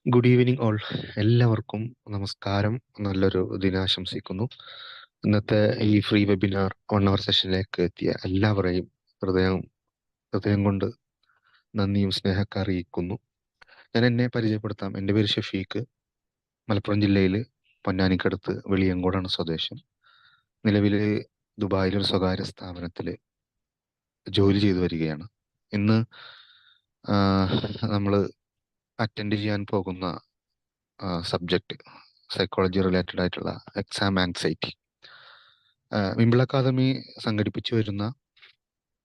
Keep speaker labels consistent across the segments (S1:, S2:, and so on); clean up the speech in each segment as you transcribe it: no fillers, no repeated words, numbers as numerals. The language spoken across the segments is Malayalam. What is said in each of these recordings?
S1: Good evening all. എല്ലാവർക്കും നമസ്കാരം. നല്ലൊരു ദിനാശംസിക്കുന്നു. ഇന്നത്തെ ഈ ഫ്രീ വെബിനാർ 1 അവർ സെഷനിലേക്ക് എത്തിയ എല്ലാവരെയും ഹൃദയം ഹൃദയം കൊണ്ട് നന്ദിയും സ്നേഹമൊക്കെ അറിയിക്കുന്നു. ഞാൻ എന്നെ പരിചയപ്പെടുത്താം. എൻ്റെ പേര് ഷഫീഖ്. മലപ്പുറം ജില്ലയിൽ പൊന്നാനിക്കടുത്ത് വെളിയങ്കോടാണ് സ്വദേശം. നിലവിൽ ദുബായിലൊരു സ്വകാര്യ സ്ഥാപനത്തിൽ ജോലി ചെയ്തു വരികയാണ്. ഇന്ന് നമ്മൾ അറ്റൻഡ് ചെയ്യാൻ പോകുന്ന സബ്ജക്റ്റ് സൈക്കോളജി റിലേറ്റഡ് ആയിട്ടുള്ള എക്സാം ആങ്സൈറ്റി. വിംബിൾ അക്കാദമി സംഘടിപ്പിച്ചു വരുന്ന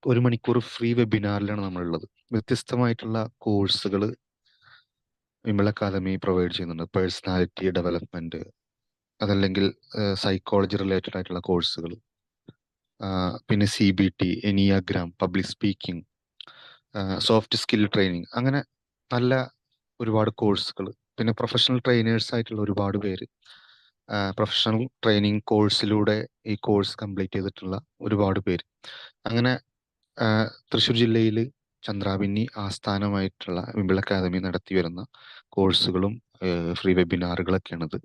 S1: 1 മണിക്കൂർ ഫ്രീ വെബിനാറിലാണ് നമ്മളുള്ളത്. വ്യത്യസ്തമായിട്ടുള്ള കോഴ്സുകൾ വിംബിൾ അക്കാദമി പ്രൊവൈഡ് ചെയ്യുന്നുണ്ട്. പേഴ്സണാലിറ്റി ഡെവലപ്മെന്റ്, അതല്ലെങ്കിൽ സൈക്കോളജി റിലേറ്റഡ് ആയിട്ടുള്ള കോഴ്സുകൾ, പിന്നെ CBT, enneagram, public speaking, soft skill training, അങ്ങനെ നല്ല ഒരുപാട് കോഴ്സുകൾ. പിന്നെ പ്രൊഫഷണൽ ട്രെയിനേഴ്സ് ആയിട്ടുള്ള ഒരുപാട് പേര് പ്രൊഫഷണൽ ട്രെയിനിങ് കോഴ്സിലൂടെ ഈ കോഴ്സ് കംപ്ലീറ്റ് ചെയ്തിട്ടുള്ള ഒരുപാട് പേര്. അങ്ങനെ തൃശ്ശൂർ ജില്ലയിൽ ചന്ദ്രാപിന്നി ആസ്ഥാനമായിട്ടുള്ള വിംബിൾ അക്കാദമി നടത്തി വരുന്ന കോഴ്സുകളും ഫ്രീ വെബിനാറുകളൊക്കെയാണിത്.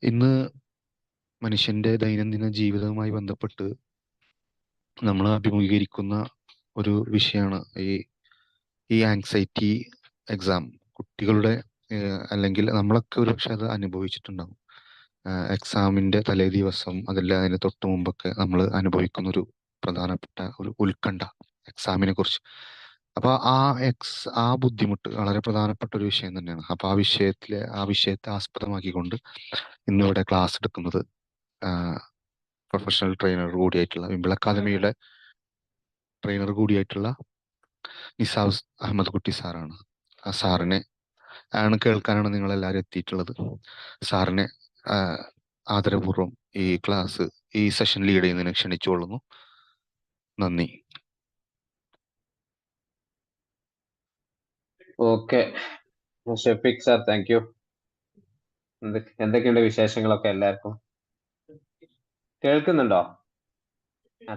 S1: ഇന്ന് മനുഷ്യന്റെ ദൈനംദിന ജീവിതവുമായി ബന്ധപ്പെട്ട് നമ്മൾ അഭിമുഖീകരിക്കുന്ന ഒരു വിഷയമാണ് ഈ ആങ്സൈറ്റി എക്സാം. കുട്ടികളുടെ അല്ലെങ്കിൽ നമ്മളൊക്കെ ഒരു പക്ഷെ അത് അനുഭവിച്ചിട്ടുണ്ടാവും. എക്സാമിന്റെ തലേ ദിവസം അതല്ല അതിന് തൊട്ട് മുമ്പൊക്കെ നമ്മൾ അനുഭവിക്കുന്ന ഒരു പ്രധാനപ്പെട്ട ഒരു ഉത്കണ്ഠ എക്സാമിനെ കുറിച്ച്. അപ്പൊ ആ ബുദ്ധിമുട്ട് വളരെ പ്രധാനപ്പെട്ട ഒരു വിഷയം തന്നെയാണ്. അപ്പൊ ആ വിഷയത്തെ ആസ്പദമാക്കിക്കൊണ്ട് ഇന്നിവിടെ ക്ലാസ് എടുക്കുന്നത് പ്രൊഫഷണൽ ട്രെയിനർ കൂടിയായിട്ടുള്ള വിംബിൾ അക്കാദമിയുടെ ട്രെയിനർ കൂടിയായിട്ടുള്ള നിസാസ് അഹമ്മദ് കുട്ടി സാറാണ്. ആ സാറിനെ കേൾക്കാനാണ് നിങ്ങൾ എല്ലാവരും എത്തിയിട്ടുള്ളത്. സാറിനെ ആദരപൂർവ്വം ഈ സെഷൻ ലീഡ് ചെയ്യുന്നതിന് ക്ഷണിച്ചുകൊള്ളുന്നു. നന്ദി.
S2: Okay, Shafeeq sir, thank you. എന്തൊക്കെയുണ്ട് വിശേഷങ്ങളൊക്കെ? എല്ലാവർക്കും കേൾക്കുന്നുണ്ടോ?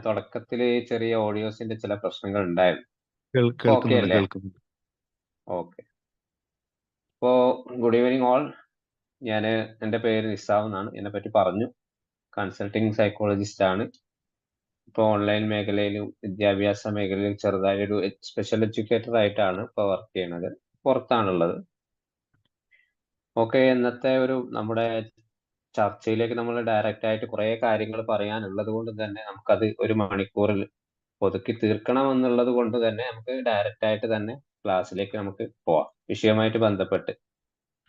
S2: തുടക്കത്തിൽ ചെറിയ ഓഡിയോസിന്റെ ചില പ്രശ്നങ്ങൾ ഉണ്ടായിരുന്നു. ഓക്കെ അല്ലേ? ഓക്കെ. ഇപ്പോ ഗുഡ് ഈവനിങ് ഓൾ. എൻ്റെ പേര് നിസാം എന്നാണ്. എന്നെ പറ്റി പറഞ്ഞു. കൺസൾട്ടിങ് സൈക്കോളജിസ്റ്റ് ആണ്. ഇപ്പോൾ ഓൺലൈൻ മേഖലയിലും വിദ്യാഭ്യാസ മേഖലയിലും ചെറുതായി ഒരു സ്പെഷ്യൽ എഡ്യൂക്കേറ്റർ ആയിട്ടാണ് ഇപ്പോൾ വർക്ക് ചെയ്യുന്നത്. പുറത്താണുള്ളത്. ഓക്കെ, ഇന്നത്തെ നമ്മുടെ ചർച്ചയിലേക്ക് നമ്മൾ ഡയറക്റ്റ് ആയിട്ട് കുറേ കാര്യങ്ങൾ പറയാനുള്ളത് കൊണ്ട് തന്നെ നമുക്കത് 1 മണിക്കൂറിൽ ഒതുക്കി തീർക്കണം എന്നുള്ളത് കൊണ്ട് തന്നെ നമുക്ക് ഡയറക്റ്റ് ആയിട്ട് തന്നെ ക്ലാസ്സിലേക്ക് നമുക്ക് പോവാം. വിഷയവുമായിട്ട് ബന്ധപ്പെട്ട്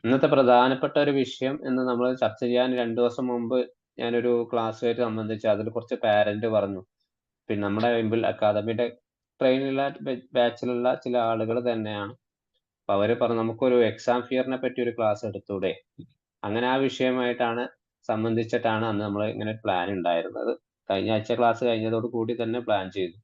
S2: ഇന്നത്തെ പ്രധാനപ്പെട്ട ഒരു വിഷയം എന്ന് നമ്മൾ ചർച്ച ചെയ്യാൻ 2 ദിവസം മുമ്പ് ഞാനൊരു ക്ലാസ്സുമായിട്ട് സംബന്ധിച്ച് അതിൽ കുറച്ച് പാരന്റ് പറഞ്ഞു. പിന്നെ നമ്മുടെ വിംബിൾ അക്കാദമിയുടെ ട്രെയിനിലുള്ള ബാച്ചിലുള്ള ചില ആളുകൾ തന്നെയാണ്. അപ്പൊ അവര് പറഞ്ഞു നമുക്കൊരു എക്സാം ഫിയറിനെ പറ്റി ഒരു ക്ലാസ് എടുത്തൂടെ. അങ്ങനെ ആ വിഷയമായിട്ടാണ് സംബന്ധിച്ചിട്ടാണ് അന്ന് നമ്മൾ ഇങ്ങനെ പ്ലാൻ ഉണ്ടായിരുന്നത്. കഴിഞ്ഞ ആഴ്ച ക്ലാസ് കഴിഞ്ഞതോട് കൂടി തന്നെ പ്ലാൻ ചെയ്തു.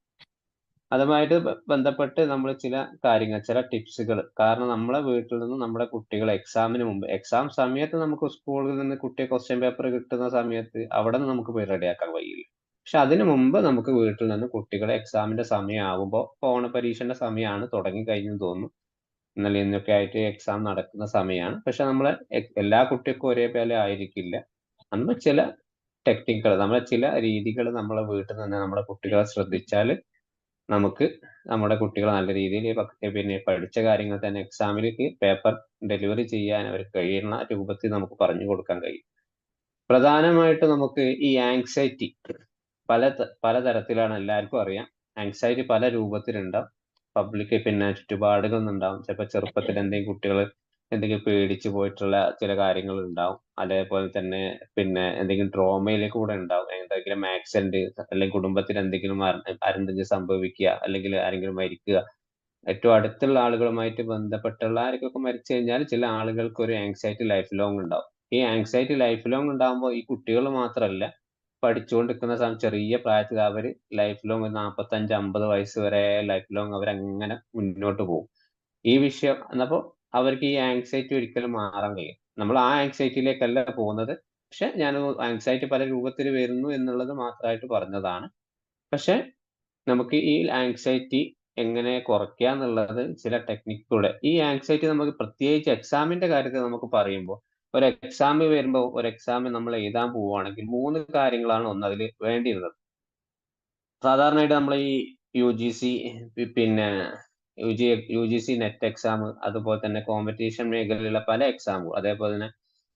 S2: അതുമായിട്ട് ബന്ധപ്പെട്ട് നമ്മൾ ചില കാര്യങ്ങൾ, ചില ടിപ്സുകൾ, കാരണം നമ്മളെ വീട്ടിൽ നിന്ന് നമ്മുടെ കുട്ടികൾ എക്സാമിന് മുമ്പ്, എക്സാം സമയത്ത് നമുക്ക് സ്കൂളിൽ നിന്ന് കുട്ടിയെ ക്വസ്റ്റ്യൻ പേപ്പർ കിട്ടുന്ന സമയത്ത് അവിടെ നിന്ന് നമുക്ക് പോയി റെഡിയാക്കാൻ കഴിയില്ല. പക്ഷെ അതിനു മുമ്പ് നമുക്ക് വീട്ടിൽ നിന്ന് കുട്ടികളെ എക്സാമിന്റെ സമയമാകുമ്പോൾ, ഓണ പരീക്ഷന്റെ സമയമാണ് തുടങ്ങി കഴിഞ്ഞെന്ന് തോന്നുന്നു. ഇന്നലെ ഇന്നൊക്കെ ആയിട്ട് എക്സാം നടക്കുന്ന സമയമാണ്. പക്ഷെ നമ്മളെ എല്ലാ കുട്ടികൾക്കും ഒരേപോലെ ആയിരിക്കില്ല. നമ്മൾ ചില ടെക്നിക്കുകൾ, നമ്മളെ ചില രീതികൾ നമ്മളെ വീട്ടിൽ നിന്ന് നമ്മുടെ കുട്ടികളെ ശ്രദ്ധിച്ചാൽ നമുക്ക് നമ്മുടെ കുട്ടികൾ നല്ല രീതിയിൽ പിന്നെ പഠിച്ച കാര്യങ്ങൾ തന്നെ എക്സാമിലേക്ക് പേപ്പർ ഡെലിവറി ചെയ്യാൻ അവർ കഴിയുന്ന രൂപത്തിൽ നമുക്ക് പറഞ്ഞു കൊടുക്കാൻ കഴിയും. പ്രധാനമായിട്ട് നമുക്ക് ഈ ആങ്സൈറ്റി പലതരത്തിലാണ്, എല്ലാവർക്കും അറിയാം. ആങ്സൈറ്റി പല രൂപത്തിലുണ്ടാവും. പബ്ലിക് പിന്നെ ചുറ്റുപാടുകളിൽ നിന്നുണ്ടാവും. ചിലപ്പോൾ ചെറുപ്പത്തിൽ എന്തെങ്കിലും കുട്ടികൾ എന്തെങ്കിലും പേടിച്ചു പോയിട്ടുള്ള ചില കാര്യങ്ങൾ ഉണ്ടാവും. അതേപോലെ തന്നെ പിന്നെ എന്തെങ്കിലും ട്രോമയിലേക്ക് കൂടെ ഉണ്ടാവും. എന്തെങ്കിലും ആക്സിഡന്റ് അല്ലെങ്കിൽ കുടുംബത്തിൽ എന്തെങ്കിലും ആരെന്തെങ്കിലും സംഭവിക്കുക, അല്ലെങ്കിൽ ആരെങ്കിലും മരിക്കുക, ഏറ്റവും അടുത്തുള്ള ആളുകളുമായിട്ട് ബന്ധപ്പെട്ടുള്ള ആർക്കൊക്കെ മരിച്ചു കഴിഞ്ഞാൽ ചില ആളുകൾക്ക് ഒരു ആങ്സൈറ്റി ലൈഫ് ലോങ് ഉണ്ടാവും. ഈ ആങ്സൈറ്റി ലൈഫ് ലോങ് ഉണ്ടാകുമ്പോൾ ഈ കുട്ടികൾ മാത്രമല്ല, പഠിച്ചുകൊണ്ടിരിക്കുന്ന ചെറിയ പ്രായത്തിൽ അവർ ലൈഫ് ലോങ് 45-50 വയസ്സ് വരെ ലൈഫ് ലോങ് അവരങ്ങനെ മുന്നോട്ട് പോകും. ഈ വിഷയം എന്നപ്പോൾ അവർക്ക് ഈ ആങ്സൈറ്റി ഒരിക്കലും മാറാൻ കഴിയും. നമ്മൾ ആ ആങ്സൈറ്റിയിലേക്കല്ല പോകുന്നത്. പക്ഷെ ഞാൻ ആങ്സൈറ്റി പല രൂപത്തിൽ വരുന്നു എന്നുള്ളത് മാത്രമായിട്ട് പറഞ്ഞതാണ്. പക്ഷെ നമുക്ക് ഈ ആങ്സൈറ്റി എങ്ങനെ കുറയ്ക്കുക എന്നുള്ളത് ചില ടെക്നിക്കുകളുടെ ഈ ആങ്സൈറ്റി നമുക്ക് പ്രത്യേകിച്ച് എക്സാമിന്റെ കാര്യത്തിൽ നമുക്ക് പറയുമ്പോൾ ഒരു എക്സാം വരുമ്പോൾ ഒരു എക്സാം നമ്മൾ എഴുതാൻ പോവുകയാണെങ്കിൽ 3 കാര്യങ്ങളാണ് ഒന്ന് അതിൽ വേണ്ടിയിരുന്നത്. സാധാരണയായിട്ട് നമ്മൾ ഈ യു ജി സി പിന്നെ U G C net exam അതുപോലെ തന്നെ കോമ്പറ്റീഷൻ മേഖലയിലുള്ള പല എക്സാമുകൾ അതേപോലെ തന്നെ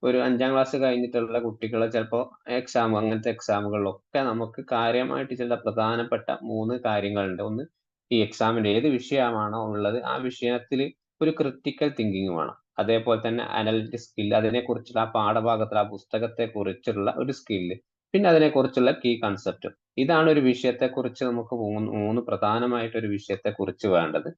S2: ഒരു 5ാം ക്ലാസ് കഴിഞ്ഞിട്ടുള്ള കുട്ടികൾ ചിലപ്പോൾ എക്സാം അങ്ങനത്തെ എക്സാമുകളിലൊക്കെ നമുക്ക് കാര്യമായിട്ട് ചില പ്രധാനപ്പെട്ട 3 കാര്യങ്ങളുണ്ട്. ഒന്ന് ഈ എക്സാമിന്റെ ഏത് വിഷയമാണോ ഉള്ളത് ആ വിഷയത്തിൽ ഒരു ക്രിട്ടിക്കൽ തിങ്കിങ് വേണം. അതേപോലെ തന്നെ അനലിറ്റിക് സ്കിൽ അതിനെക്കുറിച്ചുള്ള ആ പാഠഭാഗത്തിൽ ആ പുസ്തകത്തെ കുറിച്ചുള്ള ഒരു സ്കില്ല് പിന്നെ അതിനെക്കുറിച്ചുള്ള കീ കൺസെപ്റ്റ് ഇതാണ് ഒരു വിഷയത്തെക്കുറിച്ച് നമുക്ക് മൂന്ന് പ്രധാനമായിട്ട് ഒരു വിഷയത്തെക്കുറിച്ച് വേണ്ടത്.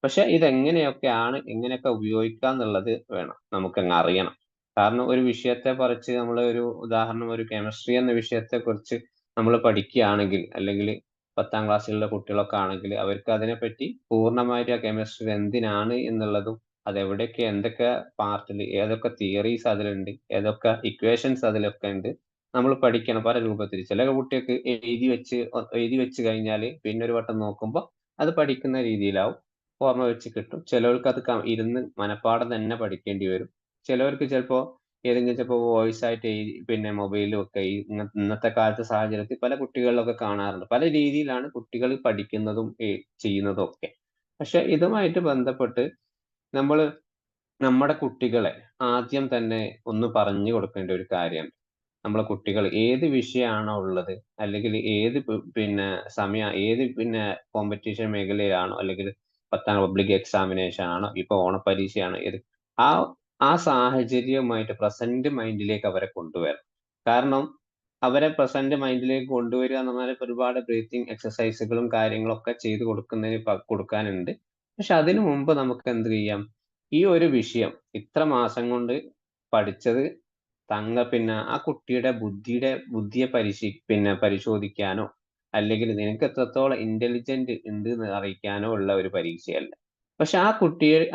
S2: പക്ഷെ ഇതെങ്ങനെയൊക്കെയാണ് എങ്ങനെയൊക്കെ ഉപയോഗിക്കുക എന്നുള്ളത് വേണം നമുക്കങ്ങ് അറിയണം. കാരണം ഒരു വിഷയത്തെ പറിച്ച് നമ്മൾ ഒരു ഉദാഹരണം ഒരു കെമിസ്ട്രി എന്ന വിഷയത്തെക്കുറിച്ച് നമ്മൾ പഠിക്കുകയാണെങ്കിൽ അല്ലെങ്കിൽ 10ാം ക്ലാസ്സിലുള്ള കുട്ടികളൊക്കെ ആണെങ്കിൽ അവർക്ക് അതിനെപ്പറ്റി പൂർണ്ണമായിട്ട് ആ കെമിസ്ട്രി എന്തിനാണ് എന്നുള്ളതും അതെവിടെയൊക്കെ എന്തൊക്കെ പാർട്ടിൽ ഏതൊക്കെ തിയറീസ് അതിലുണ്ട് ഏതൊക്കെ ഇക്വേഷൻസ് അതിലൊക്കെ ഉണ്ട് നമ്മൾ പഠിക്കണം പല രൂപത്തിൽ. ചില കുട്ടികൾക്ക് എഴുതി വെച്ച് കഴിഞ്ഞാൽ പിന്നെ ഒരു വട്ടം നോക്കുമ്പോൾ അത് പഠിക്കുന്ന രീതിയിലാവും ഓർമ്മ വെച്ച് കിട്ടും. ചിലവർക്ക് അത് ഇരുന്ന് മനപ്പാഠം തന്നെ പഠിക്കേണ്ടി വരും. ചിലവർക്ക് ചിലപ്പോൾ ഏതെങ്കിലും ചിലപ്പോൾ വോയിസ് ആയിട്ട് പിന്നെ മൊബൈലിലും ഒക്കെ ഇന്നത്തെ കാലത്തെ സാഹചര്യത്തിൽ പല കുട്ടികളിലൊക്കെ കാണാറുണ്ട്. പല രീതിയിലാണ് കുട്ടികൾ പഠിക്കുന്നതും ചെയ്യുന്നതും ഒക്കെ. പക്ഷെ ഇതുമായിട്ട് ബന്ധപ്പെട്ട് നമ്മൾ നമ്മുടെ കുട്ടികളെ ആദ്യം തന്നെ ഒന്ന് പറഞ്ഞു കൊടുക്കേണ്ട ഒരു കാര്യം നമ്മളെ കുട്ടികൾ ഏത് വിഷയമാണോ ഉള്ളത് അല്ലെങ്കിൽ ഏത് പിന്നെ ഏത് പിന്നെ കോമ്പറ്റീഷൻ മേഖലയിലാണോ അല്ലെങ്കിൽ 10ാം പബ്ലിക് എക്സാമിനേഷൻ ആണോ ഇപ്പൊ ഓണപരീക്ഷയാണോ ഏത് ആ ആ സാഹചര്യവുമായിട്ട് പ്രസന്റ് മൈൻഡിലേക്ക് അവരെ കൊണ്ടുവരണം. കാരണം അവരെ പ്രസന്റ് മൈൻഡിലേക്ക് കൊണ്ടുവരിക എന്ന് പറഞ്ഞാൽ ഒരുപാട് ബ്രീത്തിങ് എക്സസൈസുകളും കാര്യങ്ങളൊക്കെ ചെയ്ത് കൊടുക്കാനുണ്ട്. പക്ഷെ അതിനു മുമ്പ് നമുക്ക് എന്ത് ചെയ്യാം ഈ ഒരു വിഷയം ഇത്ര മാസം കൊണ്ട് പഠിച്ചത് പിന്നെ ആ കുട്ടിയുടെ ബുദ്ധിയെ പരിശോധിക്കാനോ അല്ലെങ്കിൽ നിനക്ക് എത്രത്തോളം ഇന്റലിജന്റ് ഉണ്ട് എന്ന് അറിയിക്കാനോ ഉള്ള ഒരു പരീക്ഷയല്ല. പക്ഷെ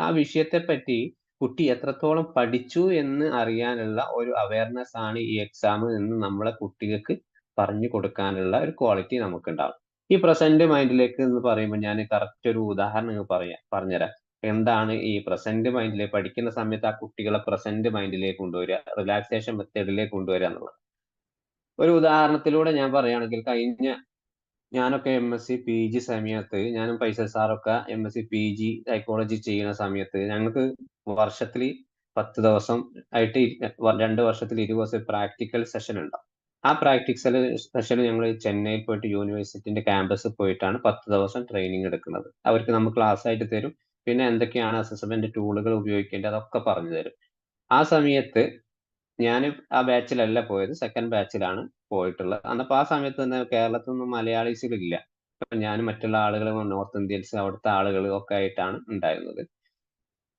S2: ആ വിഷയത്തെ പറ്റി കുട്ടി എത്രത്തോളം പഠിച്ചു എന്ന് അറിയാനുള്ള ഒരു അവയർനെസ് ആണ് ഈ എക്സാം എന്ന് നമ്മളെ കുട്ടികൾക്ക് പറഞ്ഞു കൊടുക്കാനുള്ള ഒരു ക്വാളിറ്റി നമുക്കുണ്ടാവും. ഈ പ്രസന്റ് മൈൻഡിലേക്ക് എന്ന് പറയുമ്പോൾ ഞാൻ കറക്റ്റ് ഒരു ഉദാഹരണം പറഞ്ഞുതരാം. എന്താണ് ഈ പ്രസന്റ് മൈൻഡിലെ പഠിക്കുന്ന സമയത്ത് ആ കുട്ടികളെ പ്രസന്റ് മൈൻഡിലേക്ക് കൊണ്ടുവരിക റിലാക്സേഷൻ മെത്തേഡിലേക്ക് കൊണ്ടുവരിക എന്നുള്ളത്. ഒരു ഉദാഹരണത്തിലൂടെ ഞാൻ പറയുകയാണെങ്കിൽ ഞാനൊക്കെ MSc PG സമയത്ത് ഞാനും ഫൈസൽ സാറൊക്കെ MSc PG സൈക്കോളജി ചെയ്യുന്ന സമയത്ത് ഞങ്ങൾക്ക് വർഷത്തിൽ 10 ദിവസം ആയിട്ട് 2 വർഷത്തിൽ 20 ദിവസം പ്രാക്ടിക്കൽ സെഷൻ ഉണ്ടാവും. ആ പ്രാക്ടിക്കൽ സെഷൻ ഞങ്ങൾ ചെന്നൈയിൽ പോയിട്ട് യൂണിവേഴ്സിറ്റിന്റെ ക്യാമ്പസിൽ പോയിട്ടാണ് 10 ദിവസം ട്രെയിനിങ് എടുക്കുന്നത്. അവർക്ക് നമ്മൾ ക്ലാസ് ആയിട്ട് തരും. പിന്നെ എന്തൊക്കെയാണ് അസസ്മെന്റ് ടൂളുകൾ ഉപയോഗിക്കേണ്ടത് അതൊക്കെ പറഞ്ഞു തരും. ആ സമയത്ത് ഞാൻ ആ ബാച്ചിലല്ല പോയത് സെക്കൻഡ് ബാച്ചിലാണ് പോയിട്ടുള്ളത്. അന്നപ്പോ ആ സമയത്ത് തന്നെ കേരളത്തിൽ നിന്നും മലയാളീസിലില്ല. അപ്പൊ ഞാനും മറ്റുള്ള ആളുകൾ നോർത്ത് ഇന്ത്യൻസ് അവിടുത്തെ ആളുകൾ ഒക്കെ ആയിട്ടാണ് ഉണ്ടായിരുന്നത്.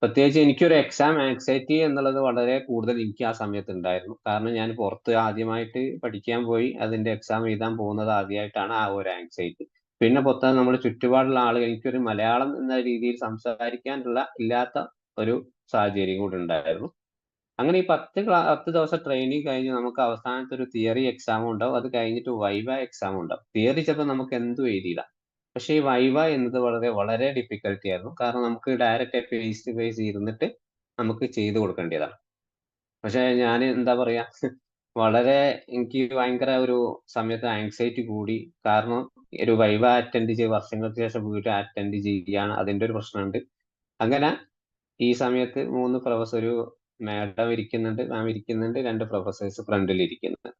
S2: പ്രത്യേകിച്ച് എനിക്കൊരു എക്സാം ആങ്സൈറ്റി എന്നുള്ളത് വളരെ കൂടുതൽ എനിക്ക് ആ സമയത്ത് ഉണ്ടായിരുന്നു. കാരണം ഞാൻ പുറത്ത് ആദ്യമായിട്ട് പഠിക്കാൻ പോയി അതിന്റെ എക്സാം എഴുതാൻ പോകുന്നത് ആദ്യമായിട്ടാണ് ആ ഒരു ആങ്സൈറ്റി. പിന്നെ പൊത്താൻ നമ്മുടെ ചുറ്റുപാടുള്ള ആളുകൾ എനിക്കൊരു മലയാളം എന്ന രീതിയിൽ ഇല്ലാത്ത ഒരു സാഹചര്യം കൂടി ഉണ്ടായിരുന്നു. അങ്ങനെ ഈ 10 ദിവസം ട്രെയിനിങ് കഴിഞ്ഞ് നമുക്ക് അവസാനത്തെ ഒരു തിയറി എക്സാം ഉണ്ടാവും. അത് കഴിഞ്ഞിട്ട് വൈവ എക്സാം ഉണ്ടാവും. തിയറി ചിലപ്പോൾ നമുക്ക് എന്തും എഴുതിയിടാം. പക്ഷേ ഈ വൈവ എന്നത് വളരെ വളരെ ഡിഫിക്കൽട്ടി ആയിരുന്നു. കാരണം നമുക്ക് ഡയറക്റ്റ് ഫേസ് ടു ഫേസ് ഇരുന്നിട്ട് നമുക്ക് ചെയ്തു കൊടുക്കേണ്ടതാണ്. പക്ഷെ ഞാൻ എന്താ പറയാ വളരെ എനിക്ക് ഭയങ്കര ഒരു സമയത്ത് ആങ്സൈറ്റി കൂടി. കാരണം ഒരു വൈവ അറ്റൻഡ് ചെയ്ത് വർഷങ്ങൾക്ക് ശേഷം വീണ്ടും അറ്റൻഡ് ചെയ്യുകയാണ് അതിന്റെ ഒരു പ്രശ്നമുണ്ട്. അങ്ങനെ ഈ സമയത്ത് 3 ഒരു മാഡം ഇരിക്കുന്നുണ്ട്, മാം ഇരിക്കുന്നുണ്ട്, 2 പ്രൊഫസേഴ്സ് ഫ്രണ്ടിൽ ഇരിക്കുന്നുണ്ട്.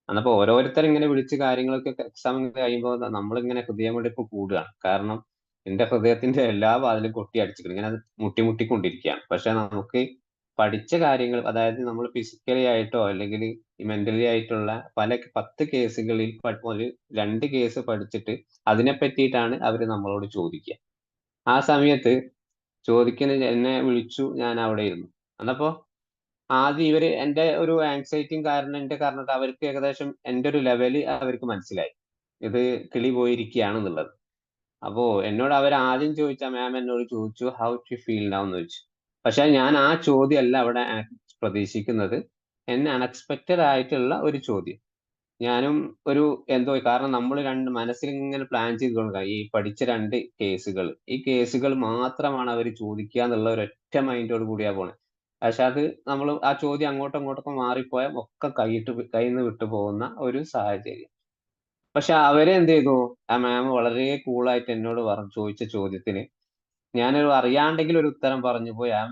S2: അന്നപ്പോ ഓരോരുത്തർ ഇങ്ങനെ വിളിച്ച് കാര്യങ്ങളൊക്കെ എക്സാം കഴിയുമ്പോൾ നമ്മളിങ്ങനെ ഹൃദയമിടിപ്പ് കൂടുകയാണ്. കാരണം എന്റെ ഹൃദയത്തിന്റെ എല്ലാ വാതിലും കൊട്ടി അടിച്ചിട്ടുണ്ട്. ഇങ്ങനെ അത് മുട്ടിക്കൊണ്ടിരിക്കുകയാണ്. പക്ഷെ നമുക്ക് പഠിച്ച കാര്യങ്ങൾ അതായത് നമ്മൾ ഫിസിക്കലി ആയിട്ടോ അല്ലെങ്കിൽ മെന്റലി ആയിട്ടുള്ള 10 കേസുകളിൽ ഒരു 2 കേസ് പഠിച്ചിട്ട് അതിനെ പറ്റിയിട്ടാണ് അവർ നമ്മളോട് ചോദിക്കുക. ആ സമയത്ത് ചോദിക്കുന്ന എന്നെ വിളിച്ചു ഞാൻ അവിടെ ഇരുന്നു. അന്നപ്പോ ആദ്യം ഇവര് എന്റെ ഒരു ആങ്സൈറ്റിയും കാരണം എന്റെ കാരണത്ത് അവർക്ക് ഏകദേശം എന്റെ ഒരു ലെവല് അവർക്ക് മനസ്സിലായി. ഇത് കിളി പോയിരിക്കുകയാണെന്നുള്ളത്. അപ്പോ എന്നോട് അവർ ആദ്യം മാം എന്നോട് ചോദിച്ചു ഹൗ ടു ഫീൽ നൗ എന്ന് ചോദിച്ചു. പക്ഷെ ഞാൻ ആ ചോദ്യമല്ല അവിടെ പ്രതീക്ഷിക്കുന്നത്. എന്നെ അൺഎക്സ്പെക്റ്റഡ് ആയിട്ടുള്ള ഒരു ചോദ്യം. ഞാനും ഒരു എന്തോ കാരണം നമ്മൾ മനസ്സിൽ ഇങ്ങനെ പ്ലാൻ ചെയ്തുകൊണ്ടിരിക്കുക ഈ പഠിച്ച 2 കേസുകൾ, ഈ കേസുകൾ മാത്രമാണ് അവർ ചോദിക്കുക എന്നുള്ള ഒരൊറ്റ മൈൻഡോട് കൂടിയാ പോണെ. പക്ഷെ അത് നമ്മൾ ആ ചോദ്യം അങ്ങോട്ടും ഇങ്ങോട്ടൊക്കെ മാറിപ്പോയാൽ ഒക്കെ കയ്യിൽ നിന്ന് വിട്ടു പോകുന്ന ഒരു സാഹചര്യം. പക്ഷെ അവരെ എന്ത് ചെയ്തു, ആ മാം വളരെ കൂളായിട്ട് എന്നോട് ചോദിച്ച ചോദ്യത്തിന് ഞാനൊരു അറിയാണ്ടെങ്കിലും ഒരു ഉത്തരം പറഞ്ഞു പോയി. I am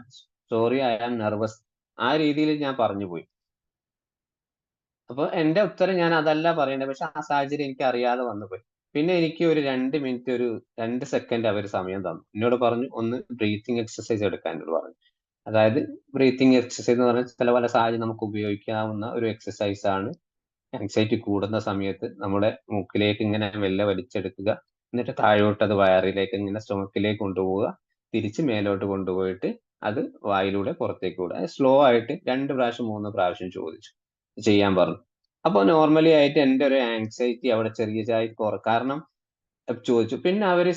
S2: sorry, I am nervous, ആ രീതിയിൽ ഞാൻ പറഞ്ഞു പോയി. അപ്പൊ എന്റെ ഉത്തരം ഞാൻ അതല്ല പറയേണ്ടത്, പക്ഷെ ആ സാഹചര്യം എനിക്ക് അറിയാതെ വന്നു പോയി. പിന്നെ എനിക്ക് ഒരു 2 മിനിറ്റ്, ഒരു 2 സെക്കൻഡ് അവർ സമയം തന്നു. എന്നോട് പറഞ്ഞു ഒന്ന് ബ്രീത്തിങ് എക്സസൈസ് എടുക്കാൻ എന്നോട് പറഞ്ഞു. അതായത് ബ്രീത്തിങ് എക്സസൈസ് എന്ന് പറഞ്ഞാൽ ചില പല സാഹചര്യം നമുക്ക് ഉപയോഗിക്കാവുന്ന ഒരു എക്സസൈസ് ആണ്. ആങ്സൈറ്റി കൂടുന്ന സമയത്ത് നമ്മുടെ മൂക്കിലേക്ക് ഇങ്ങനെ മെല്ലെ വലിച്ചെടുക്കുക, എന്നിട്ട് താഴോട്ട് അത് വയറിലേക്ക് ഇങ്ങനെ സ്റ്റൊമക്കിലേക്ക് കൊണ്ടുപോവുക, തിരിച്ച് മേലോട്ട് കൊണ്ടുപോയിട്ട് അത് വായിലൂടെ പുറത്തേക്ക് വിടുക. സ്ലോ ആയിട്ട് 2 പ്രാവശ്യം 3 പ്രാവശ്യം ചോദിച്ചു ചെയ്യാൻ പറഞ്ഞു. അപ്പൊ നോർമലി ആയിട്ട് എന്റെ ഒരു ആങ്സൈറ്റി അവിടെ ചെറിയതായിട്ട് കാരണം ചോദിച്ചു. പിന്നെ അവര്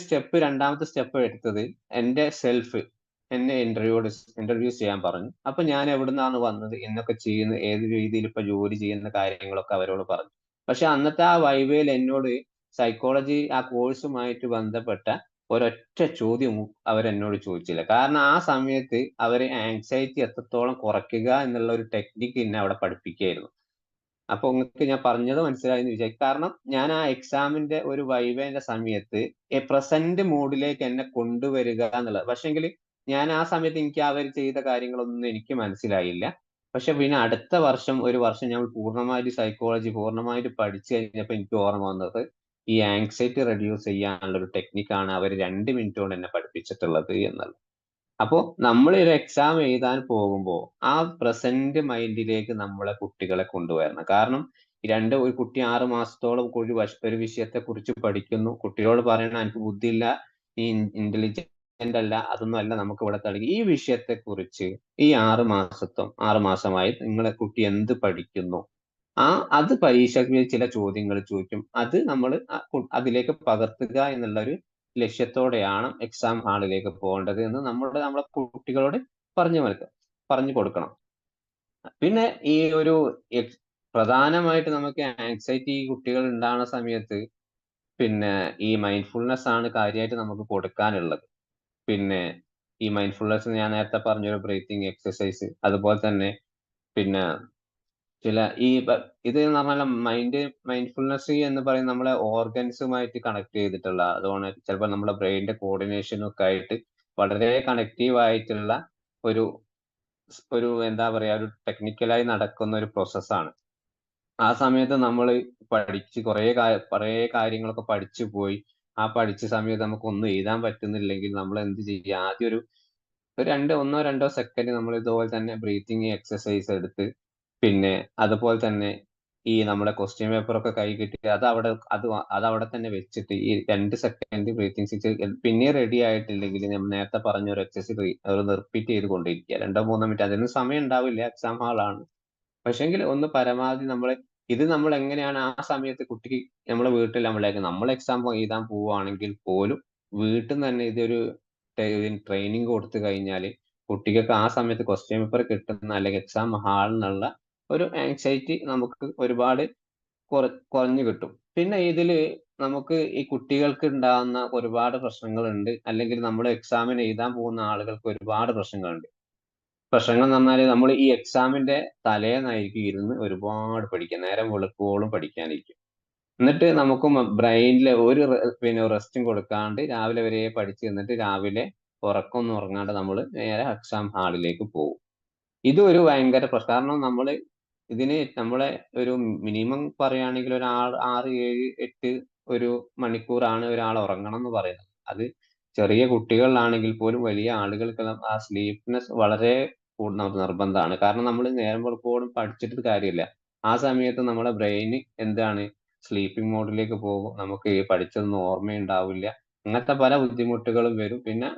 S2: രണ്ടാമത്തെ സ്റ്റെപ്പ് എടുത്തത് എന്റെ സെൽഫ്, എന്നെ ഇന്റർവ്യൂസ് ചെയ്യാൻ പറഞ്ഞു. അപ്പൊ ഞാൻ എവിടുന്നാണ് വന്നത്, എന്നൊക്കെ ചെയ്യുന്നത്, ഏത് രീതിയിൽ ഇപ്പൊ ജോലി ചെയ്യുന്ന കാര്യങ്ങളൊക്കെ അവരോട് പറഞ്ഞു. പക്ഷെ അന്നത്തെ ആ വൈവയിൽ എന്നോട് സൈക്കോളജി ആ കോഴ്സുമായിട്ട് ബന്ധപ്പെട്ട ഒരൊറ്റ ചോദ്യം അവരെന്നോട് ചോദിച്ചില്ല. കാരണം ആ സമയത്ത് അവര് ആങ്സൈറ്റി എത്രത്തോളം കുറയ്ക്കുക എന്നുള്ള ഒരു ടെക്നിക്ക് എന്നെ അവിടെ പഠിപ്പിക്കുകയായിരുന്നു. അപ്പൊ നിങ്ങൾക്ക് ഞാൻ പറഞ്ഞത് മനസ്സിലായി എന്ന് വിചാരിക്കും. കാരണം ഞാൻ ആ എക്സാമിന്റെ ഒരു വൈവേന്റെ സമയത്ത് പ്രസന്റ് മൂഡിലേക്ക് എന്നെ കൊണ്ടുവരിക എന്നുള്ളത്. പക്ഷെങ്കിൽ ഞാൻ ആ സമയത്ത് എനിക്ക് അവർ ചെയ്ത കാര്യങ്ങളൊന്നും എനിക്ക് മനസ്സിലായില്ല. പക്ഷെ പിന്നെ അടുത്ത വർഷം, ഒരു വർഷം ഞാൻ പൂർണ്ണമായിട്ട് സൈക്കോളജി പൂർണ്ണമായിട്ട് പഠിച്ചു കഴിഞ്ഞപ്പോൾ എനിക്ക് ഓർമ്മ വന്നത് ഈ ആങ്സൈറ്റി റെഡ്യൂസ് ചെയ്യാനുള്ള ഒരു ടെക്നിക്കാണ് അവർ 2 മിനിറ്റ് കൊണ്ട് എന്നെ പഠിപ്പിച്ചിട്ടുള്ളത് എന്നുള്ളത്. അപ്പോ നമ്മൾ ഒരു എക്സാം എഴുതാൻ പോകുമ്പോൾ ആ പ്രസന്റ് മൈൻഡിലേക്ക് നമ്മളെ കുട്ടികളെ കൊണ്ടുവരണം. കാരണം ഒരു കുട്ടി 6 മാസത്തോളം ഒരു വിഷയത്തെ കുറിച്ച് പഠിക്കുന്നു. കുട്ടിയോട് പറയണം എനിക്ക് ബുദ്ധിയില്ല, നീ ഇന്റലിജന്റ് അല്ല, അതൊന്നും അല്ല നമുക്ക് ഇവിടെ തളിക. ഈ വിഷയത്തെ കുറിച്ച് ഈ 6 മാസമായി നിങ്ങളെ കുട്ടി എന്ത് പഠിക്കുന്നു, ആ അത് പരീക്ഷയ്ക്ക് ചില ചോദ്യങ്ങൾ ചോദിക്കും. അത് നമ്മൾ അതിലേക്ക് പകർത്തുക എന്നുള്ള ഒരു ലക്ഷ്യത്തോടെയാണ് എക്സാം ഹാളിലേക്ക് പോകേണ്ടത് എന്ന് നമ്മളെ കുട്ടികളോട് പറഞ്ഞു കൊടുക്കണം. പിന്നെ ഈ ഒരു എക്സ് പ്രധാനമായിട്ട് നമുക്ക് ആങ്സൈറ്റി കുട്ടികൾ ഉണ്ടാകുന്ന സമയത്ത് പിന്നെ ഈ മൈൻഡ്ഫുൾനെസ് ആണ് കാര്യമായിട്ട് നമുക്ക് കൊടുക്കാനുള്ളത്. പിന്നെ ഈ മൈൻഡ്ഫുൾനെസ് ഞാൻ നേരത്തെ പറഞ്ഞൊരു ബ്രീത്തിങ് എക്സസൈസ്, അതുപോലെ തന്നെ പിന്നെ ചില ഇത് എന്ന് പറഞ്ഞാൽ മൈൻഡ്ഫുൾനെസ് എന്ന് പറയുന്നത് നമ്മളെ ഓർഗൻസുമായിട്ട് കണക്ട് ചെയ്തിട്ടുള്ള, അതുകൊണ്ട് ചിലപ്പോൾ നമ്മുടെ ബ്രെയിനിന്റെ കോർഡിനേഷനും ഒക്കെ ആയിട്ട് വളരെ കണക്റ്റീവ് ആയിട്ടുള്ള ഒരു ഒരു എന്താ പറയാ ഒരു ടെക്നിക്കലായി നടക്കുന്ന ഒരു പ്രോസസ്സാണ്. ആ സമയത്ത് നമ്മൾ കുറേ കാര്യങ്ങളൊക്കെ പഠിച്ചു പോയി. ആ പഠിച്ച സമയത്ത് നമുക്ക് ഒന്നും എഴുതാൻ പറ്റുന്നില്ലെങ്കിൽ നമ്മൾ എന്ത് ചെയ്യുക, ആദ്യം ഒരു 1-2 സെക്കൻഡ് നമ്മൾ ഇതുപോലെ തന്നെ ബ്രീത്തിങ് എക്സസൈസ് എടുത്ത്, പിന്നെ അതുപോലെ തന്നെ ഈ നമ്മുടെ ക്വസ്റ്റ്യൻ പേപ്പർ ഒക്കെ കൈ കിട്ടി അതവിടെ തന്നെ വെച്ചിട്ട് ഈ 2 സെക്കൻഡ് ബ്രീത്തിങ് സിക്സ് പിന്നെ റെഡി ആയിട്ടില്ലെങ്കിൽ നമ്മൾ നേരത്തെ പറഞ്ഞ ഒരു എക്സസൈസ് റിപ്പീറ്റ് ചെയ്ത് കൊണ്ടിരിക്കുക 2-3 മിനിറ്റ്. അതിന് സമയം ഉണ്ടാവില്ല, എക്സാം ഹാളാണ്. പക്ഷെങ്കിൽ ഒന്ന് പരമാവധി നമ്മൾ എങ്ങനെയാണ് ആ സമയത്ത് കുട്ടിക്ക് നമ്മളെ വീട്ടിൽ നമ്മൾ എക്സാം എഴുതാൻ പോവുകയാണെങ്കിൽ പോലും വീട്ടിൽ നിന്ന് തന്നെ ഇതൊരു ട്രെയിനിങ് കൊടുത്തു കഴിഞ്ഞാൽ കുട്ടികൾക്ക് ആ സമയത്ത് ക്വസ്റ്റ്യൻ പേപ്പർ കിട്ടുന്ന അല്ലെങ്കിൽ എക്സാം ഹാളിൽ നിന്നുള്ള ഒരു ആങ്സൈറ്റി നമുക്ക് ഒരുപാട് കുറഞ്ഞു കിട്ടും. പിന്നെ ഇതില് നമുക്ക് ഈ കുട്ടികൾക്ക് ഉണ്ടാകുന്ന ഒരുപാട് പ്രശ്നങ്ങളുണ്ട്, അല്ലെങ്കിൽ നമ്മൾ എക്സാമിന് എഴുതാൻ പോകുന്ന ആളുകൾക്ക് ഒരുപാട് പ്രശ്നങ്ങളുണ്ട്. പ്രശ്നങ്ങൾ എന്ന് പറഞ്ഞാൽ നമ്മൾ ഈ എക്സാമിന്റെ തലേന്നായിരിക്കും ഇരുന്ന് ഒരുപാട് പഠിക്കുക, നേരം വെളുക്കുവോളം പഠിക്കാനിരിക്കും. എന്നിട്ട് നമുക്ക് ബ്രെയിനിൽ പിന്നെ റെസ്റ്റും കൊടുക്കാണ്ട് രാവിലെ വരെ പഠിച്ച് എന്നിട്ട് രാവിലെ ഉറക്കമൊന്നും ഉറങ്ങാണ്ട് നമ്മൾ നേരെ എക്സാം ഹാളിലേക്ക് പോകും. ഇത് ഒരു ഭയങ്കര പ്രശ്നം. കാരണം ഇതിന് നമ്മളെ ഒരു മിനിമം പറയുകയാണെങ്കിൽ ഒരു 6, 7, 8 ഒരു മണിക്കൂറാണ് ഒരാൾ ഉറങ്ങണം എന്ന് പറയുന്നത്. അത് ചെറിയ കുട്ടികളിലാണെങ്കിൽ പോലും വലിയ ആളുകൾക്കെല്ലാം ആ സ്ലീപ്നെസ് വളരെ നിർബന്ധമാണ്. കാരണം നമ്മൾ നേരം വെളുക്കോളം പഠിച്ചിട്ട് കാര്യമില്ല. ആ സമയത്ത് നമ്മുടെ ബ്രെയിന് എന്താണ് സ്ലീപ്പിംഗ് മോഡിലേക്ക് പോകും. നമുക്ക് ഈ പഠിച്ചതൊന്നും ഓർമ്മയുണ്ടാവില്ല. അങ്ങനത്തെ പല ബുദ്ധിമുട്ടുകളും വരും. പിന്നെ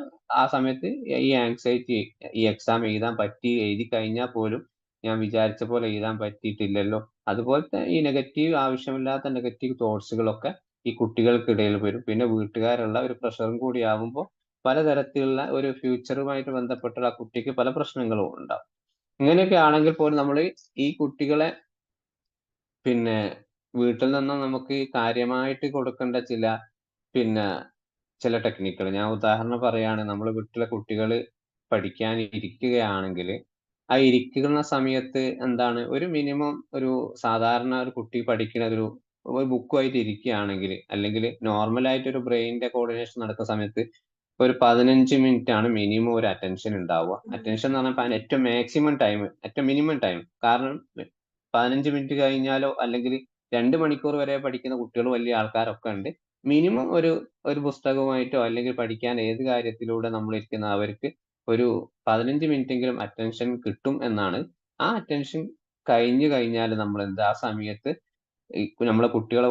S2: ആ സമയത്ത് ഈ ആങ്സൈറ്റി, ഈ എക്സാം എഴുതി കഴിഞ്ഞാൽ പോലും ഞാൻ വിചാരിച്ച പോലെ എഴുതാൻ പറ്റിയിട്ടില്ലല്ലോ, അതുപോലത്തെ ഈ ആവശ്യമില്ലാത്ത നെഗറ്റീവ് തോട്ട്സുകളൊക്കെ ഈ കുട്ടികൾക്കിടയിൽ വരും. പിന്നെ വീട്ടുകാരുള്ള ഒരു പ്രഷറും കൂടി ആവുമ്പോൾ പലതരത്തിലുള്ള ഒരു ഫ്യൂച്ചറുമായിട്ട് ബന്ധപ്പെട്ടുള്ള ആ കുട്ടിക്ക് പല പ്രശ്നങ്ങളും ഉണ്ടാവും. ഇങ്ങനെയൊക്കെ ആണെങ്കിൽ പോലും നമ്മൾ ഈ കുട്ടികളെ പിന്നെ വീട്ടിൽ നിന്നും നമുക്ക് കാര്യമായിട്ട് കൊടുക്കേണ്ട പിന്നെ ചില ടെക്നിക്കുകൾ ഞാൻ ഉദാഹരണം പറയാണ്. നമ്മൾ വീട്ടിലെ കുട്ടികൾ പഠിക്കാൻ ഇരിക്കുകയാണെങ്കിൽ ആ ഇരിക്കുന്ന സമയത്ത് എന്താണ് ഒരു മിനിമം ഒരു സാധാരണ ഒരു കുട്ടി പഠിക്കുന്ന ഒരു ബുക്കുമായിട്ട് ഇരിക്കുകയാണെങ്കിൽ അല്ലെങ്കിൽ നോർമലായിട്ട് ഒരു ബ്രെയിനിന്റെ കോർഡിനേഷൻ നടക്കുന്ന സമയത്ത് ഒരു 15 മിനിറ്റ് ആണ് മിനിമം ഒരു അറ്റൻഷൻ ഉണ്ടാവുക. അറ്റൻഷൻ എന്ന് പറഞ്ഞാൽ ഏറ്റവും മാക്സിമം ടൈം, ഏറ്റവും മിനിമം ടൈം. കാരണം 15 മിനിറ്റ് കഴിഞ്ഞാലോ അല്ലെങ്കിൽ 2 മണിക്കൂർ വരെ പഠിക്കുന്ന കുട്ടികൾ വലിയ ആൾക്കാരൊക്കെ ഉണ്ട്. മിനിമം ഒരു പുസ്തകവുമായിട്ടോ അല്ലെങ്കിൽ പഠിക്കാൻ ഏത് കാര്യത്തിലൂടെ നമ്മൾ ഇരിക്കുന്ന അവർക്ക് ഒരു 15 മിനിറ്റെങ്കിലും അറ്റൻഷൻ കിട്ടും എന്നാണ്. ആ അറ്റൻഷൻ കഴിഞ്ഞു കഴിഞ്ഞാൽ നമ്മൾ ആ സമയത്ത് നമ്മളെ കുട്ടികളെ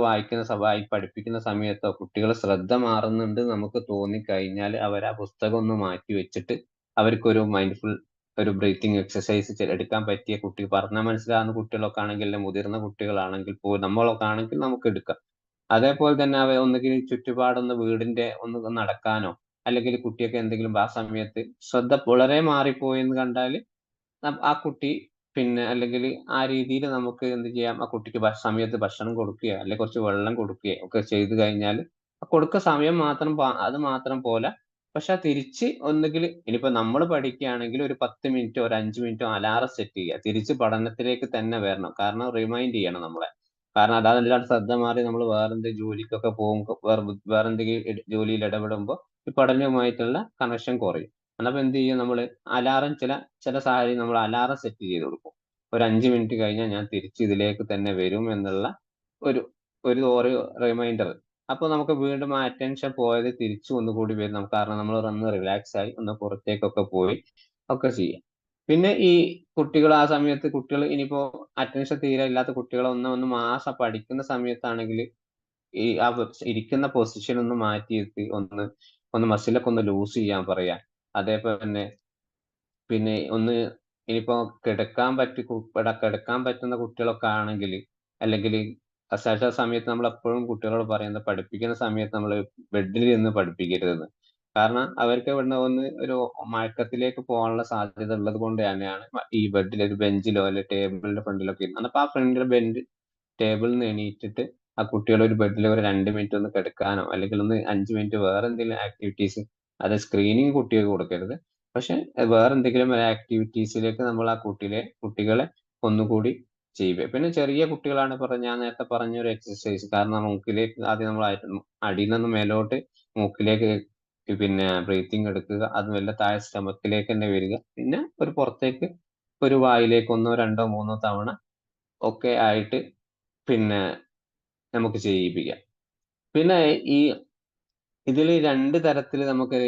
S2: പഠിപ്പിക്കുന്ന സമയത്തോ കുട്ടികളെ ശ്രദ്ധ മാറുന്നുണ്ട് നമുക്ക് തോന്നിക്കഴിഞ്ഞാൽ അവർ ആ പുസ്തകം ഒന്ന് മാറ്റി വെച്ചിട്ട് അവർക്കൊരു മൈൻഡ്ഫുൾ ഒരു ബ്രീത്തിങ് എക്സസൈസ് എടുക്കാൻ പറ്റിയ കുട്ടി പറഞ്ഞാൽ മനസ്സിലാകുന്ന കുട്ടികളൊക്കെ ആണെങ്കിൽ മുതിർന്ന കുട്ടികളാണെങ്കിൽ നമ്മളൊക്കെ ആണെങ്കിൽ നമുക്ക് എടുക്കാം. അതേപോലെ തന്നെ ഒന്നുകിൽ ചുറ്റുപാടൊന്ന് വീടിന്റെ ഒന്ന് നടക്കാനോ അല്ലെങ്കിൽ കുട്ടിയൊക്കെ എന്തെങ്കിലും ആ സമയത്ത് ശ്രദ്ധ വളരെ മാറിപ്പോയി എന്ന് കണ്ടാൽ ആ കുട്ടി പിന്നെ അല്ലെങ്കിൽ ആ രീതിയിൽ നമുക്ക് എന്ത് ചെയ്യാം, ആ കുട്ടിക്ക് സമയത്ത് ഭക്ഷണം കൊടുക്കുകയോ അല്ലെങ്കിൽ കുറച്ച് വെള്ളം കൊടുക്കുകയോ ഒക്കെ ചെയ്തു കഴിഞ്ഞാൽ കൊടുക്ക സമയം മാത്രം അത് മാത്രം പോരാ. പക്ഷെ തിരിച്ച് ഒന്നുകിൽ ഇനിയിപ്പോ നമ്മൾ പഠിക്കുകയാണെങ്കിൽ ഒരു 10 മിനിറ്റോ ഒരു 5 മിനിറ്റോ അലാറം സെറ്റ് ചെയ്യുക. തിരിച്ച് പഠനത്തിലേക്ക് തന്നെ വരണം. കാരണം റിമൈൻഡ് ചെയ്യണം നമ്മളെ. കാരണം അതല്ലാണ്ട് ശ്രദ്ധ മാറി നമ്മൾ വേറെന്തെങ്കിലും ജോലിക്കൊക്കെ പോകുമ്പോൾ വേറെന്തെങ്കിലും ജോലിയിൽ ഇടപെടുമ്പോൾ ഈ പഠനവുമായിട്ടുള്ള കണക്ഷൻ കുറയും. അന്നപ്പോ എന്ത് ചെയ്യും നമ്മള് അലാറം ചില സാഹചര്യം നമ്മൾ അലാറം സെറ്റ് ചെയ്ത് കൊടുക്കും. ഒരു 5 മിനിറ്റ് കഴിഞ്ഞാൽ ഞാൻ തിരിച്ച് ഇതിലേക്ക് തന്നെ വരും എന്നുള്ള ഒരു ഒരു റിമൈൻഡർ. അപ്പൊ നമുക്ക് വീണ്ടും ആ അറ്റൻഷൻ പോയത് തിരിച്ചു ഒന്നുകൂടി വരും. നമുക്ക് കാരണം നമ്മൾ ഒന്ന് റിലാക്സ് ആയി ഒന്ന് പുറത്തേക്കൊക്കെ പോയി ഒക്കെ ചെയ്യാം. പിന്നെ ഈ കുട്ടികൾ ആ സമയത്ത് കുട്ടികൾ ഇനിയിപ്പോ അറ്റൻഷൻ തീരെ ഇല്ലാത്ത കുട്ടികളെ ഒന്ന് മാസം പഠിക്കുന്ന സമയത്താണെങ്കിൽ ഈ ഇരിക്കുന്ന പൊസിഷൻ ഒന്ന് മാറ്റിയിരുത്തി ഒന്ന് ഒന്ന് മസിലൊക്കെ ഒന്ന് ലൂസ് ചെയ്യാൻ പറയാ. അതേപോലെ തന്നെ പിന്നെ ഒന്ന് ഇനിയിപ്പോ കിടക്കാൻ പറ്റുന്ന കുട്ടികളൊക്കെ ആണെങ്കിൽ അല്ലെങ്കിൽ ചില സമയത്ത് നമ്മൾ എപ്പോഴും കുട്ടികളോട് പറയുന്നത് പഠിപ്പിക്കുന്ന സമയത്ത് നമ്മൾ ബെഡിൽ ഇരുന്ന് പഠിപ്പിക്കരുതെന്ന്. കാരണം അവർക്ക് ഇവിടുന്ന് ഒരു മയക്കത്തിലേക്ക് പോകാനുള്ള സാധ്യത ഉള്ളത് കൊണ്ട് തന്നെയാണ് ഈ ബെഡിൽ ഒരു ബെഞ്ചിലോ അല്ലെങ്കിൽ ടേബിളിന്റെ ഫ്രണ്ടിലൊക്കെ ഇരുന്ന് അപ്പൊ ആ ഫ്രണ്ടിൽ ടേബിളിൽ നിന്ന് എണീറ്റിട്ട് ആ കുട്ടികൾ ഒരു ബെഡിൽ ഒരു 2 മിനിറ്റ് ഒന്ന് കിടക്കാനോ അല്ലെങ്കിൽ ഒന്ന് 5 മിനിറ്റ് വേറെ എന്തെങ്കിലും ആക്ടിവിറ്റീസ്, അത് സ്ക്രീനിങ് കുട്ടികൾക്ക് കൊടുക്കരുത്. പക്ഷെ വേറെ എന്തെങ്കിലും ഒരു ആക്ടിവിറ്റീസിലേക്ക് നമ്മൾ ആ കുട്ടികളെ ഒന്നുകൂടി ചെയ്യുക. പിന്നെ ചെറിയ കുട്ടികളാണ് ഞാൻ നേരത്തെ പറഞ്ഞ ഒരു എക്സസൈസ്. കാരണം മൂക്കിലേക്ക് ആദ്യം നമ്മൾ അടിയിൽ നിന്ന് മേലോട്ട് മൂക്കിലേക്ക് പിന്നെ ബ്രീത്തിങ് എടുക്കുക. അത് മെല്ലെ താഴെ സ്റ്റമക്കിലേക്ക് തന്നെ വരിക. പിന്നെ ഒരു പുറത്തേക്ക് ഒരു വായിലേക്ക് 1, 2, 3 തവണ ഒക്കെ ആയിട്ട് പിന്നെ നമുക്ക് ചെയ്യിപ്പിക്കാം. പിന്നെ ഈ ഇതിൽ 2 തരത്തിൽ നമുക്ക്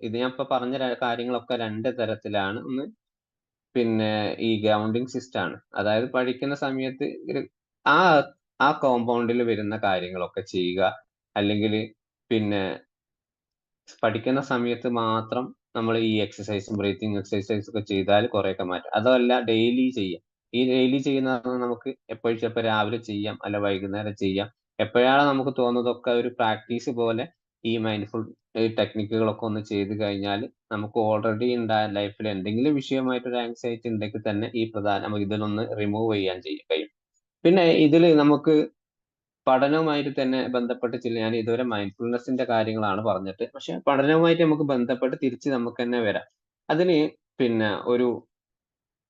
S2: ഇത് ഞാൻ ഇപ്പൊ പറഞ്ഞ കാര്യങ്ങളൊക്കെ 2 തരത്തിലാണ്. ഒന്ന് പിന്നെ ഈ ഗ്രൗണ്ടിങ് സിസ്റ്റം ആണ്. അതായത് പഠിക്കുന്ന സമയത്ത് ആ ആ കോമ്പൗണ്ടിൽ വരുന്ന കാര്യങ്ങളൊക്കെ ചെയ്യുക. അല്ലെങ്കിൽ പിന്നെ പഠിക്കുന്ന സമയത്ത് മാത്രം നമ്മൾ ഈ എക്സസൈസും ബ്രീത്തിങ് എക്സസൈസ് ഒക്കെ ചെയ്താൽ കുറെയൊക്കെ മാറ്റും. അതല്ല ഡെയിലി ചെയ്യാം. ഈ ഡെയിലി ചെയ്യുന്ന നമുക്ക് എപ്പോഴും ചിലപ്പോൾ രാവിലെ ചെയ്യാം അല്ല വൈകുന്നേരം ചെയ്യാം. എപ്പോഴാണ് നമുക്ക് തോന്നുന്നതൊക്കെ ഒരു പ്രാക്ടീസ് പോലെ ഈ മൈൻഡ്ഫുൾ ടെക്നിക്കുകളൊക്കെ ഒന്ന് ചെയ്ത് കഴിഞ്ഞാൽ നമുക്ക് ഓൾറെഡി ഉണ്ടായ ലൈഫിൽ എന്തെങ്കിലും വിഷയമായിട്ട് ഒരു ആങ്സൈറ്റി ഉണ്ടെങ്കിൽ തന്നെ നമുക്ക് ഇതിലൊന്ന് റിമൂവ് ചെയ്യാൻ കഴിയും. പിന്നെ ഇതിൽ നമുക്ക് പഠനവുമായിട്ട് തന്നെ ബന്ധപ്പെട്ട് ഞാൻ ഇതുവരെ മൈൻഡ്ഫുൾനെസിന്റെ കാര്യങ്ങളാണ് പറഞ്ഞിട്ട്. പക്ഷെ പഠനവുമായിട്ട് നമുക്ക് ബന്ധപ്പെട്ട് തിരിച്ച് നമുക്ക് തന്നെ വരാം. അതിന് പിന്നെ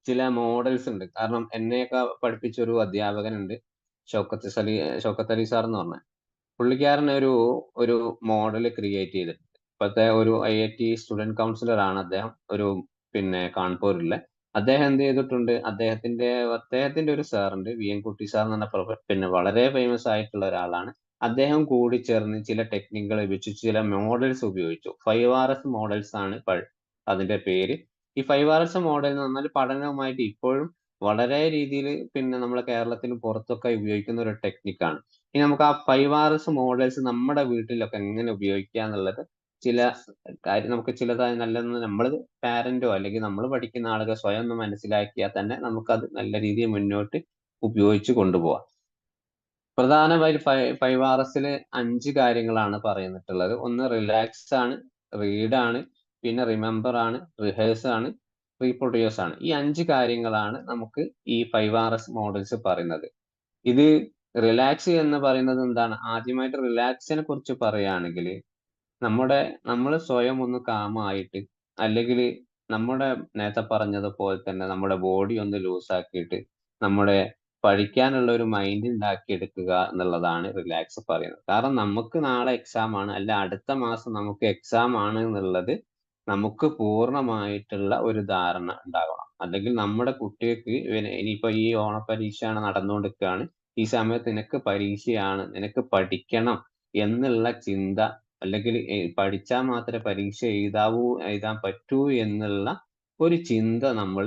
S2: ചില മോഡൽസ് ഉണ്ട്. കാരണം എന്നെയൊക്കെ പഠിപ്പിച്ച ഒരു അധ്യാപകനുണ്ട്, ഷൗക്കത്ത് അലി സാർ എന്ന് പറഞ്ഞ പുള്ളിക്കാരൻ ഒരു മോഡൽ ക്രിയേറ്റ് ചെയ്തിട്ടുണ്ട്. ഇപ്പോഴത്തെ ഒരു IIT സ്റ്റുഡന്റ് കൗൺസിലർ ആണ് അദ്ദേഹം, പിന്നെ കാൺപൂരിലെ. അദ്ദേഹം എന്ത് ചെയ്തിട്ടുണ്ട്, അദ്ദേഹത്തിന്റെ ഒരു സാറുണ്ട്, VN കുട്ടി സാർ എന്ന് പറഞ്ഞ പിന്നെ വളരെ ഫേമസ് ആയിട്ടുള്ള ഒരാളാണ്. അദ്ദേഹം കൂടി ചേർന്ന് ചില ടെക്നിക്കുകൾ ഉപയോഗിച്ചു, ചില മോഡൽസ് ഉപയോഗിച്ചു. 5RS മോഡൽസ് ആണ് അതിന്റെ പേര്. ഈ 5RS മോഡൽ എന്ന് പറഞ്ഞാൽ പഠനവുമായിട്ട് ഇപ്പോഴും വളരെ രീതിയിൽ പിന്നെ നമ്മളെ കേരളത്തിലും പുറത്തൊക്കെ ഉപയോഗിക്കുന്ന ഒരു ടെക്നിക്കാണ്. ഇനി നമുക്ക് ആ 5RS മോഡൽസ് നമ്മുടെ വീട്ടിലൊക്കെ എങ്ങനെ ഉപയോഗിക്കുക എന്നുള്ളത് ചില കാര്യം നമുക്ക് ചിലതായി നല്ലതെന്ന് നമ്മൾ പാരന്റോ അല്ലെങ്കിൽ നമ്മൾ പഠിക്കുന്ന ആളുകൾ സ്വയം ഒന്ന് മനസ്സിലാക്കിയാൽ തന്നെ നമുക്കത് നല്ല രീതിയിൽ മുന്നോട്ട് ഉപയോഗിച്ച് കൊണ്ടുപോകാം. പ്രധാനമായും 5RSൽ 5 കാര്യങ്ങളാണ് പറയുന്നിട്ടുള്ളത്. ഒന്ന് റിലാക്സ് ആണ്, റീഡ് ആണ്, പിന്നെ റിമെമ്പർ ആണ്, റിഹേഴ്സ് ആണ്, റീപ്രൊഡ്യൂസ് ആണ്. ഈ 5 കാര്യങ്ങളാണ് നമുക്ക് ഈ 5RS മോഡൽസ് പറയുന്നത്. ഇത് റിലാക്സ് എന്ന് പറയുന്നത് എന്താണ്? ആദ്യമായിട്ട് റിലാക്സിനെ കുറിച്ച് പറയുകയാണെങ്കിൽ നമ്മൾ സ്വയം ഒന്ന് കാമായിട്ട്, അല്ലെങ്കിൽ നമ്മുടെ നേരത്തെ പറഞ്ഞതുപോലെ തന്നെ നമ്മുടെ ബോഡി ഒന്ന് ലൂസാക്കിയിട്ട് നമ്മുടെ പഠിക്കാനുള്ള ഒരു മൈൻഡ് ഉണ്ടാക്കിയെടുക്കുക എന്നുള്ളതാണ് റിലാക്സ് പറയുന്നത്. കാരണം നമുക്ക് നാളെ എക്സാം ആണ്, അല്ല അടുത്ത മാസം നമുക്ക് എക്സാം ആണ് എന്നുള്ളത് നമുക്ക് പൂർണ്ണമായിട്ടുള്ള ഒരു ധാരണ ഉണ്ടാകണം. അല്ലെങ്കിൽ നമ്മുടെ കുട്ടികൾക്ക് ഇനിയിപ്പോ ഈ ഓണപ്പരീക്ഷയാണ് നടന്നുകൊണ്ടിരിക്കുകയാണ്, ഈ സമയത്ത് നിനക്ക് പരീക്ഷയാണ്, നിനക്ക് പഠിക്കണം എന്നുള്ള ചിന്ത, അല്ലെങ്കിൽ പഠിച്ചാൽ മാത്രമേ പരീക്ഷ എഴുതാൻ പറ്റൂ എന്നുള്ള ഒരു ചിന്ത നമ്മൾ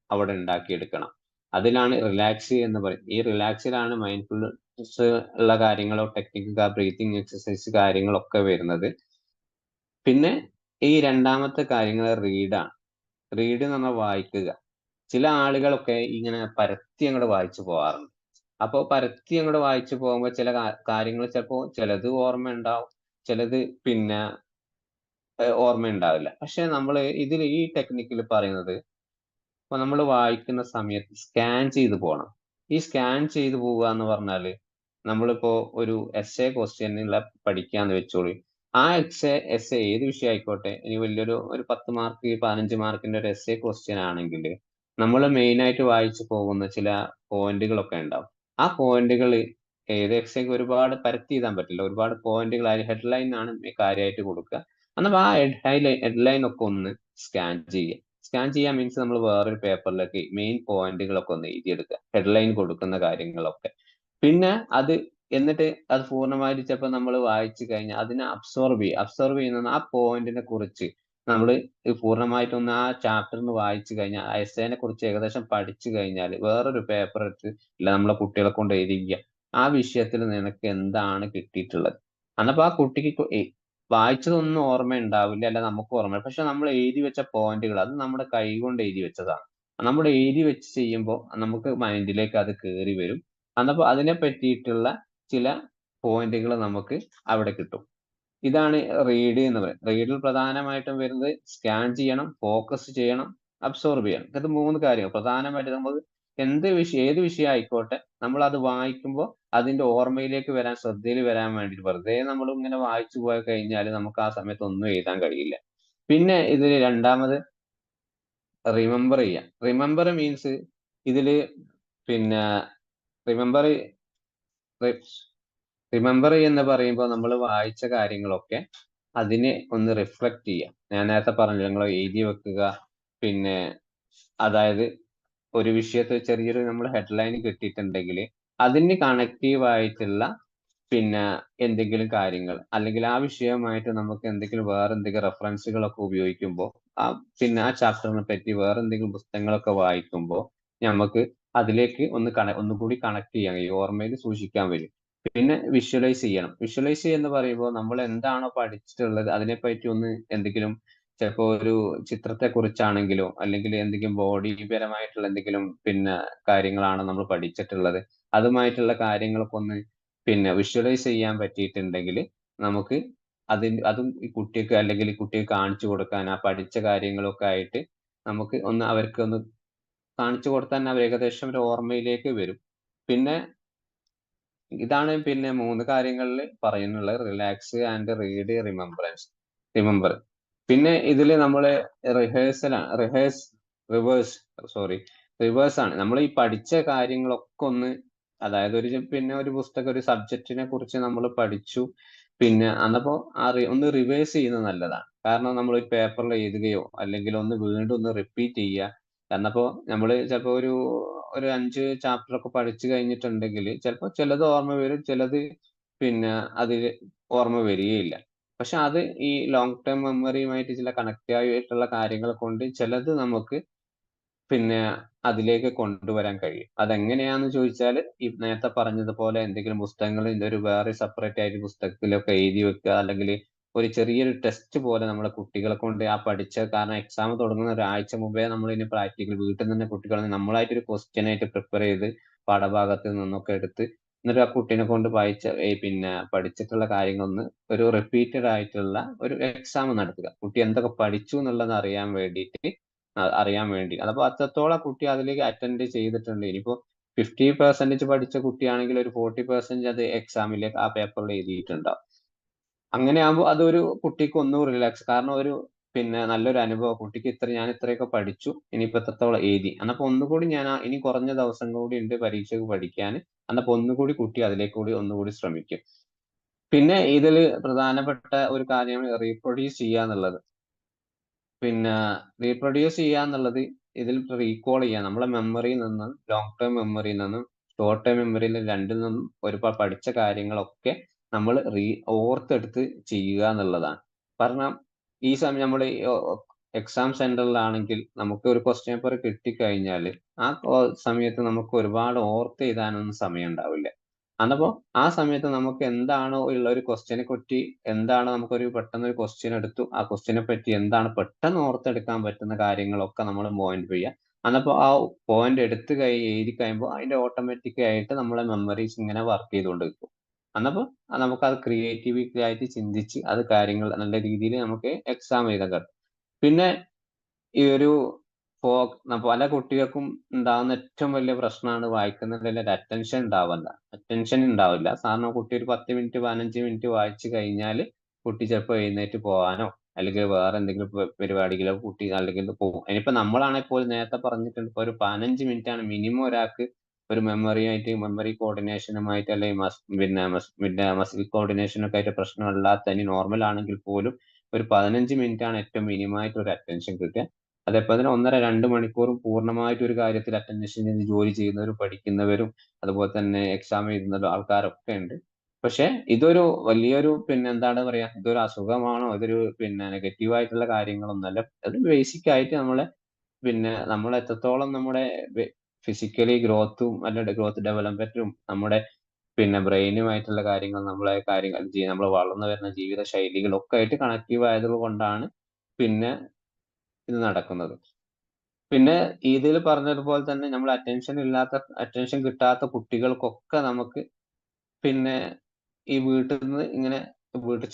S2: അവിടെ ഉണ്ടാക്കിയെടുക്കണം. അതിലാണ് റിലാക്സ് എന്ന് പറയും. ഈ റിലാക്സിലാണ് മൈൻഡ്ഫുൾനെസ് ഉള്ള കാര്യങ്ങളോ ടെക്നിക്ക് ബ്രീത്തിങ് എക്സസൈസ് കാര്യങ്ങളൊക്കെ വരുന്നത്. പിന്നെ ഈ രണ്ടാമത്തെ കാര്യങ്ങൾ റീഡാണ്. റീഡ് എന്ന് പറഞ്ഞാൽ വായിക്കുക. ചില ആളുകളൊക്കെ ഇങ്ങനെ പരത്തി അങ്ങോട്ട് വായിച്ചു പോകാറുണ്ട്. അപ്പോൾ പരത്തി അങ്ങോട്ട് വായിച്ചു പോകുമ്പോൾ ചില കാര്യങ്ങൾ ചിലപ്പോൾ ചിലത് ഓർമ്മ ഉണ്ടാവും, ചിലത് പിന്നെ ഓർമ്മയുണ്ടാവില്ല. പക്ഷെ നമ്മൾ ഇതിൽ ഈ ടെക്നിക്കിൽ പറയുന്നത്, ഇപ്പൊ നമ്മൾ വായിക്കുന്ന സമയത്ത് സ്കാൻ ചെയ്ത് പോകണം. ഈ സ്കാൻ ചെയ്ത് പോവുക എന്ന് പറഞ്ഞാല്, നമ്മളിപ്പോ ഒരു എസ് എ ക്വസ്റ്റ്യനുള്ള പഠിക്കാന്ന് വെച്ചോളി. ആ എസ് എ ഏത് വിഷയം ആയിക്കോട്ടെ, ഇനി ഒരു 10 മാർക്ക് 15 മാർക്കിന്റെ ഒരു എസ് എ ക്വസ്റ്റ്യൻ ആണെങ്കിൽ നമ്മൾ മെയിൻ ആയിട്ട് വായിച്ചു പോകുന്ന ചില പോയിന്റുകളൊക്കെ ഉണ്ടാവും. ആ പോയിന്റുകൾ ഏത് എക്സയ്ക്ക് ഒരുപാട് പരത്തി എഴുതാൻ പറ്റില്ല, ഒരുപാട് പോയിന്റുകൾ ഹെഡ്ലൈൻ ആണ് കാര്യമായിട്ട് കൊടുക്കുക. എന്നാൽ ആ ഹെഡ്ലൈൻ ഒക്കെ ഒന്ന് സ്കാൻ ചെയ്യുക. സ്കാൻ ചെയ്യാൻ മീൻസ് നമ്മൾ വേറൊരു പേപ്പറിലേക്ക് മെയിൻ പോയിന്റുകളൊക്കെ ഒന്ന് എഴുതിയെടുക്കുക, ഹെഡ്ലൈൻ കൊടുക്കുന്ന കാര്യങ്ങളൊക്കെ. പിന്നെ അത് എന്നിട്ട് അത് പൂർണ്ണമായിട്ട് ചിലപ്പോൾ നമ്മൾ വായിച്ചു കഴിഞ്ഞാൽ അതിനെ അബ്സോർബ് ചെയ്യുന്ന ആ പോയിന്റിനെ കുറിച്ച് നമ്മൾ പൂർണ്ണമായിട്ടൊന്ന് ആ ചാപ്റ്ററിന് വായിച്ചു കഴിഞ്ഞാൽ, ആ എസ്സേനെ കുറിച്ച് ഏകദേശം പഠിച്ചു കഴിഞ്ഞാൽ വേറൊരു പേപ്പർ എടുത്ത് ഇല്ല നമ്മളെ കുട്ടികളെ കൊണ്ട് എഴുതിക്കുക, ആ വിഷയത്തിൽ നിനക്ക് എന്താണ് കിട്ടിയിട്ടുള്ളത്. അന്നപ്പോ ആ കുട്ടിക്ക് വായിച്ചതൊന്നും ഓർമ്മ ഉണ്ടാവില്ല, അല്ല നമുക്ക് ഓർമ്മ, പക്ഷെ നമ്മൾ എഴുതി വെച്ച പോയിന്റുകൾ അത് നമ്മുടെ കൈ കൊണ്ട് എഴുതി വെച്ചതാണ്. നമ്മൾ എഴുതി വെച്ച് ചെയ്യുമ്പോൾ നമുക്ക് മൈൻഡിലേക്ക് അത് കയറി വരും. അന്നപ്പോ അതിനെ പറ്റിയിട്ടുള്ള ചില പോയിന്റുകൾ നമുക്ക് അവിടെ കിട്ടും. ഇതാണ് റീഡ് എന്ന് പറയുന്നത്. റീഡിൽ പ്രധാനമായിട്ടും വരുന്നത് സ്കാൻ ചെയ്യണം, ഫോക്കസ് ചെയ്യണം, അബ്സോർബ് ചെയ്യണം. ഇത് 3 കാര്യങ്ങൾ പ്രധാനമായിട്ട് നമ്മൾ ഏത് വിഷയം ആയിക്കോട്ടെ, നമ്മൾ അത് വായിക്കുമ്പോൾ അതിന്റെ ഓർമ്മയിലേക്ക് വരാൻ, ശ്രദ്ധയിൽ വരാൻ വേണ്ടിയിട്ട്, വെറുതെ നമ്മൾ ഇങ്ങനെ വായിച്ചു പോയി കഴിഞ്ഞാൽ നമുക്ക് ആ സമയത്ത് ഒന്നും എഴുതാൻ കഴിയില്ല. പിന്നെ ഇതിൽ രണ്ടാമത് റിമെമ്പർ ചെയ്യാം. റിമെമ്പർ മീൻസ് ഇതില് പിന്നെ റിമെമ്പർ റിമെമ്പർ എന്ന് പറയുമ്പോൾ നമ്മൾ വായിച്ച കാര്യങ്ങളൊക്കെ അതിനെ ഒന്ന് റിഫ്ലക്ട് ചെയ്യാം. ഞാൻ നേരത്തെ പറഞ്ഞു, നിങ്ങൾ എഴുതി വെക്കുക. പിന്നെ അതായത് ഒരു വിഷയത്തിൽ ചെറിയൊരു നമ്മൾ ഹെഡ്ലൈൻ കിട്ടിയിട്ടുണ്ടെങ്കിൽ അതിന് കണക്റ്റീവ് ആയിട്ടുള്ള പിന്നെ എന്തെങ്കിലും കാര്യങ്ങൾ, അല്ലെങ്കിൽ ആ വിഷയവുമായിട്ട് നമുക്ക് വേറെ എന്തെങ്കിലും റെഫറൻസുകളൊക്കെ ഉപയോഗിക്കുമ്പോൾ, പിന്നെ ആ ചാപ്റ്ററിനെ പറ്റി വേറെ എന്തെങ്കിലും പുസ്തകങ്ങളൊക്കെ വായിക്കുമ്പോൾ നമുക്ക് അതിലേക്ക് ഒന്നുകൂടി കണക്ട് ചെയ്യാൻ കഴിയും, ഓർമ്മയിൽ സൂക്ഷിക്കാൻ വരും. പിന്നെ വിഷ്വലൈസ് ചെയ്യണം. വിഷ്വലൈസ് എന്ന് പറയുമ്പോൾ നമ്മൾ എന്താണോ പഠിച്ചിട്ടുള്ളത് അതിനെപ്പറ്റി ഒന്ന് എന്തെങ്കിലും, ചിലപ്പോൾ ഒരു ചിത്രത്തെ കുറിച്ചാണെങ്കിലോ അല്ലെങ്കിൽ എന്തെങ്കിലും ബോഡി പരമായിട്ടുള്ള എന്തെങ്കിലും പിന്നെ കാര്യങ്ങളാണ് നമ്മൾ പഠിച്ചിട്ടുള്ളത്, അതുമായിട്ടുള്ള കാര്യങ്ങളൊക്കെ ഒന്ന് പിന്നെ വിഷ്വലൈസ് ചെയ്യാൻ പറ്റിയിട്ടുണ്ടെങ്കിൽ നമുക്ക് അതും ഈ കുട്ടിക്ക്, അല്ലെങ്കിൽ ഈ കുട്ടിക്ക് കാണിച്ചു കൊടുക്കാൻ, ആ പഠിച്ച കാര്യങ്ങളൊക്കെ ആയിട്ട് നമുക്ക് അവർക്ക് ഒന്ന് കാണിച്ചു കൊടുത്താൽ അവർ ഏകദേശം ഒരു ഓർമ്മയിലേക്ക് വരും. പിന്നെ ഇതാണ് പിന്നെ 3 കാര്യങ്ങളിൽ പറയുന്നുള്ളത്: റിലാക്സ് ആൻഡ് റീഡ്, റിമെമ്പർ. പിന്നെ ഇതിൽ നമ്മള് റിവേഴ്സ് റിവേഴ്സ് ആണ്. നമ്മൾ ഈ പഠിച്ച കാര്യങ്ങളൊക്കെ ഒന്ന്, അതായത് പിന്നെ ഒരു പുസ്തകം, ഒരു സബ്ജക്റ്റിനെ കുറിച്ച് നമ്മൾ പഠിച്ചു, പിന്നെ അന്നപ്പോ ഒന്ന് റിവേഴ്സ് ചെയ്യുന്നത് നല്ലതാണ്. കാരണം നമ്മൾ ഒരു പേപ്പറിൽ എഴുതുകയോ അല്ലെങ്കിൽ ഒന്ന് വീണ്ടും ഒന്ന് റിപ്പീറ്റ് ചെയ്യുക. എന്നപ്പോ നമ്മൾ ചിലപ്പോ ഒരു 5 ചാപ്റ്റർ ഒക്കെ പഠിച്ചു കഴിഞ്ഞിട്ടുണ്ടെങ്കിൽ ചിലപ്പോൾ ചിലത് ഓർമ്മ വരും, ചിലത് പിന്നെ അതിൽ ഓർമ്മ വരികയില്ല. പക്ഷെ അത് ഈ ലോങ് ടേം മെമ്മറിയുമായിട്ട് ചില കണക്ട് ആയിട്ടുള്ള കാര്യങ്ങൾ കൊണ്ട് ചിലത് നമുക്ക് പിന്നെ അതിലേക്ക് കൊണ്ടുവരാൻ കഴിയും. അതെങ്ങനെയാന്ന് ചോദിച്ചാൽ, ഈ നേരത്തെ പറഞ്ഞതുപോലെ എന്തെങ്കിലും പുസ്തകങ്ങൾ വേറെ സെപ്പറേറ്റ് ആയിട്ട് പുസ്തകത്തിലൊക്കെ എഴുതി വെക്കുക, അല്ലെങ്കിൽ ഒരു ചെറിയൊരു ടെസ്റ്റ് പോലെ നമ്മളെ കുട്ടികളെ കൊണ്ട് ആ പഠിച്ച, കാരണം എക്സാം തുടങ്ങുന്ന ഒരാഴ്ച മുമ്പേ നമ്മൾ ഇതിന് പ്രാക്ടിക്കൽ വീട്ടിൽ നിന്ന് കുട്ടികളെ നമ്മളായിട്ടൊരു ക്വസ്റ്റ്യൻ ആയിട്ട് പ്രിപ്പയർ ചെയ്ത് പാഠഭാഗത്ത് നിന്നൊക്കെ എടുത്ത്, എന്നിട്ട് ആ കുട്ടീനെ കൊണ്ട് പിന്നെ പഠിച്ചിട്ടുള്ള കാര്യങ്ങളൊന്ന് ഒരു റിപ്പീറ്റഡ് ആയിട്ടുള്ള ഒരു എക്സാം നടത്തുക. കുട്ടി എന്തൊക്കെ പഠിച്ചു എന്നുള്ളത് അറിയാൻ വേണ്ടി. അതപ്പോ അത്രത്തോളം കുട്ടി അതിലേക്ക് അറ്റൻഡ് ചെയ്തിട്ടുണ്ട്. ഇനിയിപ്പോ 50% പഠിച്ച കുട്ടിയാണെങ്കിൽ ഒരു 40% അത് എക്സാമിലേക്ക് ആ പേപ്പറിൽ എഴുതിയിട്ടുണ്ടാവും. അങ്ങനെ ആകുമ്പോൾ അതൊരു കുട്ടിക്ക് ഒന്നും റിലാക്സ്, കാരണം ഒരു നല്ലൊരു അനുഭവം കുട്ടിക്ക് ഞാൻ ഇത്രയൊക്കെ പഠിച്ചു, ഇനിയിപ്പോ എത്രത്തോളം എഴുതി, എന്നപ്പോ ഒന്നുകൂടി ഇനി കുറഞ്ഞ ദിവസം കൂടി ഉണ്ട് പരീക്ഷയ്ക്ക് പഠിക്കാൻ, എന്നപ്പോ ഒന്നുകൂടി കുട്ടി അതിലേക്ക് കൂടി ഒന്നുകൂടി ശ്രമിക്കും. പിന്നെ ഇതിൽ പ്രധാനപ്പെട്ട ഒരു കാര്യമാണ് റീപ്രൊഡ്യൂസ് ചെയ്യുക എന്നുള്ളത്. റീപ്രൊഡ്യൂസ് ചെയ്യുക എന്നുള്ളത് ഇതിൽ റീകോൾ ചെയ്യുക, നമ്മളെ മെമ്മറിയിൽ നിന്നും ലോങ് ടേം മെമ്മറിയിൽ നിന്നും ഷോർട്ട് ടേം മെമ്മറിയിൽ രണ്ടിൽ നിന്നും ഒരുപാട് പഠിച്ച കാര്യങ്ങളൊക്കെ നമ്മൾ ഓർത്തെടുത്ത് ചെയ്യുക എന്നുള്ളതാണ്. കാരണം ഈ സമയം നമ്മൾ എക്സാം സെന്ററിലാണെങ്കിൽ നമുക്ക് ഒരു ക്വസ്റ്റ്യൻ പേപ്പർ കിട്ടിക്കഴിഞ്ഞാൽ ആ സമയത്ത് നമുക്ക് ഒരുപാട് ഓർത്ത് എഴുതാനൊന്നും സമയം ഉണ്ടാവില്ല. അന്നപ്പോ ആ സമയത്ത് നമുക്ക് എന്താണോ ഉള്ള ഒരു ക്വസ്റ്റ്യനെ പറ്റി, എന്താണോ നമുക്കൊരു പെട്ടെന്ന് ഒരു ക്വസ്റ്റ്യൻ എടുത്തു, ആ ക്വസ്റ്റ്യനെ പറ്റി എന്താണ് പെട്ടെന്ന് ഓർത്തെടുക്കാൻ പറ്റുന്ന കാര്യങ്ങളൊക്കെ നമ്മൾ പോയിന്റ് ചെയ്യുക. അന്നപ്പോ ആ പോയിന്റ് എടുത്ത് എഴുതി കഴിയുമ്പോൾ അതിന്റെ ഓട്ടോമാറ്റിക് ആയിട്ട് നമ്മളെ മെമ്മറീസ് ഇങ്ങനെ വർക്ക് ചെയ്തുകൊണ്ട് നിൽക്കും. അന്നപ്പോ നമുക്ക് അത് ക്രിയേറ്റിവിറ്റി ആയിട്ട് ചിന്തിച്ച് അത് കാര്യങ്ങൾ നല്ല രീതിയിൽ നമുക്ക് എക്സാം എഴുതാൻ കഴിയും. പിന്നെ ഈ ഒരു പല കുട്ടികൾക്കും ഉണ്ടാകുന്ന ഏറ്റവും വലിയ പ്രശ്നമാണ് വായിക്കുന്നതിൽ ഒരു അറ്റൻഷൻ ഉണ്ടാവില്ല. കാരണം കുട്ടി ഒരു 10 മിനിറ്റ് 15 മിനിറ്റ് വായിച്ചു കഴിഞ്ഞാൽ കുട്ടി ചിലപ്പോൾ എഴുന്നേറ്റ് പോകാനോ അല്ലെങ്കിൽ വേറെ എന്തെങ്കിലും പരിപാടികളോ കുട്ടി അല്ലെങ്കിൽ പോകും. ഇനിയിപ്പോ നമ്മളാണെങ്കിൽ പോലും നേരത്തെ പറഞ്ഞിട്ടുണ്ട്, ഇപ്പൊ ഒരു 15 മിനിറ്റ് ആണ് മിനിമം ഒരാൾക്ക് ഒരു മെമ്മറി കോർഡിനേഷനുമായിട്ട് അല്ലെങ്കിൽ മസിൽ കോർഡിനേഷനൊക്കെ ആയിട്ട് പ്രശ്നമല്ലാത്ത ഇനി നോർമൽ ആണെങ്കിൽ പോലും ഒരു 15 മിനിറ്റ് ആണ് ഏറ്റവും മിനിമമായിട്ട് ഒരു അറ്റൻഷൻ കിട്ടുക. അതേപോലെ തന്നെ 1.5-2 മണിക്കൂറും പൂർണ്ണമായിട്ട് ഒരു കാര്യത്തിൽ അറ്റൻഷൻ ചെയ്ത് ജോലി ചെയ്യുന്നവരും പഠിക്കുന്നവരും അതുപോലെ തന്നെ എക്സാം എഴുതുന്ന ആൾക്കാരൊക്കെ ഉണ്ട്. പക്ഷെ ഇതൊരു വലിയൊരു എന്താണ് പറയാ, ഇതൊരു അസുഖമാണോ, ഇതൊരു നെഗറ്റീവ് ആയിട്ടുള്ള കാര്യങ്ങളൊന്നല്ല. അത് ബേസിക് ആയിട്ട് നമ്മൾ എത്രത്തോളം നമ്മുടെ ഫിസിക്കലി ഗ്രോത്തും അല്ലെങ്കിൽ ഗ്രോത്ത് ഡെവലപ്മെന്റും നമ്മുടെ ബ്രെയിനുമായിട്ടുള്ള കാര്യങ്ങൾ, നമ്മൾ വളർന്നു വരുന്ന ജീവിത ശൈലികളൊക്കെ ആയിട്ട് കണക്റ്റീവ് ആയത് കൊണ്ടാണ് ഇത് നടക്കുന്നത്. ഇതിൽ പറഞ്ഞതുപോലെ തന്നെ നമ്മൾ അറ്റൻഷൻ കിട്ടാത്ത കുട്ടികൾക്കൊക്കെ നമുക്ക് ഈ വീട്ടിൽ നിന്ന് ഇങ്ങനെ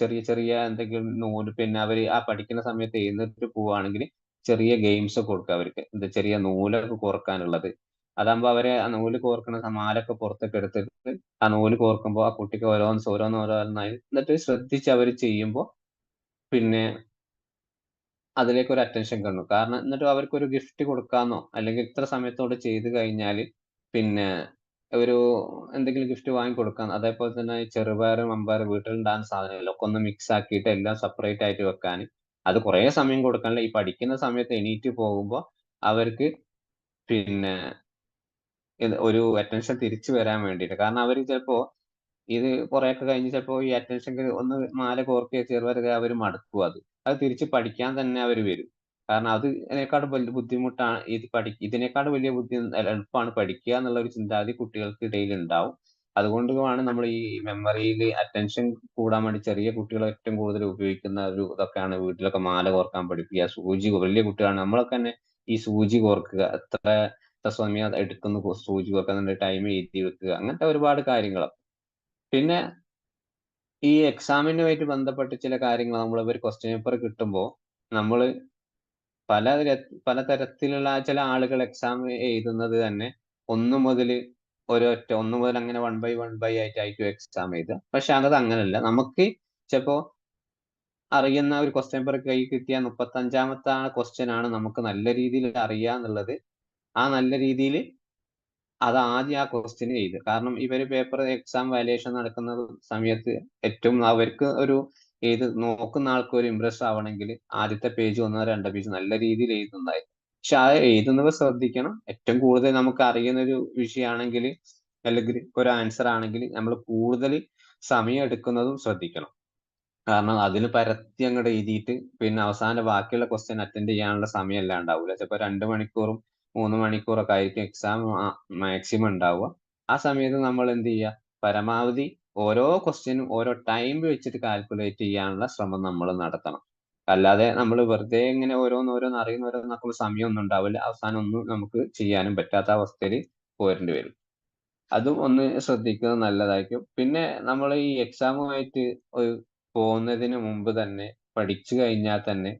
S2: ചെറിയ ചെറിയ എന്തെങ്കിലും നൂല്, അവര് ആ പഠിക്കുന്ന സമയത്ത് എഴുന്നേറ്റ് പോവുകയാണെങ്കിൽ ചെറിയ ഗെയിംസ് ഒക്കെ കൊടുക്കുക അവർക്ക്, ചെറിയ നൂലൊക്കെ കോർക്കാനുള്ളത്. അതാകുമ്പോ അവരെ ആ നൂല് കോർക്കുന്ന മാലൊക്കെ പുറത്തൊക്കെ എടുത്തിട്ട് ആ നൂല് കോർക്കുമ്പോൾ ആ കുട്ടിക്ക് ഓരോന്നായി എന്നിട്ട് ശ്രദ്ധിച്ച് അവർ ചെയ്യുമ്പോൾ അതിലേക്ക് ഒരു അറ്റൻഷൻ കാണും. കാരണം എന്നിട്ട് അവർക്ക് ഒരു ഗിഫ്റ്റ് കൊടുക്കാന്നോ അല്ലെങ്കിൽ ഇത്ര സമയത്തോട് ചെയ്ത് കഴിഞ്ഞാൽ ഒരു എന്തെങ്കിലും ഗിഫ്റ്റ് വാങ്ങി കൊടുക്കാം. അതേപോലെ തന്നെ ചെറുപയർ മമ്പയർ വീട്ടിലുണ്ടാകുന്ന സാധനങ്ങൾ ഒക്കെ ഒന്ന് മിക്സ് ആക്കിയിട്ട് എല്ലാം സെപ്പറേറ്റ് ആയിട്ട് വെക്കാൻ, അത് കുറേ സമയം കൊടുക്കാനില്ല. ഈ പഠിക്കുന്ന സമയത്ത് എണീറ്റ് പോകുമ്പോൾ അവർക്ക് ഒരു അറ്റൻഷൻ തിരിച്ചു വരാൻ വേണ്ടിയിട്ട്. കാരണം അവർ ചിലപ്പോ ഇത് കുറെയൊക്കെ കഴിഞ്ഞ് ചിലപ്പോൾ ഈ അറ്റൻഷൻ ഒന്ന് മാല കോർക്കുക ചെറുപയർ അവർ മടുക്കും. അത് തിരിച്ച് പഠിക്കാൻ തന്നെ അവർ വരും. കാരണം ഇതിനേക്കാളും വലിയ ബുദ്ധിമുട്ടാണ് ഇതിനേക്കാളും വലിയ എളുപ്പമാണ് പഠിക്കുക എന്നുള്ള ഒരു ചിന്താഗതി കുട്ടികൾക്കിടയിൽ ഉണ്ടാവും. അതുകൊണ്ടാണ് നമ്മൾ ഈ മെമ്മറിയിൽ അറ്റൻഷൻ കൂടാൻ വേണ്ടി ചെറിയ കുട്ടികൾ ഏറ്റവും കൂടുതൽ ഉപയോഗിക്കുന്ന ഒരു ഇതൊക്കെയാണ് വീട്ടിലൊക്കെ മാല കോർക്കാൻ പഠിപ്പിക്കുക, സൂചി. വലിയ കുട്ടികളാണ് നമ്മളൊക്കെ തന്നെ ഈ സൂചി കോർക്കുക, എത്ര സമയം എടുക്കുന്നു സൂചി കോർക്കാൻ, ടൈം എഴുതി വെക്കുക, അങ്ങനത്തെ ഒരുപാട് കാര്യങ്ങൾ. ഈ എക്സാമിനുമായിട്ട് ബന്ധപ്പെട്ട് ചില കാര്യങ്ങൾ നമ്മൾ ഒരു ക്വസ്റ്റ്യൻ പേപ്പർ കിട്ടുമ്പോൾ നമ്മൾ പലതരത്തിലുള്ള ചില ആളുകൾ എക്സാം എഴുതുന്നത് തന്നെ ഒന്ന് മുതൽ അങ്ങനെ 1 ബൈ 1 ആയിട്ടായിരിക്കും എക്സാം എഴുതുക. പക്ഷെ അത് അങ്ങനല്ല. നമുക്ക് ചിലപ്പോ അറിയുന്ന ഒരു ക്വസ്റ്റ്യൻ പേപ്പർ കൈ കിട്ടിയ 35ാമത്തെ ക്വസ്റ്റ്യൻ ആണ് നമുക്ക് നല്ല രീതിയിൽ അറിയാന്നുള്ളത്. ആ നല്ല രീതിയിൽ അത് ആദ്യം ആ ക്വസ്റ്റ്യൻ എഴുതുക. കാരണം ഇവര് പേപ്പർ എക്സാം വാല്യുവേഷൻ നടക്കുന്ന സമയത്ത് ഏറ്റവും അവർക്ക് നോക്കുന്ന ആൾക്ക് ഒരു ഇംപ്രസ് ആവണമെങ്കിൽ ആദ്യത്തെ പേജ് 1-2 പേജ് നല്ല രീതിയിൽ എഴുതുന്നതായിരിക്കും. പക്ഷെ ആ എഴുതുന്നവർ ശ്രദ്ധിക്കണം, ഏറ്റവും കൂടുതൽ നമുക്ക് അറിയുന്ന ഒരു വിഷയമാണെങ്കിൽ അല്ലെങ്കിൽ ഒരു ആൻസർ ആണെങ്കിൽ നമ്മൾ കൂടുതൽ സമയം എടുക്കുന്നതും ശ്രദ്ധിക്കണം. കാരണം അതിന് പരത്തി അങ്ങോട്ട് എഴുതിയിട്ട് അവസാനം ബാക്കിയുള്ള ക്വസ്റ്റ്യൻ അറ്റൻഡ് ചെയ്യാനുള്ള സമയം എല്ലാം ഉണ്ടാവില്ല. ചിലപ്പോൾ 2 മണിക്കൂറും 3 മണിക്കൂറൊക്കെ ആയിരിക്കും എക്സാം മാക്സിമം ഉണ്ടാവുക. ആ സമയത്ത് നമ്മൾ എന്ത് ചെയ്യുക, പരമാവധി ഓരോ ക്വസ്റ്റ്യനും ഓരോ ടൈം വെച്ചിട്ട് കാൽക്കുലേറ്റ് ചെയ്യാനുള്ള ശ്രമം നമ്മൾ നടത്തണം. അല്ലാതെ നമ്മൾ വെറുതെ ഇങ്ങനെ ഓരോന്നോരോന്ന് അറിയുന്നോരോന്നാക്കുമ്പോൾ സമയമൊന്നും ഉണ്ടാവില്ല. അവസാനം ഒന്നും നമുക്ക് ചെയ്യാനും പറ്റാത്ത അവസ്ഥയിൽ പോരേണ്ടി വരും. അതും ഒന്ന് ശ്രദ്ധിക്കുന്നത് നല്ലതായിരിക്കും. നമ്മൾ ഈ എക്സാമുമായിട്ട് പോകുന്നതിന് മുമ്പ് തന്നെ പഠിച്ചു കഴിഞ്ഞാൽ തന്നെ,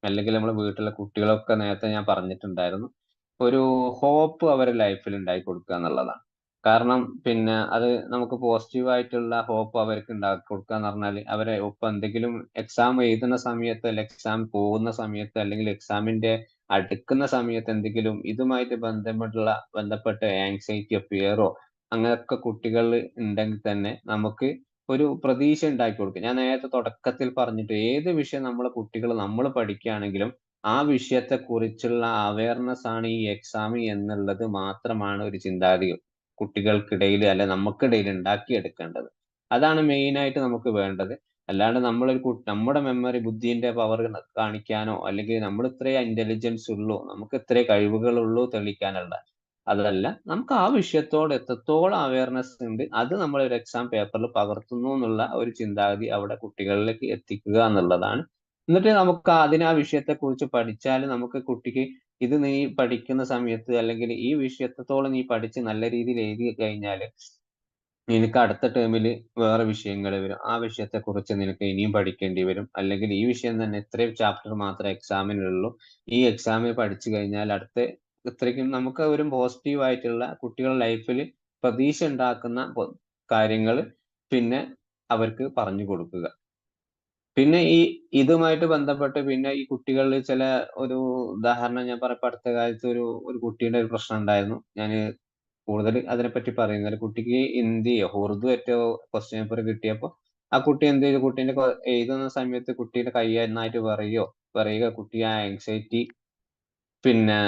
S2: അല്ലെങ്കിൽ നമ്മുടെ വീട്ടിലെ കുട്ടികളൊക്കെ നേരത്തെ ഞാൻ പറഞ്ഞിട്ടുണ്ടായിരുന്നു, ഒരു ഹോപ്പ് അവരുടെ ലൈഫിൽ ഉണ്ടാക്കി കൊടുക്കുക എന്നുള്ളതാണ്. കാരണം പിന്നെ അത് നമുക്ക് പോസിറ്റീവ് ആയിട്ടുള്ള ഹോപ്പ് അവർക്ക് ഉണ്ടാക്കി കൊടുക്കുക എന്ന് പറഞ്ഞാൽ അവരെ ഇപ്പൊ എന്തെങ്കിലും എക്സാം എഴുതുന്ന സമയത്ത് അല്ലെങ്കിൽ എക്സാം പോകുന്ന സമയത്ത് അല്ലെങ്കിൽ എക്സാമിന്റെ അടുക്കുന്ന സമയത്ത് എന്തെങ്കിലും ഇതുമായിട്ട് ബന്ധപ്പെട്ട ആങ്സൈറ്റിയോ ഫിയറോ അങ്ങനെയൊക്കെ കുട്ടികളിൽ ഉണ്ടെങ്കിൽ തന്നെ നമുക്ക് ഒരു പ്രതീക്ഷ ഉണ്ടാക്കി കൊടുക്കും. ഞാൻ നേരത്തെ തുടക്കത്തിൽ പറഞ്ഞിട്ട് ഏത് വിഷയം നമ്മളെ കുട്ടികൾ നമ്മൾ പഠിക്കുകയാണെങ്കിലും ആ വിഷയത്തെ കുറിച്ചുള്ള അവയർനെസ് ആണ് ഈ എക്സാം എന്നുള്ളത് മാത്രമാണ് ഒരു ചിന്താഗതി കുട്ടികൾക്കിടയിൽ അല്ലെ നമുക്കിടയിൽ ഉണ്ടാക്കിയെടുക്കേണ്ടത്. അതാണ് മെയിൻ ആയിട്ട് നമുക്ക് വേണ്ടത്. അല്ലാണ്ട് നമ്മുടെ മെമ്മറി ബുദ്ധിന്റെ പവർ കാണിക്കാനോ അല്ലെങ്കിൽ നമ്മൾ ഇത്രേ ഇന്റലിജൻസ് ഉള്ളൂ, നമുക്ക് ഇത്രേ കഴിവുകളുള്ളൂ തെളിയിക്കാനല്ല. അതല്ല, നമുക്ക് ആ വിഷയത്തോട് എത്രത്തോളം അവയർനെസ് ഉണ്ട് അത് നമ്മൾ ഒരു എക്സാം പേപ്പറിൽ പകർത്തുന്നു എന്നുള്ള ഒരു ചിന്താഗതി അവിടെ കുട്ടികളിലേക്ക് എത്തിക്കുക എന്നുള്ളതാണ്. എന്നിട്ട് നമുക്ക് ആ വിഷയത്തെ കുറിച്ച് പഠിച്ചാൽ നമുക്ക് കുട്ടിക്ക് ഇത് നീ പഠിക്കുന്ന സമയത്ത് അല്ലെങ്കിൽ ഈ വിഷയത്തോളം നീ പഠിച്ച് നല്ല രീതിയിൽ എഴുതി കഴിഞ്ഞാല് നിനക്ക് അടുത്ത ടേമിൽ വേറെ വിഷയങ്ങൾ വരും. ആ വിഷയത്തെ കുറിച്ച് നിനക്ക് ഇനിയും പഠിക്കേണ്ടി വരും. അല്ലെങ്കിൽ ഈ വിഷയം തന്നെ ഇത്രയും ചാപ്റ്റർ മാത്രമേ എക്സാമിനുള്ളൂ. ഈ എക്സാമിൽ പഠിച്ചു കഴിഞ്ഞാൽ അടുത്ത ഇത്രയ്ക്കും നമുക്ക് ഒരു പോസിറ്റീവ് ആയിട്ടുള്ള കുട്ടികളുടെ ലൈഫിൽ പ്രതീക്ഷ ഉണ്ടാക്കുന്ന കാര്യങ്ങൾ പിന്നെ അവർക്ക് പറഞ്ഞു കൊടുക്കുക. പിന്നെ ഇതുമായിട്ട് ബന്ധപ്പെട്ട് പിന്നെ ഈ കുട്ടികളിൽ ഒരു ഉദാഹരണം ഞാൻ പറയാം. ഇപ്പൊ അടുത്ത കാലത്ത് ഒരു കുട്ടിയുടെ ഒരു പ്രശ്നം ഉണ്ടായിരുന്നു. ഞാന് കൂടുതൽ അതിനെപ്പറ്റി പറയുന്നില്ല. കുട്ടിക്ക് ഹിന്ദിയോ ഉറുദു ഏറ്റോ ക്വസ്റ്റ്യൻ പേപ്പർ കിട്ടിയപ്പോ ആ കുട്ടി എന്ത് ചെയ്തു? എഴുതുന്ന സമയത്ത് കുട്ടിയുടെ കൈ നന്നായിട്ട് വിറയുക, കുട്ടി ആ ആങ്സൈറ്റി പിന്നെ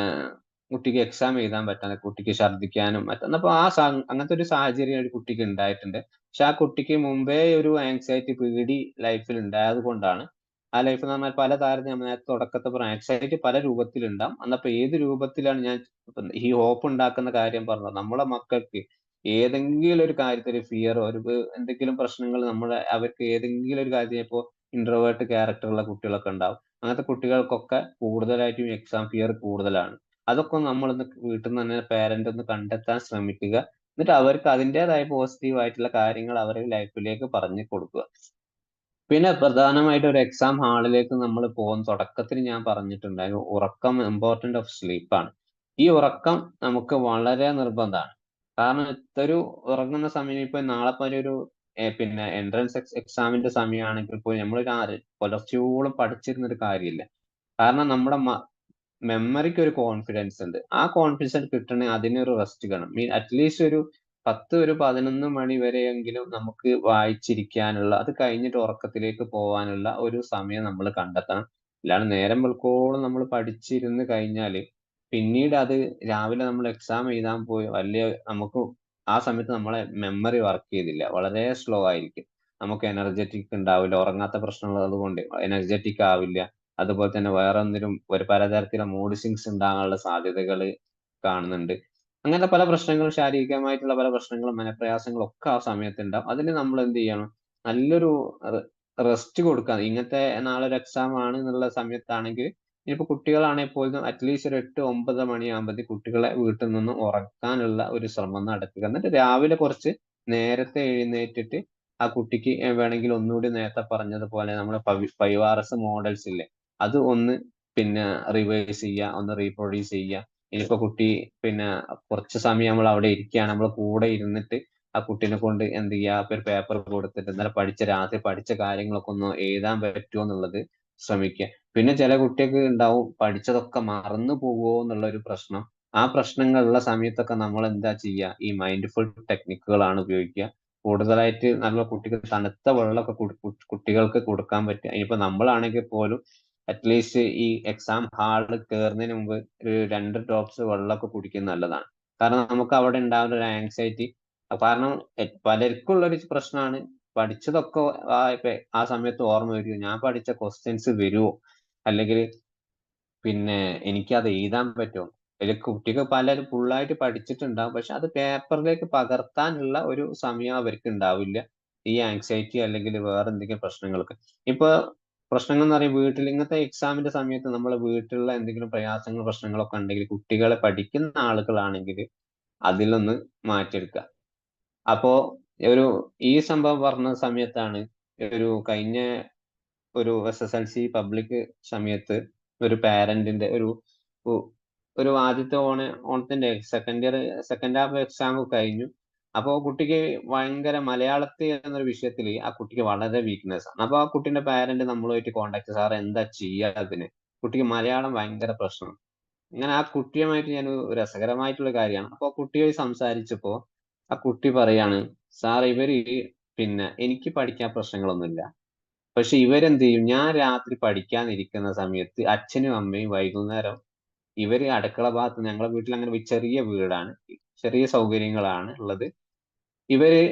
S2: കുട്ടിക്ക് എക്സാം എഴുതാൻ പറ്റാതെ കുട്ടിക്ക് ഛർദ്ദിക്കാനും അപ്പൊ അങ്ങനത്തെ ഒരു സാഹചര്യം ഒരു കുട്ടിക്ക് ഉണ്ടായിട്ടുണ്ട്. പക്ഷെ ആ കുട്ടിക്ക് മുമ്പേ ഒരു ആങ്സൈറ്റി പേടി ലൈഫിൽ ഉണ്ടായത് കൊണ്ടാണ് ആ ലൈഫ് എന്ന് പറഞ്ഞാൽ പല താരതമ്യം നേരത്തെ തുടക്കത്തെ പറഞ്ഞ ആങ്സൈറ്റി പല രൂപത്തിലുണ്ടാവും. അന്നപ്പോ ഏത് രൂപത്തിലാണ് ഞാൻ ഈ ഹോപ്പ് ഉണ്ടാക്കുന്ന കാര്യം പറഞ്ഞത്? നമ്മളെ മക്കൾക്ക് ഏതെങ്കിലും ഒരു കാര്യത്തിൽ ഫിയറോ എന്തെങ്കിലും പ്രശ്നങ്ങൾ അവർക്ക് ഏതെങ്കിലും ഒരു കാര്യം ഇപ്പോ ഇൻട്രോവേർട്ട് ക്യാരക്ടറുള്ള കുട്ടികളൊക്കെ ഉണ്ടാവും. അങ്ങനത്തെ കുട്ടികൾക്കൊക്കെ കൂടുതലായിട്ടും എക്സാം ഫിയർ കൂടുതലാണ്. അതൊക്കെ നമ്മളൊന്ന് വീട്ടിൽ നിന്ന് തന്നെ പേരന്റ് ഒന്ന് കണ്ടെത്താൻ ശ്രമിക്കുക. എന്നിട്ട് അവർക്ക് അതിൻ്റെതായ പോസിറ്റീവ് ആയിട്ടുള്ള കാര്യങ്ങൾ അവരുടെ ലൈഫിലേക്ക് പറഞ്ഞു കൊടുക്കുക. പിന്നെ പ്രധാനമായിട്ട് ഒരു എക്സാം ഹാളിലേക്ക് നമ്മൾ പോകുന്ന തുടക്കത്തിൽ ഞാൻ പറഞ്ഞിട്ടുണ്ടായിരുന്നു, ഉറക്കം ഇമ്പോർട്ടന്റ് ഓഫ് സ്ലീപ്പ് ആണ്. ഈ ഉറക്കം നമുക്ക് വളരെ നിർബന്ധമാണ്. കാരണം ഒരു ഉറങ്ങുന്ന സമയം ഇപ്പൊ നാളെ പോലെ പിന്നെ എൻട്രൻസ് എക്സാമിന്റെ സമയമാണെങ്കിൽ പോലും നമ്മൾ പുലർച്ചയോളം പഠിച്ചിരുന്ന ഒരു കാര്യമില്ല. കാരണം നമ്മുടെ മെമ്മറിക്ക് ഒരു കോൺഫിഡൻസ് ഉണ്ട്. ആ കോൺഫിഡൻസ് കിട്ടണേ അതിനൊരു റെസ്റ്റ് വേണം. അറ്റ്ലീസ്റ്റ് ഒരു 11 മണി വരെയെങ്കിലും നമുക്ക് വായിച്ചിരിക്കാനുള്ള, അത് കഴിഞ്ഞിട്ട് ഉറക്കത്തിലേക്ക് പോകാനുള്ള ഒരു സമയം നമ്മൾ കണ്ടെത്തണം. അല്ലാണ്ട് നേരം വെളുക്കോളം നമ്മൾ പഠിച്ചിരുന്ന് കഴിഞ്ഞാല് പിന്നീട് അത് രാവിലെ നമ്മൾ എക്സാം എഴുതാൻ പോയി നമുക്ക് ആ സമയത്ത് നമ്മളെ മെമ്മറി വർക്ക് ചെയ്തില്ല. വളരെ സ്ലോ ആയിരിക്കും. നമുക്ക് എനർജറ്റിക് ഉണ്ടാവില്ല. ഉറങ്ങാത്ത പ്രശ്നങ്ങൾ അതുകൊണ്ട് എനർജറ്റിക് ആവില്ല. അതുപോലെ തന്നെ വേറെ ഒന്നിലും പലതരത്തിലുള്ള മൂഡ് സ്വിങ്സ് ഉണ്ടാകാനുള്ള സാധ്യതകൾ കാണുന്നുണ്ട്. അങ്ങനത്തെ പല പ്രശ്നങ്ങളും, ശാരീരികമായിട്ടുള്ള പല പ്രശ്നങ്ങളും മനപ്രയാസങ്ങളും ഒക്കെ ആ സമയത്ത് ഉണ്ടാവും. അതിന് നമ്മൾ എന്ത് ചെയ്യണം? നല്ലൊരു റെസ്റ്റ് കൊടുക്കുക. ഇങ്ങനത്തെ നാളെ ഒരു എക്സാം ആണ് എന്നുള്ള സമയത്താണെങ്കിൽ ഇനിയിപ്പോ കുട്ടികളാണെങ്കിൽ പോലും അറ്റ്ലീസ്റ്റ് ഒരു 8-9 മണിയാകുമ്പോഴത്തേക്ക് കുട്ടികളെ വീട്ടിൽ നിന്ന് ഉറക്കാനുള്ള ഒരു ശ്രമം നടത്തുക. എന്നിട്ട് രാവിലെ കുറച്ച് നേരത്തെ എഴുന്നേറ്റിട്ട് ആ കുട്ടിക്ക് വേണമെങ്കിൽ ഒന്നുകൂടി നേരത്തെ പറഞ്ഞതുപോലെ നമ്മുടെ 5 Rs മോഡൽസ് ഇല്ലേ, അത് ഒന്ന് പിന്നെ റിവൈസ് ചെയ്യുക, ഒന്ന് റീപ്രൊഡ്യൂസ് ചെയ്യുക. ഇനിയിപ്പോ കുട്ടി പിന്നെ കുറച്ച് സമയം നമ്മൾ അവിടെ ഇരിക്കുകയാണ്, നമ്മൾ കൂടെ ഇരുന്നിട്ട് ആ കുട്ടീനെ കൊണ്ട് എന്ത് ചെയ്യുക, ഒരു പേപ്പർ കൊടുത്തിട്ട് ഇന്നലെ രാത്രി പഠിച്ച കാര്യങ്ങളൊക്കെ ഒന്ന് എഴുതാൻ പറ്റുമോ എന്നുള്ളത് ശ്രമിക്കുക. പിന്നെ ചില കുട്ടികൾക്ക് ഉണ്ടാവും പഠിച്ചതൊക്കെ മറന്നു പോകുമോ എന്നുള്ള ഒരു പ്രശ്നം. ആ പ്രശ്നങ്ങളുള്ള സമയത്തൊക്കെ നമ്മൾ എന്താ ചെയ്യുക? ഈ മൈൻഡ്ഫുൾ ടെക്നിക്കുകളാണ് ഉപയോഗിക്കുക. കൂടുതലായിട്ട് നല്ല കുട്ടിക്ക് തണുത്ത വെള്ളമൊക്കെ കുട്ടികൾക്ക് കൊടുക്കാൻ പറ്റുക. ഇനിയിപ്പോ നമ്മളാണെങ്കിൽ പോലും അറ്റ്ലീസ്റ്റ് ഈ എക്സാം ഹാളിൽ കയറുന്നതിന് മുമ്പ് ഒരു 2 ഡ്രോപ്സ് വെള്ളമൊക്കെ കുടിക്കുന്നത് നല്ലതാണ്. കാരണം നമുക്ക് അവിടെ ഉണ്ടാകുന്ന ഒരു ആങ്സൈറ്റി, കാരണം പലർക്കും ഉള്ളൊരു പ്രശ്നമാണ് പഠിച്ചതൊക്കെ ആ സമയത്ത് ഓർമ്മ വരുമോ, ഞാൻ പഠിച്ച ക്വസ്റ്റ്യൻസ് വരുമോ, അല്ലെങ്കിൽ പിന്നെ എനിക്കത് എഴുതാൻ പറ്റുമോ. അതിൽ കുട്ടികൾ പലരും ഫുള്ളായിട്ട് പഠിച്ചിട്ടുണ്ടാവും, പക്ഷെ അത് പേപ്പറിലേക്ക് പകർത്താനുള്ള ഒരു സമയം അവർക്ക് ഉണ്ടാവില്ല. ഈ ആങ്സൈറ്റി അല്ലെങ്കിൽ വേറെ എന്തെങ്കിലും പ്രശ്നങ്ങൾക്ക്. ഇപ്പൊ പ്രശ്നങ്ങൾ എന്ന് പറയുമ്പോൾ ഇങ്ങനത്തെ എക്സാമിന്റെ സമയത്ത് നമ്മൾ വീട്ടിലുള്ള എന്തെങ്കിലും പ്രയാസങ്ങൾ പ്രശ്നങ്ങളൊക്കെ ഉണ്ടെങ്കിൽ കുട്ടികളെ പഠിക്കുന്ന ആളുകളാണെങ്കിൽ അതിലൊന്ന് മാറ്റിയെടുക്കുക. അപ്പോ ഒരു ഈ സംഭവം പറഞ്ഞ സമയത്താണ് കഴിഞ്ഞ ഒരു SSLC പബ്ലിക് സമയത്ത് ഒരു പാരന്റിന്റെ ഒരു ആദ്യത്തെ ഓണത്തിന്റെ സെക്കൻഡ് ഹാഫ് എക്സാം കഴിഞ്ഞു. അപ്പൊ കുട്ടിക്ക് ഭയങ്കര മലയാളത്തിൽ എന്നൊരു വിഷയത്തിൽ ആ കുട്ടിക്ക് വളരെ വീക്ക്നെസ് ആണ്. അപ്പൊ ആ കുട്ടീന്റെ പാരന്റ് നമ്മളുമായിട്ട് കോണ്ടാക്ട്, സാർ എന്താ ചെയ്യാ അതിന്, കുട്ടിക്ക് മലയാളം ഭയങ്കര പ്രശ്നമാണ്. അങ്ങനെ ആ കുട്ടിയുമായിട്ട് ഞാൻ രസകരമായിട്ടുള്ള കാര്യമാണ്. അപ്പൊ കുട്ടിയുമായി സംസാരിച്ചപ്പോ ആ കുട്ടി പറയാണ്, സാർ ഇവര് പിന്നെ എനിക്ക് പഠിക്കാൻ പ്രശ്നങ്ങളൊന്നുമില്ല, പക്ഷെ ഇവരെന്ത് ചെയ്യും, ഞാൻ രാത്രി പഠിക്കാനിരിക്കുന്ന സമയത്ത് അച്ഛനും അമ്മയും വൈകുന്നേരം ഇവര് അടുക്കള ഭാഗത്ത്, ഞങ്ങളുടെ വീട്ടിൽ അങ്ങനെ ഒരു ചെറിയ വീടാണ്, ചെറിയ സൗകര്യങ്ങളാണ് ഉള്ളത്, ഇവര്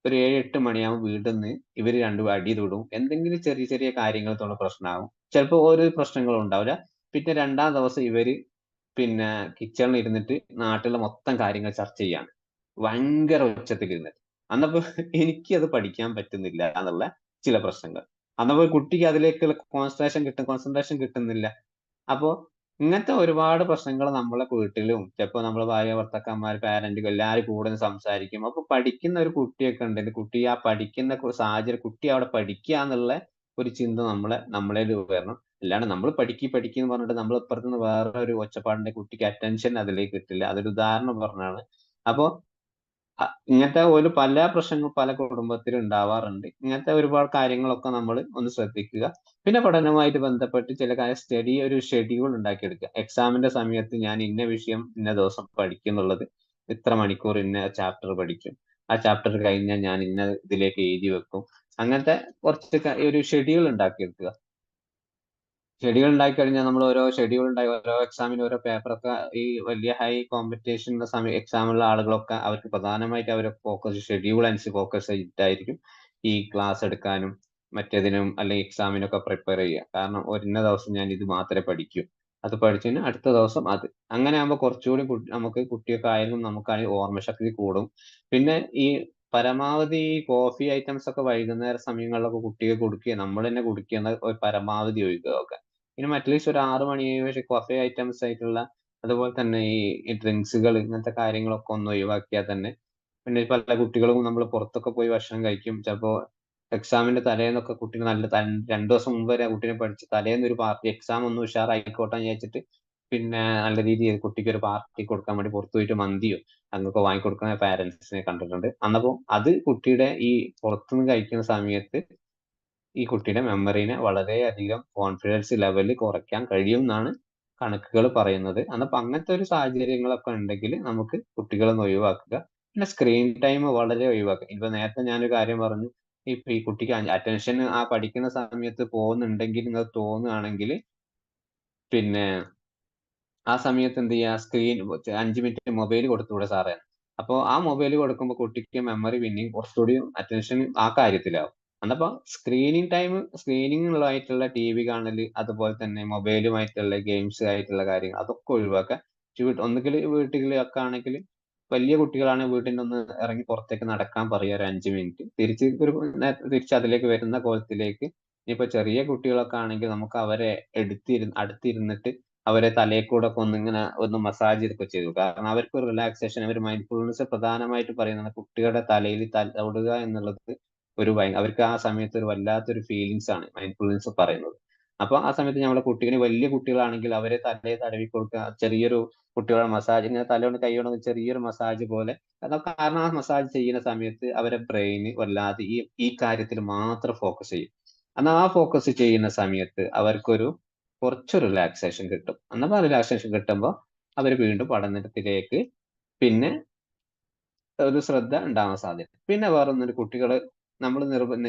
S2: ഒരു 7-8 മണിയാകുമ്പോൾ വീട്ടിൽ നിന്ന് ഇവര് രണ്ടും അടി തൊടും, എന്തെങ്കിലും ചെറിയ ചെറിയ കാര്യങ്ങൾ തൊട്ട് പ്രശ്നമാകും, ചിലപ്പോൾ ഒരു പ്രശ്നങ്ങളും ഉണ്ടാവില്ല. പിന്നെ രണ്ടാം ദിവസം ഇവര് പിന്നെ കിച്ചണിൽ ഇരുന്നിട്ട് നാട്ടിലെ മൊത്തം കാര്യങ്ങൾ ചർച്ച ചെയ്യാണ്, ഭയങ്കര ഉച്ചത്തിൽ ഇരുന്നിട്ട്. അന്നപ്പോ എനിക്ക് അത് പഠിക്കാൻ പറ്റുന്നില്ല എന്നുള്ള ചില പ്രശ്നങ്ങൾ. അന്നപ്പോ കുട്ടിക്ക് അതിലേക്കുള്ള കോൺസെൻട്രേഷൻ കിട്ടുന്നില്ല. അപ്പോ ഇങ്ങനത്തെ ഒരുപാട് പ്രശ്നങ്ങൾ നമ്മളെ വീട്ടിലും ചിലപ്പോൾ നമ്മളെ ഭാര്യ ഭർത്താക്കന്മാർ പാരന്റ് എല്ലാവരും കൂടെ നിന്ന് സംസാരിക്കും. അപ്പൊ പഠിക്കുന്ന ഒരു കുട്ടിയൊക്കെ ഉണ്ടെങ്കിൽ കുട്ടി ആ പഠിക്കുന്ന സാഹചര്യം, കുട്ടി അവിടെ പഠിക്കുക എന്നുള്ള ഒരു ചിന്ത നമ്മളെ വരണം. അല്ലാണ്ട് നമ്മൾ പഠിക്കും എന്ന് പറഞ്ഞിട്ട് നമ്മൾ ഇപ്പുറത്തുനിന്ന് വേറെ ഒരു ഒച്ചപ്പാടിന്റെ കുട്ടിക്ക് അറ്റൻഷൻ അതിലേക്ക് കിട്ടില്ല. അതൊരു ഉദാഹരണം പറഞ്ഞാണ്. അപ്പൊ ഇങ്ങനത്തെ ഒരു പല പ്രശ്നങ്ങൾ പല കുടുംബത്തിലും ഉണ്ടാവാറുണ്ട്. ഇങ്ങനത്തെ ഒരുപാട് കാര്യങ്ങളൊക്കെ നമ്മൾ ഒന്ന് ശ്രദ്ധിക്കുക. പിന്നെ പഠനവുമായിട്ട് ബന്ധപ്പെട്ട് ചില കാര്യം ഒരു ഷെഡ്യൂൾ ഉണ്ടാക്കിയെടുക്കുക. എക്സാമിന്റെ സമയത്ത് ഞാൻ ഇന്ന വിഷയം ഇന്ന ദിവസം പഠിക്കും എന്നുള്ളത്, ഇത്ര മണിക്കൂർ ഇന്ന ചാപ്റ്റർ പഠിക്കും, ആ ചാപ്റ്റർ കഴിഞ്ഞാൽ ഞാൻ ഇന്ന ഇതിലേക്ക് എഴുതി വെക്കും. അങ്ങനത്തെ കുറച്ച് ഒരു ഷെഡ്യൂൾ ഉണ്ടാക്കിയെടുക്കുക. ഷെഡ്യൂൾ ഉണ്ടാക്കി കഴിഞ്ഞാൽ നമ്മൾ ഓരോ ഷെഡ്യൂൾ ഉണ്ടായി ഓരോ എക്സാമിന് ഓരോ പേപ്പറൊക്കെ, ഈ വലിയ ഹൈ കോമ്പറ്റീഷൻ എക്സാമുള്ള ആളുകളൊക്കെ അവർക്ക് പ്രധാനമായിട്ട് അവരെ ഫോക്കസ് ഷെഡ്യൂൾ അനുസരിച്ച് ഫോക്കസ് ചെയ്തിട്ടായിരിക്കും ഈ ക്ലാസ് എടുക്കാനും മറ്റേതിനും അല്ലെങ്കിൽ എക്സാമിനൊക്കെ പ്രിപ്പയർ ചെയ്യുക. കാരണം ഇന്ന ദിവസം ഞാൻ ഇത് മാത്രമേ പഠിക്കൂ, അത് പഠിച്ചതിന് അടുത്ത ദിവസം അത്, അങ്ങനെ ആകുമ്പോൾ കുറച്ചുകൂടി നമുക്ക് കുട്ടിയൊക്കെ ആയാലും നമുക്കായാലും ഓർമ്മശക്തി കൂടും. പിന്നെ ഈ പരമാവധി ഈ കോഫി ഐറ്റംസ് ഒക്കെ വൈകുന്നേര സമയങ്ങളിലൊക്കെ കുട്ടിയെ കൊടുക്കുക, നമ്മൾ തന്നെ കുടിക്കുന്ന ഒരു പരമാവധി ഒഴിവാക്കുക. പിന്നെ അറ്റ്ലീസ്റ്റ് ഒരു 6 മണി 7 പക്ഷേ കോഫി ഐറ്റംസ് ആയിട്ടുള്ള അതുപോലെ തന്നെ ഈ ഡ്രിങ്ക്സുകൾ ഇങ്ങനത്തെ കാര്യങ്ങളൊക്കെ ഒന്ന് ഒഴിവാക്കിയാൽ തന്നെ. പിന്നെ പല കുട്ടികളും നമ്മൾ പുറത്തൊക്കെ പോയി ഭക്ഷണം കഴിക്കും. ചിലപ്പോൾ എക്സാമിന്റെ തലേന്നൊക്കെ കുട്ടികൾ നല്ല 2 ദിവസം മുമ്പ് വരെ ആ കുട്ടീനെ പഠിച്ച് തലേന്ന് ഒരു പാർട്ടി, എക്സാം ഒന്ന് ഉഷാറായിക്കോട്ടെ എന്ന് വിചാരിച്ചിട്ട് പിന്നെ നല്ല രീതിയിൽ കുട്ടിക്ക് ഒരു പാർട്ടി കൊടുക്കാൻ വേണ്ടി പുറത്തു പോയിട്ട് മന്തിയോ അങ്ങനെയൊക്കെ വാങ്ങിക്കൊടുക്കുന്ന പാരന്റ്സിനെ കണ്ടിട്ടുണ്ട്. അന്നപ്പോ അത് കുട്ടിയുടെ ഈ പുറത്തുനിന്ന് കഴിക്കുന്ന സമയത്ത് ഈ കുട്ടിയുടെ മെമ്മറിനെ വളരെയധികം കോൺഫിഡൻസ് ലെവൽ കുറയ്ക്കാൻ കഴിയും എന്നാണ് കണക്കുകൾ പറയുന്നത്. അന്നപ്പോ അങ്ങനത്തെ ഒരു സാഹചര്യങ്ങളൊക്കെ ഉണ്ടെങ്കിൽ നമുക്ക് കുട്ടികളെ ഒന്ന് ഒഴിവാക്കുക. പിന്നെ സ്ക്രീൻ ടൈം വളരെ ഒഴിവാക്കുക. ഇപ്പൊ നേരത്തെ ഞാനൊരു കാര്യം പറഞ്ഞു, ഇപ്പൊ ഈ കുട്ടിക്ക് അറ്റൻഷൻ ആ പഠിക്കുന്ന സമയത്ത് പോകുന്നുണ്ടെങ്കിൽ നിങ്ങൾ തോന്നുകയാണെങ്കിൽ പിന്നെ ആ സമയത്ത് എന്ത് ചെയ്യുക, 5 മിനിറ്റ് മൊബൈൽ കൊടുത്തുകൂടെ സാറേ. അപ്പൊ ആ മൊബൈൽ കൊടുക്കുമ്പോൾ കുട്ടിക്ക് മെമ്മറി പിന്നെയും കുറച്ചുകൂടി അറ്റൻഷൻ ആ കാര്യത്തിലാവും. അന്നപ്പോ സ്ക്രീനിങ്ങുകളായിട്ടുള്ള TV കാണല്, അതുപോലെ തന്നെ മൊബൈലുമായിട്ടുള്ള ഗെയിംസ് ആയിട്ടുള്ള കാര്യങ്ങൾ അതൊക്കെ ഒഴിവാക്കുക. ഒന്നുകിൽ വീട്ടിലൊക്കെ ആണെങ്കിൽ വലിയ കുട്ടികളാണെങ്കിൽ വീട്ടിൽ ഒന്ന് ഇറങ്ങി പുറത്തേക്ക് നടക്കാൻ പറയുക ഒരു 5 മിനിറ്റ്, തിരിച്ച് അതിലേക്ക് വരുന്ന കോലത്തിലേക്ക്. ഇനിയിപ്പോ ചെറിയ കുട്ടികളൊക്കെ ആണെങ്കിൽ നമുക്ക് അവരെ അടുത്തിരുന്നിട്ട് അവരെ തലയിൽ കൂടെ ഒക്കെ ഒന്നിങ്ങനെ ഒന്ന് മസാജ് ഒക്കെ ചെയ്തു. കാരണം അവർക്ക് ഒരു റിലാക്സേഷൻ, അവർ മൈൻഡ്ഫുൾനെസ് പ്രധാനമായിട്ട് പറയുന്നത് കുട്ടികളുടെ തലയിൽ തൊടുക എന്നുള്ളത് അവർക്ക് ആ സമയത്ത് ഒരു വല്ലാത്തൊരു ഫീലിങ്സ് ആണ് മൈൻഡ്ഫുൾനെസ് പറയുന്നത്. അപ്പൊ ആ സമയത്ത് നമ്മുടെ കുട്ടികളെ, വലിയ കുട്ടികളാണെങ്കിൽ അവരെ തലയിൽ തടവി കൊടുക്കുക, ചെറിയൊരു കുട്ടികളുടെ മസാജ്, ഇങ്ങനെ തലകൊണ്ട് കൈ കൊണ്ട് ചെറിയൊരു മസാജ് പോലെ. കാരണം ആ മസാജ് ചെയ്യുന്ന സമയത്ത് അവരെ ബ്രെയിന് വല്ലാതെ ഈ കാര്യത്തിൽ മാത്രം ഫോക്കസ് ചെയ്യും. എന്നാൽ ആ ഫോക്കസ് ചെയ്യുന്ന സമയത്ത് അവർക്കൊരു കുറച്ച് റിലാക്സേഷൻ കിട്ടും. അന്നപ്പോ റിലാക്സേഷൻ കിട്ടുമ്പോൾ അവർ വീണ്ടും പഠനത്തിലേക്ക് പിന്നെ ഒരു ശ്രദ്ധ ഉണ്ടാവാൻ സാധ്യത. പിന്നെ വേറൊന്നൊരു കുട്ടികള് നമ്മൾ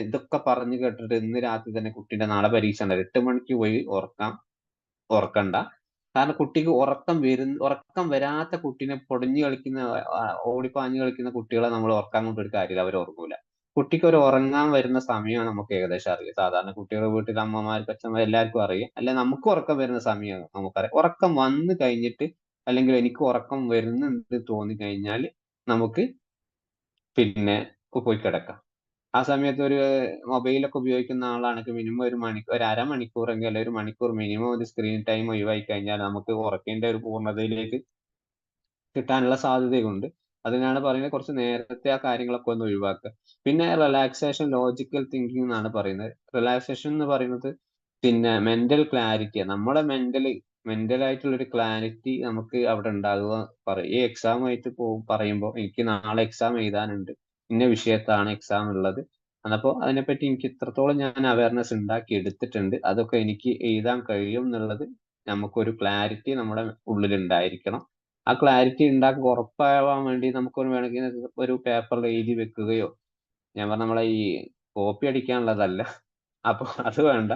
S2: ഇതൊക്കെ പറഞ്ഞു കേട്ടിട്ട് ഇന്ന് രാത്രി തന്നെ കുട്ടീന്റെ നാളെ പരീക്ഷ ഉണ്ട് 8 മണിക്ക് പോയി ഉറക്കണ്ട. കാരണം കുട്ടിക്ക് ഉറക്കം വരാത്ത കുട്ടീനെ പൊടിഞ്ഞു കളിക്കുന്ന ഓടിപ്പാഞ്ഞു കളിക്കുന്ന കുട്ടികളെ നമ്മൾ ഉറക്കാൻ കൊണ്ടൊരു കാര്യമില്ല, അവർ ഉറങ്ങൂല. കുട്ടിക്ക് ഒരു ഉറങ്ങാൻ വരുന്ന സമയം നമുക്ക് ഏകദേശം അറിയാം. സാധാരണ കുട്ടികളുടെ വീട്ടിൽ അമ്മമാർക്ക് അച്ഛന്മാർ എല്ലാവർക്കും അറിയാം, അല്ലെ നമുക്ക് ഉറക്കം വരുന്ന സമയം നമുക്കറിയാം. ഉറക്കം വന്നു കഴിഞ്ഞിട്ട് അല്ലെങ്കിൽ എനിക്ക് ഉറക്കം വരുന്നുണ്ട് തോന്നി കഴിഞ്ഞാൽ നമുക്ക് പിന്നെ പോയി കിടക്കാം. ആ സമയത്ത് ഒരു മൊബൈലൊക്കെ ഉപയോഗിക്കുന്ന ആളാണെങ്കിൽ മിനിമം ഒരു അരമണിക്കൂറെങ്കിൽ അല്ലെങ്കിൽ ഒരു മണിക്കൂർ മിനിമം ഒരു സ്ക്രീൻ ടൈം ഒഴിവായി കഴിഞ്ഞാൽ നമുക്ക് ഉറക്കിന്റെ ഒരു പൂർണ്ണതയിലേക്ക് കിട്ടാനുള്ള സാധ്യതയുണ്ട്. അതിനാണ് പറയുന്നത് കുറച്ച് നേരത്തെ ആ കാര്യങ്ങളൊക്കെ ഒന്ന് ഒഴിവാക്കുക. പിന്നെ റിലാക്സേഷൻ ലോജിക്കൽ തിങ്കിങ് എന്നാണ് പറയുന്നത്. റിലാക്സേഷൻ എന്ന് പറയുന്നത് പിന്നെ മെന്റൽ ക്ലാരിറ്റി, നമ്മുടെ മെന്റൽ മെന്റൽ ആയിട്ടുള്ള ഒരു ക്ലാരിറ്റി നമുക്ക് അവിടെ ഉണ്ടാകുക. ഈ എക്സാം ആയിട്ട് പറയുമ്പോൾ എനിക്ക് നാളെ എക്സാം എഴുതാനുണ്ട്, ഇന്ന വിഷയത്താണ് എക്സാം ഉള്ളത്, അപ്പോൾ അതിനെപ്പറ്റി എനിക്ക് ഇത്രത്തോളം ഞാൻ അവയർനെസ് ഉണ്ടാക്കി എടുത്തിട്ടുണ്ട്, അതൊക്കെ എനിക്ക് എഴുതാൻ കഴിയും എന്നുള്ളത് നമുക്കൊരു ക്ലാരിറ്റി നമ്മുടെ ഉള്ളിൽ ഉണ്ടായിരിക്കണം. ആ ക്ലാരിറ്റി ഉണ്ടാക്കി ഉറപ്പാവാൻ വേണ്ടി നമുക്കൊരു വേണമെങ്കിൽ ഒരു പേപ്പറിൽ എഴുതി വെക്കുകയോ, ഞാൻ പറഞ്ഞ നമ്മളെ ഈ കോപ്പി അടിക്കാനുള്ളതല്ല, അപ്പൊ അത് വേണ്ട,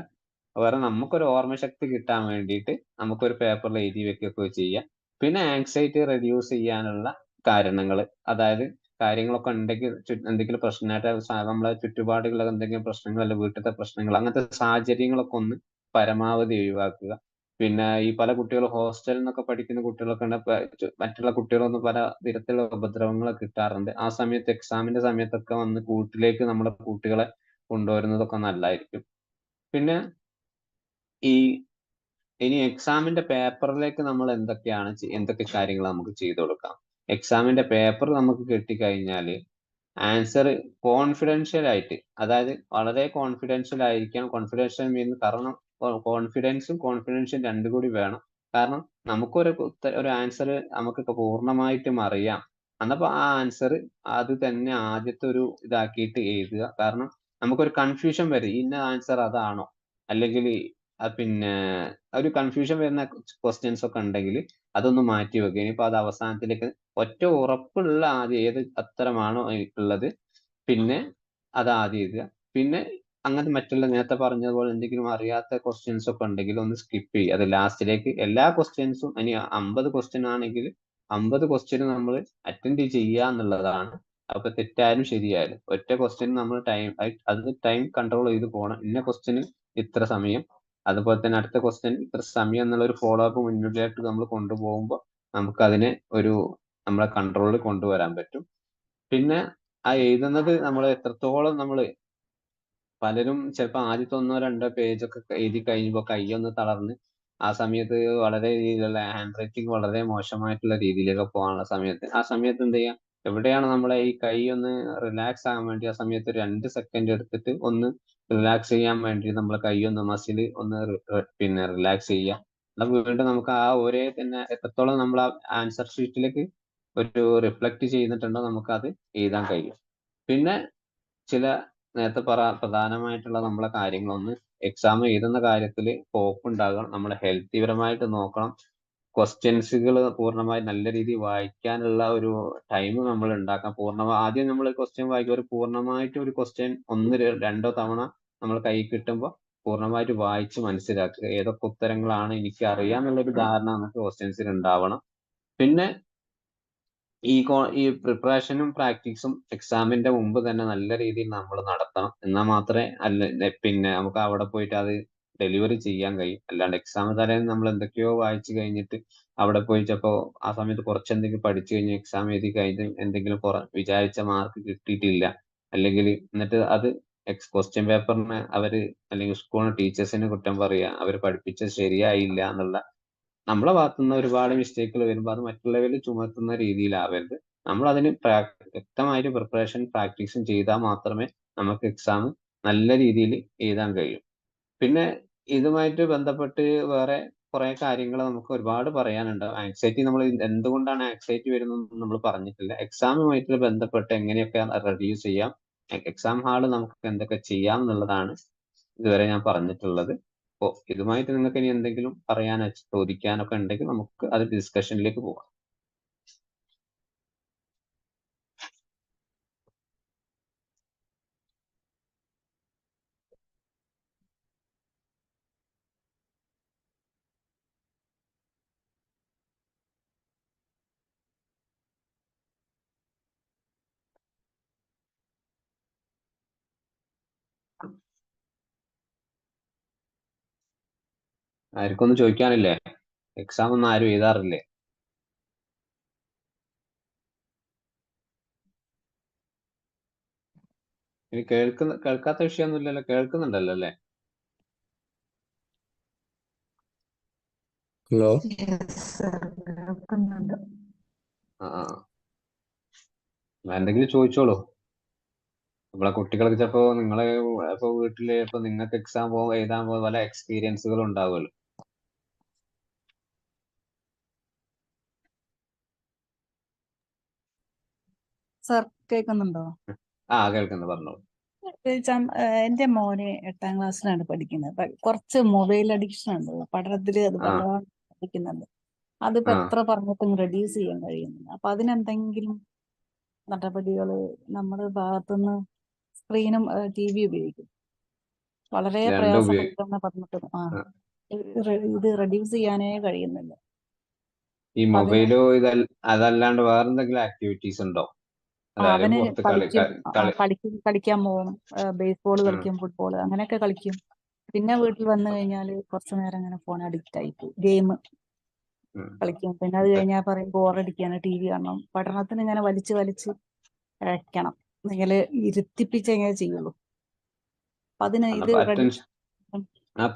S2: വേറെ നമുക്കൊരു ഓർമ്മശക്തി കിട്ടാൻ വേണ്ടിയിട്ട് നമുക്കൊരു പേപ്പറിൽ എഴുതി വെക്കുകയൊക്കെ ചെയ്യാം. പിന്നെ ആങ്സൈറ്റി റെഡ്യൂസ് ചെയ്യാനുള്ള കാരണങ്ങൾ, അതായത് കാര്യങ്ങളൊക്കെ ഉണ്ടെങ്കിൽ എന്തെങ്കിലും പ്രശ്നമായിട്ട് നമ്മളെ ചുറ്റുപാടുള്ള എന്തെങ്കിലും പ്രശ്നങ്ങൾ, അല്ല വീട്ടിലത്തെ പ്രശ്നങ്ങൾ, അങ്ങനത്തെ സാഹചര്യങ്ങളൊക്കെ ഒന്ന് പരമാവധി ഒഴിവാക്കുക. പിന്നെ ഈ പല കുട്ടികളും ഹോസ്റ്റലിൽ നിന്നൊക്കെ പഠിക്കുന്ന കുട്ടികളൊക്കെ ഉണ്ട്, മറ്റുള്ള കുട്ടികളൊന്നും പല തരത്തിലുള്ള ഉപദ്രവങ്ങൾ കിട്ടാറുണ്ട്. ആ സമയത്ത് എക്സാമിന്റെ സമയത്തൊക്കെ വന്ന് വീട്ടിലേക്ക് നമ്മുടെ കുട്ടികളെ കൊണ്ടുവരുന്നതൊക്കെ നല്ലതായിരിക്കും. പിന്നെ ഈ ഇനി എക്സാമിന്റെ പേപ്പറിലേക്ക് നമ്മൾ എന്തൊക്കെ കാര്യങ്ങൾ നമുക്ക് ചെയ്തു കൊടുക്കാം. എക്സാമിന്റെ പേപ്പർ നമുക്ക് കിട്ടിക്കഴിഞ്ഞാൽ ആൻസർ കോൺഫിഡൻഷ്യൽ ആയിട്ട്, അതായത് വളരെ കോൺഫിഡൻഷ്യൽ ആയിരിക്കാം. കോൺഫിഡൻഷ്യൽ മീൻസ് കാരണം കോൺഫിഡൻസും കോൺഫിഡൻഷ്യൽ രണ്ടും കൂടി വേണം. കാരണം ഒരു ആൻസർ നമുക്ക് പൂർണ്ണമായിട്ടും അറിയാം, എന്നപ്പോ ആ ആൻസർ അത് തന്നെ ആദ്യത്തെ ഒരു ഇതാക്കിയിട്ട് എഴുതുക. കാരണം നമുക്കൊരു കൺഫ്യൂഷൻ വരും, ഇന്ന ആൻസർ അതാണോ, അല്ലെങ്കിൽ പിന്നെ ഒരു കൺഫ്യൂഷൻ വരുന്ന ക്വസ്റ്റ്യൻസ് ഒക്കെ ഉണ്ടെങ്കിൽ അതൊന്ന് മാറ്റി വെക്കുക. ഇനിയിപ്പോ അത് അവസാനത്തിലേക്ക് ഒറ്റ ഉറപ്പുള്ള ആദ്യം ഏത് അത്തരമാണോ ഉള്ളത്, പിന്നെ അത് ആദ്യം എഴുതുക. പിന്നെ അങ്ങനത്തെ മറ്റുള്ള നേരത്തെ പറഞ്ഞതുപോലെ എന്തെങ്കിലും അറിയാത്ത ക്വസ്റ്റ്യൻസ് ഒക്കെ ഉണ്ടെങ്കിൽ ഒന്ന് സ്കിപ്പ് ചെയ്യുക. അത് ലാസ്റ്റിലേക്ക് എല്ലാ ക്വസ്റ്റ്യൻസും, ഇനി 50 ക്വസ്റ്റ്യൻ ആണെങ്കിൽ 50 ക്വസ്റ്റ്യൻ നമ്മൾ അറ്റൻഡ് ചെയ്യുക എന്നുള്ളതാണ്. അപ്പൊ തെറ്റായാലും ശരിയായാലും ഒറ്റ ക്വസ്റ്റ്യൻ നമ്മൾ ടൈം കൺട്രോൾ ചെയ്ത് പോകണം. ഇന്ന ക്വസ്റ്റ്യന് ഇത്ര സമയം, അതുപോലെ തന്നെ അടുത്ത ക്വസ്റ്റ്യൻ ഇത്ര സമയം എന്നുള്ള ഒരു ഫോളോ അപ്പ് മുന്നിലായിട്ട് നമ്മൾ കൊണ്ടുപോകുമ്പോൾ നമുക്കതിനെ നമ്മളെ കൺട്രോളിൽ കൊണ്ടുവരാൻ പറ്റും. പിന്നെ ആ എഴുതുന്നത് നമ്മൾ എത്രത്തോളം പലരും ചിലപ്പോൾ ആദ്യത്തെ ഒന്നോ രണ്ടോ പേജൊക്കെ എഴുതി കഴിയുമ്പോൾ കൈയൊന്ന് തളർന്ന് ആ സമയത്ത് വളരെ രീതിയിലുള്ള ഹാൻഡ് റൈറ്റിംഗ് വളരെ മോശമായിട്ടുള്ള രീതിയിലേക്ക് പോകാനുള്ള ആ സമയത്ത് എന്ത് ചെയ്യാം, എവിടെയാണ് നമ്മളെ ഈ കൈ ഒന്ന് റിലാക്സ് ആകാൻ വേണ്ടി ആ സമയത്ത് ഒരു 2 സെക്കൻഡ് എടുത്തിട്ട് ഒന്ന് റിലാക്സ് ചെയ്യാൻ വേണ്ടി നമ്മൾ കൈ ഒന്ന് ഒന്ന് പിന്നെ റിലാക്സ് ചെയ്യുക. എന്നാൽ വീണ്ടും നമുക്ക് ആ ഒരേ തന്നെ എത്രത്തോളം നമ്മൾ ആ ആൻസർ ഷീറ്റിലേക്ക് ഒരു റിഫ്ലക്ട് ചെയ്തിട്ടുണ്ടോ നമുക്കത് എഴുതാൻ കഴിയും. പിന്നെ ചില നേരത്തെ പ്രധാനമായിട്ടുള്ള നമ്മളെ കാര്യങ്ങളൊന്ന് എക്സാം എഴുതുന്ന കാര്യത്തിൽ ഹോപ്പ് ഉണ്ടാകണം. നമ്മൾ ഹെൽത്തി പരമായിട്ട് നോക്കണം. ക്വസ്റ്റ്യൻസുകൾ പൂർണ്ണമായി നല്ല രീതിയിൽ വായിക്കാനുള്ള ഒരു ടൈം നമ്മൾ ഉണ്ടാക്കാം. ആദ്യം നമ്മൾ ക്വസ്റ്റ്യൻ വായിക്കുക, പൂർണ്ണമായിട്ട് ഒരു ക്വസ്റ്റ്യൻ രണ്ടോ തവണ നമ്മൾ കൈ കിട്ടുമ്പോൾ പൂർണ്ണമായിട്ട് വായിച്ച് മനസ്സിലാക്കുക. ഏതൊക്കെ ഉത്തരങ്ങളാണ് എനിക്ക് അറിയാമെന്നുള്ളൊരു ധാരണ നമുക്ക് ക്വസ്റ്റ്യൻസിൽ ഉണ്ടാവണം. പിന്നെ ഈ പ്രിപ്പറേഷനും പ്രാക്ടീസും എക്സാമിന്റെ മുമ്പ് തന്നെ നല്ല രീതിയിൽ നമ്മൾ നടത്തണം. എന്നാൽ മാത്രമേ പിന്നെ നമുക്ക് അവിടെ പോയിട്ട് അത് ഡെലിവറി ചെയ്യാൻ കഴിയും. അല്ലാണ്ട് എക്സാം തലേന്ന് നമ്മൾ എന്തൊക്കെയോ വായിച്ചു കഴിഞ്ഞിട്ട് അവിടെ പോയി ചിലപ്പോൾ ആ സമയത്ത് കുറച്ചെന്തെങ്കിലും പഠിച്ചു കഴിഞ്ഞ് എക്സാം എഴുതി കഴിഞ്ഞ് എന്തെങ്കിലും വിചാരിച്ച മാർക്ക് കിട്ടിയിട്ടില്ല, അല്ലെങ്കിൽ എന്നിട്ട് അത് ക്വസ്റ്റ്യൻ പേപ്പറിന് അല്ലെങ്കിൽ സ്കൂളിന് ടീച്ചേഴ്സിന് കുറ്റം പറയുക, അവർ പഠിപ്പിച്ചത് ശരിയായില്ല എന്നുള്ള നമ്മളെ ഭാഗത്തുനിന്ന് ഒരുപാട് മിസ്റ്റേക്കുകൾ വരുമ്പോൾ അത് മറ്റുള്ളവരിൽ ചുമത്തുന്ന രീതിയിലാവരുത്. നമ്മൾ അതിന് വ്യക്തമായിട്ട് പ്രിപ്പറേഷൻ പ്രാക്ടീസും ചെയ്താൽ മാത്രമേ നമുക്ക് എക്സാം നല്ല രീതിയിൽ എഴുതാൻ കഴിയും. പിന്നെ ഇതുമായിട്ട് ബന്ധപ്പെട്ട് വേറെ കുറെ കാര്യങ്ങൾ നമുക്ക് ഒരുപാട് പറയാനുണ്ട്. ആങ്സൈറ്റി നമ്മൾ എന്തുകൊണ്ടാണ് ആങ്സൈറ്റി വരുന്നത് നമ്മൾ പറഞ്ഞിട്ടില്ല. എക്സാമുമായിട്ട് ബന്ധപ്പെട്ട് എങ്ങനെയൊക്കെ റെഡ്യൂസ് ചെയ്യാം, എക്സാം ഹാള് നമുക്ക് എന്തൊക്കെ ചെയ്യാം എന്നുള്ളതാണ് ഇതുവരെ ഞാൻ പറഞ്ഞിട്ടുള്ളത്. അപ്പോൾ ഇതുമായിട്ട് നിങ്ങൾക്ക് ഇനി എന്തെങ്കിലും പറയാനോ ചോദിക്കാനൊക്കെ ഉണ്ടെങ്കിൽ നമുക്ക് അത് ഡിസ്കഷനിലേക്ക് പോകാം. ആർക്കൊന്നും ചോദിക്കാനില്ലേ? എക്സാം ഒന്നും ആരും എഴുതാറില്ലേ? ഇനി കേൾക്കാത്ത വിഷയമൊന്നുമില്ലല്ലോ, കേൾക്കുന്നുണ്ടല്ലോ അല്ലേ?
S1: ഹലോ.
S2: ആ ആ. എന്തെങ്കിലും ചോദിച്ചോളൂ. നമ്മളെ കുട്ടികൾക്ക് ചിലപ്പോ ഇപ്പൊ വീട്ടില് ഇപ്പൊ നിങ്ങൾക്ക് എക്സാം എഴുതാൻ പല എക്സ്പീരിയൻസുകൾ ഉണ്ടാവുമല്ലോ.
S3: സാർ കേൾക്കുന്നുണ്ടോ?
S2: കേൾക്കുന്നു, പറഞ്ഞോളൂ.
S3: എന്റെ മോന് 8ാം ക്ലാസ്സിലാണ് പഠിക്കുന്നത്. കുറച്ച് മൊബൈൽ അഡിക്ഷൻ ഉണ്ട്, പഠനത്തിൽ അത്
S2: ആ
S3: വല്ലാതെ പഠിക്കുന്നുണ്ട്. അതിപ്പോ
S2: ആ
S3: എത്ര പറഞ്ഞിട്ടും റെഡ്യൂസ് ചെയ്യാൻ കഴിയുന്നില്ല. അപ്പൊ അതിനെന്തെങ്കിലും നടപടികൾ നമ്മുടെ ഭാഗത്തുനിന്ന്? സ്ക്രീനും TV ഉപയോഗിക്കും, വളരെ
S2: രണ്ടും
S3: പ്രയാസപ്പെടുത്തുന്ന പറഞ്ഞിട്ട്
S2: ആ.
S3: ഇത് റെഡ്യൂസ് ചെയ്യാനേ കഴിയുന്നില്ല.
S2: ഈ
S3: അപ്പൊ അതിന്
S2: മൊബൈലോ അതല്ലാണ്ട് വേറെന്തെങ്കിലും ആക്ടിവിറ്റീസ് ഉണ്ടോ? അതായത്
S3: അവന്
S2: പുറത്ത്
S3: കളിക്കും,
S2: കളി
S3: കളിക്കാൻ പോകും, ബേസ്ബോൾ
S2: ഉം,
S3: കളിക്കും, ഫുട്ബോൾ അങ്ങനെയൊക്കെ കളിക്കും. പിന്നെ വീട്ടിൽ വന്നു കഴിഞ്ഞാൽ കുറച്ചു നേരം അങ്ങനെ ഫോൺ അഡിക്റ്റ് ആയിട്ട് ഗെയിം
S2: ഉം.
S3: കളിക്കും. പിന്നെ അത് കഴിഞ്ഞാൽ പറയും ബോറടിക്കാണ്, TV കാണണം. പഠനത്തിന് ഇങ്ങനെ വലിച്ച് വലിച്ച് അയക്കണം, നിങ്ങൾ ഇരുത്തിപ്പിച്ചെങ്ങനെ ചെയ്യുള്ളൂ. അപ്പൊ അതിന് ഇത്
S2: അപ്പൊ
S3: റെഡ്യൂസ്.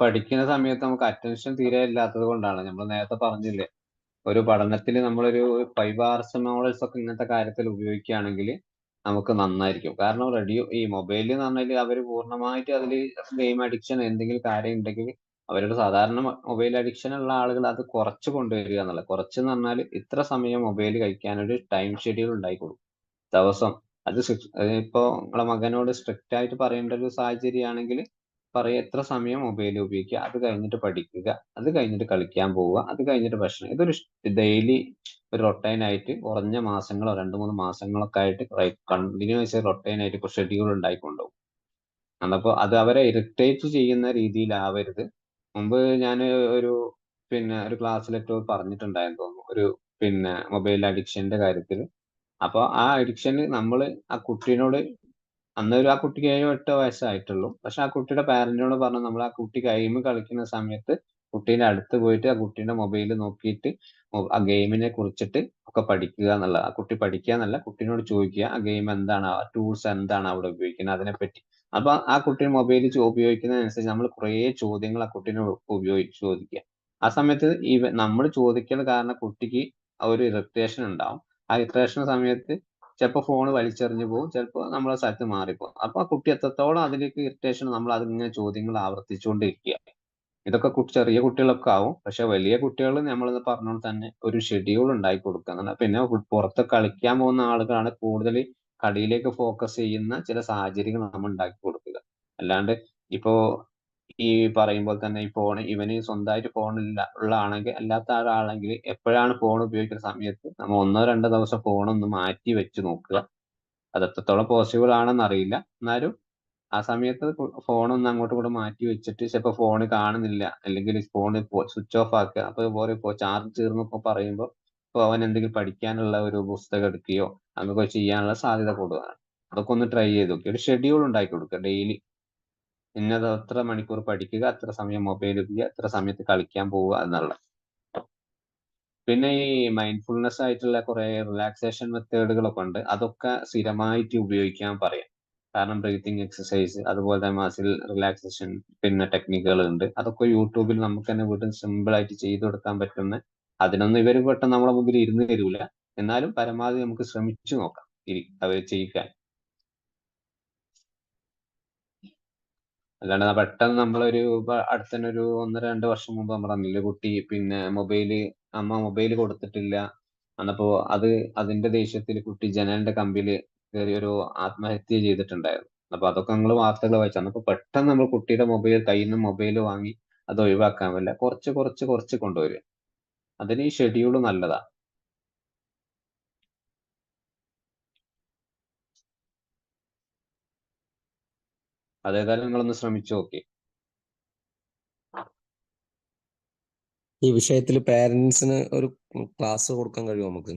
S2: പഠിക്കുന്ന സമയത്ത് നമുക്ക് അറ്റൻഷൻ തീരെ ഇല്ലാത്തത് കൊണ്ടാണ്. നമ്മൾ നേരത്തെ പറഞ്ഞില്ലേ, ഒരു പഠനത്തിൽ നമ്മളൊരു 5 hours hours ഒക്കെ ഇങ്ങനത്തെ കാര്യത്തിൽ ഉപയോഗിക്കുകയാണെങ്കിൽ നമുക്ക് നന്നായിരിക്കും. കാരണം ഈ മൊബൈലിൽ എന്ന് പറഞ്ഞാൽ അവർ പൂർണ്ണമായിട്ട് അതിൽ ഗെയിം അഡിക്ഷൻ എന്തെങ്കിലും കാര്യം ഉണ്ടെങ്കിൽ അവരുടെ സാധാരണ മൊബൈൽ അഡിക്ഷൻ ഉള്ള ആളുകൾ അത് കുറച്ച് കൊണ്ടുവരിക എന്നുള്ളത്. കുറച്ചെന്ന് പറഞ്ഞാൽ ഇത്ര സമയം മൊബൈൽ കഴിക്കാനൊരു ടൈം ഷെഡ്യൂൾ ഉണ്ടാക്കി കൊടുക്കും ദിവസം. അത് ഇപ്പോ നിങ്ങളെ മകനോട് സ്ട്രിക്റ്റ് ആയിട്ട് പറയേണ്ട ഒരു സാഹചര്യമാണെങ്കിൽ പറയുക, എത്ര സമയം മൊബൈൽ ഉപയോഗിക്കുക, അത് കഴിഞ്ഞിട്ട് പഠിക്കുക, അത് കഴിഞ്ഞിട്ട് കളിക്കാൻ പോവുക, അത് കഴിഞ്ഞിട്ട് ഭക്ഷണം. ഇതൊരു ഡെയിലി ഒരു റൊട്ടൈൻ ആയിട്ട് കുറഞ്ഞ മാസങ്ങളോ 2-3 മാസങ്ങളൊക്കെ ആയിട്ട് കണ്ടിന്യൂസ് റൊട്ടൈൻ ആയിട്ട് ഇപ്പോൾ ഷെഡ്യൂൾ ഉണ്ടായിക്കൊണ്ടുപോകും. അന്നപ്പോൾ അത് അവരെ ഇറിറ്റേറ്റ് ചെയ്യുന്ന രീതിയിലാവരുത്. മുമ്പ് ഞാൻ ഒരു ഒരു ക്ലാസ്സിലിട്ട് പറഞ്ഞിട്ടുണ്ടായെന്ന് തോന്നുന്നു, ഒരു മൊബൈൽ അഡിക്ഷന്റെ കാര്യത്തിൽ. അപ്പോൾ ആ അഡിക്ഷന് നമ്മൾ ആ കുട്ടീനോട്, അന്നൊരു ആ കുട്ടിക്ക് 7-8 വയസ്സായിട്ടുള്ളൂ, പക്ഷെ ആ കുട്ടിയുടെ പാരന്റിനോട് പറഞ്ഞു നമ്മൾ ആ കുട്ടി ഗെയിം കളിക്കുന്ന സമയത്ത് കുട്ടീന്റെ അടുത്ത് പോയിട്ട് ആ കുട്ടീന്റെ മൊബൈൽ നോക്കിയിട്ട് ആ ഗെയിമിനെ കുറിച്ചിട്ട് ഒക്കെ പഠിക്കുക എന്നുള്ള. ആ കുട്ടി പഠിക്കുക എന്നല്ല, കുട്ടീനോട് ചോദിക്കുക ആ ഗെയിം എന്താണ്, ആ ടൂൾസ് എന്താണ് അവിടെ ഉപയോഗിക്കുന്നത് അതിനെപ്പറ്റി. അപ്പൊ ആ കുട്ടി മൊബൈൽ ഉപയോഗിക്കുന്നതിനനുസരിച്ച് നമ്മൾ കുറേ ചോദ്യങ്ങൾ ആ കുട്ടീനോട് ചോദിക്കുക. ആ സമയത്ത് നമ്മൾ ചോദിക്കുന്നത് കാരണം കുട്ടിക്ക് ആ ഒരു ഇറിറ്റേഷൻ ഉണ്ടാവും. ആ ഇറിറ്റേഷൻ സമയത്ത് ചിലപ്പോൾ ഫോൺ വലിച്ചെറിഞ്ഞു പോകും, ചിലപ്പോൾ നമ്മളെ സ്ഥലത്ത് മാറിപ്പോകും. അപ്പൊ ആ കുട്ടി എത്രത്തോളം അതിലേക്ക് ഇറിറ്റേഷൻ, നമ്മൾ അതിങ്ങനെ ചോദ്യങ്ങൾ ആവർത്തിച്ചുകൊണ്ടിരിക്കുക. ഇതൊക്കെ ചെറിയ കുട്ടികളൊക്കെ ആവും. പക്ഷെ വലിയ കുട്ടികൾ നമ്മൾ പറഞ്ഞോണ്ട് തന്നെ ഒരു ഷെഡ്യൂൾ ഉണ്ടാക്കി കൊടുക്കുക. പിന്നെ പുറത്ത് കളിക്കാൻ പോകുന്ന ആളുകളാണ് കൂടുതൽ കളിയിലേക്ക് ഫോക്കസ് ചെയ്യുന്ന ചില സാഹചര്യങ്ങൾ നമ്മൾ ഉണ്ടാക്കി കൊടുക്കുക. അല്ലാണ്ട് ഇപ്പോ ഈ പറയുമ്പോൾ തന്നെ ഈ ഫോൺ ഇവന് സ്വന്തമായിട്ട് ഫോൺ ഉള്ള ആണെങ്കിൽ, അല്ലാത്ത ആളാണെങ്കിൽ എപ്പോഴാണ് ഫോൺ ഉപയോഗിക്കുന്ന സമയത്ത് നമ്മൾ 1-2 ദിവസം ഫോൺ ഒന്ന് മാറ്റി വെച്ച് നോക്കുക. അത് എത്രത്തോളം പോസിബിൾ ആണെന്ന് അറിയില്ല, എന്നാലും ആ സമയത്ത് ഫോൺ ഒന്ന് അങ്ങോട്ടും ഇങ്ങോട്ടും മാറ്റി വെച്ചിട്ട് ചിലപ്പോൾ ഫോൺ കാണുന്നില്ല, അല്ലെങ്കിൽ ഫോൺ സ്വിച്ച് ഓഫ് ആക്കുക. അപ്പൊ ഇപ്പോൾ ചാർജ് തീർന്നൊക്കെ പറയുമ്പോൾ ഇപ്പോൾ അവൻ എന്തെങ്കിലും പഠിക്കാനുള്ള ഒരു പുസ്തകം എടുക്കുകയോ അങ്ങനെയൊക്കെ ചെയ്യാനുള്ള സാധ്യത കൂടുതലാണ്. അതൊക്കെ ഒന്ന് ട്രൈ ചെയ്ത് നോക്കി ഒരു ഷെഡ്യൂൾ ഉണ്ടാക്കി കൊടുക്കുക. ഡെയിലി ഇന്നത് അത്ര മണിക്കൂർ പഠിക്കുക, അത്ര സമയം മൊബൈൽ ഉപയോഗിക്കുക, അത്ര സമയത്ത് കളിക്കാൻ പോവുക എന്നുള്ള. പിന്നെ ഈ മൈൻഡ്ഫുൾനെസ് ആയിട്ടുള്ള കുറെ റിലാക്സേഷൻ മെത്തേഡുകളൊക്കെ ഉണ്ട്. അതൊക്കെ സ്ഥിരമായിട്ട് ഉപയോഗിക്കാൻ പറയാം. കാരണം ബ്രീത്തിങ് എക്സസൈസ്, അതുപോലെ തന്നെ മസിൽ റിലാക്സേഷൻ ടെക്നിക്കുകൾ ഉണ്ട്. അതൊക്കെ യൂട്യൂബിൽ നമുക്ക് തന്നെ വീട്ടിൽ സിമ്പിൾ ആയിട്ട് ചെയ്തു കൊടുക്കാൻ പറ്റുന്ന. അതിനൊന്നും ഇവർ പെട്ടെന്ന് നമ്മളെ മുമ്പിൽ ഇരുന്ന് തരൂല, എന്നാലും പരമാവധി നമുക്ക് ശ്രമിച്ചു നോക്കാം അവർ ചെയ്യിക്കാൻ. അല്ലാണ്ട് പെട്ടെന്ന് നമ്മളൊരു അടുത്ത തന്നെ ഒരു 1-2 വർഷം മുമ്പ് നമ്മൾ പറഞ്ഞില്ലേ, കുട്ടി അമ്മ മൊബൈൽ കൊടുത്തിട്ടില്ല എന്നപ്പോ അതിന്റെ ദേഷ്യത്തിൽ കുട്ടി ജനലിന്റെ കമ്പിൽ കയറി ഒരു ആത്മഹത്യ ചെയ്തിട്ടുണ്ടായിരുന്നു. അപ്പൊ അതൊക്കെ നമ്മൾ വാർത്തകൾ വായിച്ചു. അന്നപ്പോ പെട്ടെന്ന് നമ്മൾ കുട്ടിയുടെ കയ്യിൽ നിന്ന് മൊബൈൽ വാങ്ങി അത് ഒഴിവാക്കാൻ പറ്റില്ല, കുറച്ച് കുറച്ച് കുറച്ച് കൊണ്ടുവരിക. അതിന് ഈ ഷെഡ്യൂൾ നല്ലതാ. അതേതായാലും നിങ്ങളൊന്ന് ശ്രമിച്ചു നോക്കി.
S4: ഈ വിഷയത്തിൽ പാരന്റ്സിന് ഒരു ക്ലാസ് കൊടുക്കാൻ കഴിയുമോ നമുക്ക്?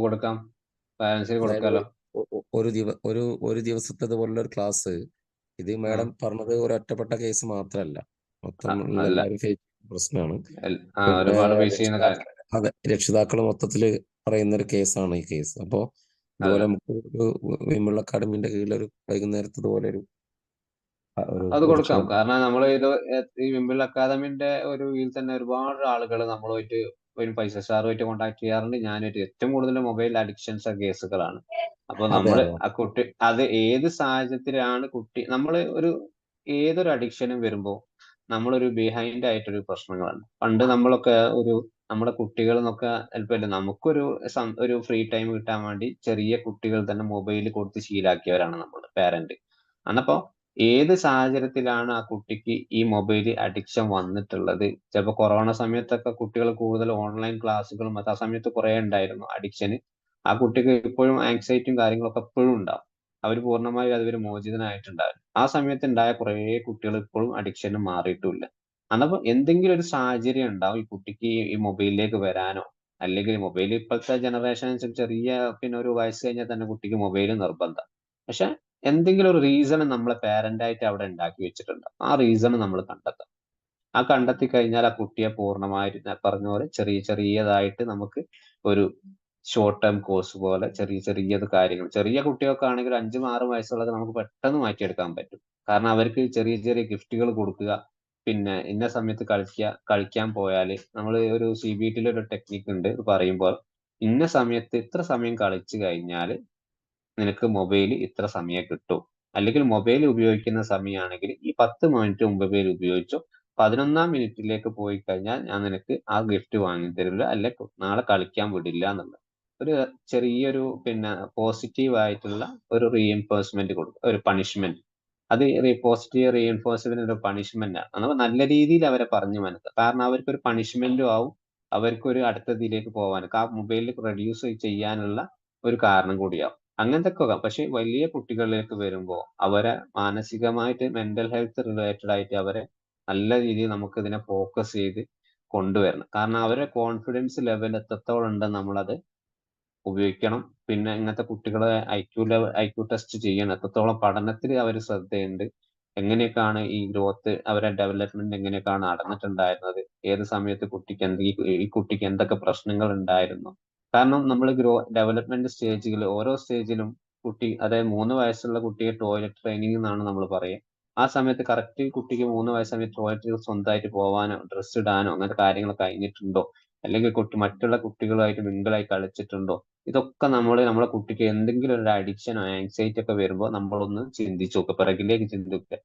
S2: കൊടുക്കാം, പാരന്റ്സിന്
S4: അതായത്
S2: കൊടുക്കാലോ.
S4: ഒരു ദിവസത്തെ ഇതുപോലുള്ള ഒരു ക്ലാസ്. ഇത്
S2: ആ,
S4: മാഡം പറഞ്ഞത് ഒരു ഒറ്റപ്പെട്ട കേസ് മാത്രമല്ല, മൊത്തം
S2: അല്ല,
S4: എല്ലാവരും ഫേസ് പ്രശ്നമാണ്. പിന്നെ
S2: ഒരുപാട് ഫേസ് ചെയ്യുന്ന കാര്യം.
S4: രക്ഷിതാക്കൾ മൊത്തത്തിൽ പറയുന്ന ഒരു കേസാണ് ഈ കേസ്. അപ്പോൾ ഇതുപോലെ
S2: അതെ,
S4: നമുക്ക് ഒരു വിമുള്ള അക്കാഡമിന്റെ കീഴിൽ ഒരു വൈകുന്നേരത്തെ ഇതുപോലെ ഒരു
S2: അത് കൊടുക്കാം.
S4: രക്ഷിതാക്കൾ.
S2: കാരണം നമ്മൾ ഈ വിമ്പിൾ അക്കാദമിന്റെ ഒരു ഇതിൽ തന്നെ ഒരുപാട് ആളുകൾ നമ്മളുമായിട്ട് പൈസ സാറുമായിട്ട് കോൺടാക്ട് ചെയ്യാറുണ്ട്. ഞാനായിട്ട് ഏറ്റവും കൂടുതൽ മൊബൈൽ അഡിക്ഷൻസ് കേസുകളാണ്. അപ്പൊ
S4: അതെ,
S2: നമ്മൾ
S4: അതെ,
S2: ആ കുട്ടി അത് ഏത് സാഹചര്യത്തിലാണ് കുട്ടി, നമ്മൾ ഏതൊരു അഡിക്ഷനും വരുമ്പോൾ നമ്മളൊരു ബിഹൈൻഡ് ആയിട്ടൊരു പ്രശ്നങ്ങളാണ്. പണ്ട് നമ്മളൊക്കെ നമ്മുടെ കുട്ടികൾ എന്നൊക്കെ ചിലപ്പോൾ നമുക്കൊരു ഒരു ഫ്രീ ടൈം കിട്ടാൻ വേണ്ടി ചെറിയ കുട്ടികൾ തന്നെ മൊബൈൽ കൊടുത്ത് ശീലാക്കിയവരാണ് നമ്മൾ പാരന്റ്. അന്നപ്പോ ഏത് സാഹചര്യത്തിലാണ് ആ കുട്ടിക്ക് ഈ മൊബൈൽ അഡിക്ഷൻ വന്നിട്ടുള്ളത്? ചിലപ്പോൾ കൊറോണ സമയത്തൊക്കെ കുട്ടികൾ കൂടുതൽ ഓൺലൈൻ ക്ലാസ്സുകളും ആ സമയത്ത് കുറെ ഉണ്ടായിരുന്നു അഡിക്ഷന്. ആ കുട്ടിക്ക് ഇപ്പോഴും ആങ്സൈറ്റിയും കാര്യങ്ങളൊക്കെ എപ്പോഴും ഉണ്ടാവും. അവർ പൂർണ്ണമായും അതുവരെ മോചിതനായിട്ടുണ്ടാവും. ആ സമയത്ത് ഉണ്ടായ കുറെ കുട്ടികൾ ഇപ്പോഴും അഡിക്ഷന് മാറിയിട്ടുമില്ല. അന്നപ്പോ എന്തെങ്കിലും ഒരു സാഹചര്യം ഉണ്ടാവും ഈ കുട്ടിക്ക് ഈ മൊബൈലിലേക്ക് വരാനോ, അല്ലെങ്കിൽ മൊബൈൽ ഇപ്പോഴത്തെ ജനറേഷൻ ചെറിയ ഒരു വയസ്സ് കഴിഞ്ഞാൽ തന്നെ കുട്ടിക്ക് മൊബൈൽ നിർബന്ധം. പക്ഷെ എന്തെങ്കിലും ഒരു റീസൺ നമ്മളെ പാരന്റ് ആയിട്ട് അവിടെ ഉണ്ടാക്കി വെച്ചിട്ടുണ്ട്. ആ റീസൺ നമ്മൾ കണ്ടെത്താം. ആ കണ്ടെത്തി കഴിഞ്ഞാൽ ആ കുട്ടിയെ പൂർണ്ണമായിട്ട് ഞാൻ പറഞ്ഞ പോലെ ചെറിയതായിട്ട് നമുക്ക് ഒരു ഷോർട്ട് ടേം കോഴ്സ് പോലെ ചെറിയത് കാര്യങ്ങൾ, ചെറിയ കുട്ടികൾക്ക് ആണെങ്കിൽ 5-6 വയസ്സുള്ളത് നമുക്ക് പെട്ടെന്ന് മാറ്റിയെടുക്കാൻ പറ്റും. കാരണം അവർക്ക് ചെറിയ ഗിഫ്റ്റുകൾ കൊടുക്കുക, പിന്നെ ഇന്ന സമയത്ത് കളിക്കാൻ പോയാൽ നമ്മൾ ഒരു CBTയിൽ ഒരു ടെക്നിക്ക് ഉണ്ട് പറയുമ്പോൾ, ഇന്ന സമയത്ത് ഇത്ര സമയം കളിച്ചു കഴിഞ്ഞാൽ നിനക്ക് മൊബൈൽ ഇത്ര സമയം കിട്ടും. അല്ലെങ്കിൽ മൊബൈൽ ഉപയോഗിക്കുന്ന സമയമാണെങ്കിൽ ഈ 10 മിനിറ്റ് മൊബൈൽ ഉപയോഗിച്ചോ, 11ാം മിനിറ്റിലേക്ക് പോയി കഴിഞ്ഞാൽ ഞാൻ നിനക്ക് ആ ഗിഫ്റ്റ് വാങ്ങി തരില്ല, അല്ലെ നാളെ കളിക്കാൻ വിടില്ല എന്നുള്ളത് ഒരു ചെറിയൊരു പോസിറ്റീവ് ആയിട്ടുള്ള ഒരു റീഎൻഫോഴ്സ്മെന്റ് കൊടുക്കുക, ഒരു പണിഷ്മെന്റ്. അത് പോസിറ്റീവ് റീഎൻഫോഴ്സ്മെന്റ് ഒരു പണിഷ്മെന്റ് ആണ്. നമ്മൾ നല്ല രീതിയിൽ അവരെ പറഞ്ഞു മനസ്സിലാക്കുക. കാരണം അവർക്ക് ഒരു പണിഷ്മെന്റും ആവും, അവർക്ക് ഒരു അടുത്തതിലേക്ക് പോകാൻ ആ മൊബൈലിൽ റെഡ്യൂസ് ചെയ്യാനുള്ള ഒരു കാരണം കൂടിയാവും. അങ്ങനത്തെ ഒക്കെ. പക്ഷെ വലിയ കുട്ടികളിലേക്ക് വരുമ്പോൾ അവരെ മാനസികമായിട്ട് മെന്റൽ ഹെൽത്ത് റിലേറ്റഡ് ആയിട്ട് അവരെ നല്ല രീതിയിൽ നമുക്ക് ഇതിനെ ഫോക്കസ് ചെയ്ത് കൊണ്ടുവരണം. കാരണം അവരുടെ കോൺഫിഡൻസ് ലെവൽ എത്രത്തോളം ഉണ്ടെന്ന് നമ്മളത് ഉപയോഗിക്കണം. പിന്നെ ഇങ്ങനത്തെ കുട്ടികളെ IQ ടെസ്റ്റ് ചെയ്യണം. എത്രത്തോളം പഠനത്തിൽ അവർ ശ്രദ്ധയുണ്ട്, എങ്ങനെയൊക്കെയാണ് ഈ ഗ്രോത്ത്, അവരുടെ ഡെവലപ്മെന്റ് എങ്ങനെയൊക്കെയാണ് നടന്നിട്ടുണ്ടായിരുന്നത്, ഏത് സമയത്ത് ഈ കുട്ടിക്ക് എന്തൊക്കെ പ്രശ്നങ്ങൾ ഉണ്ടായിരുന്നു. കാരണം നമ്മൾ ഡെവലപ്മെന്റ് സ്റ്റേജുകൾ ഓരോ സ്റ്റേജിലും അതായത് 3 വയസ്സുള്ള കുട്ടിയെ ടോയ്ലറ്റ് ട്രെയിനിങ് എന്നാണ് നമ്മൾ പറയുക. ആ സമയത്ത് കറക്റ്റ് കുട്ടിക്ക് 3 വയസ്സായ ടോയ്ലറ്റിൽ സ്വന്തമായിട്ട് പോകാനോ ഡ്രസ്സ് ഇടാനോ അങ്ങനത്തെ കാര്യങ്ങൾ കഴിഞ്ഞിട്ടുണ്ടോ, അല്ലെങ്കിൽ മറ്റുള്ള കുട്ടികളുമായിട്ട് മിങ്കിളായി കളിച്ചിട്ടുണ്ടോ, ഇതൊക്കെ നമ്മളെ കുട്ടിക്ക് എന്തെങ്കിലും ഒരു അഡിക്ഷനോ ആങ്സൈറ്റി ഒക്കെ വരുമ്പോൾ നമ്മളൊന്ന് ചിന്തിച്ചു നോക്കുക, പിറകിലേക്ക് ചിന്തിക്കുക.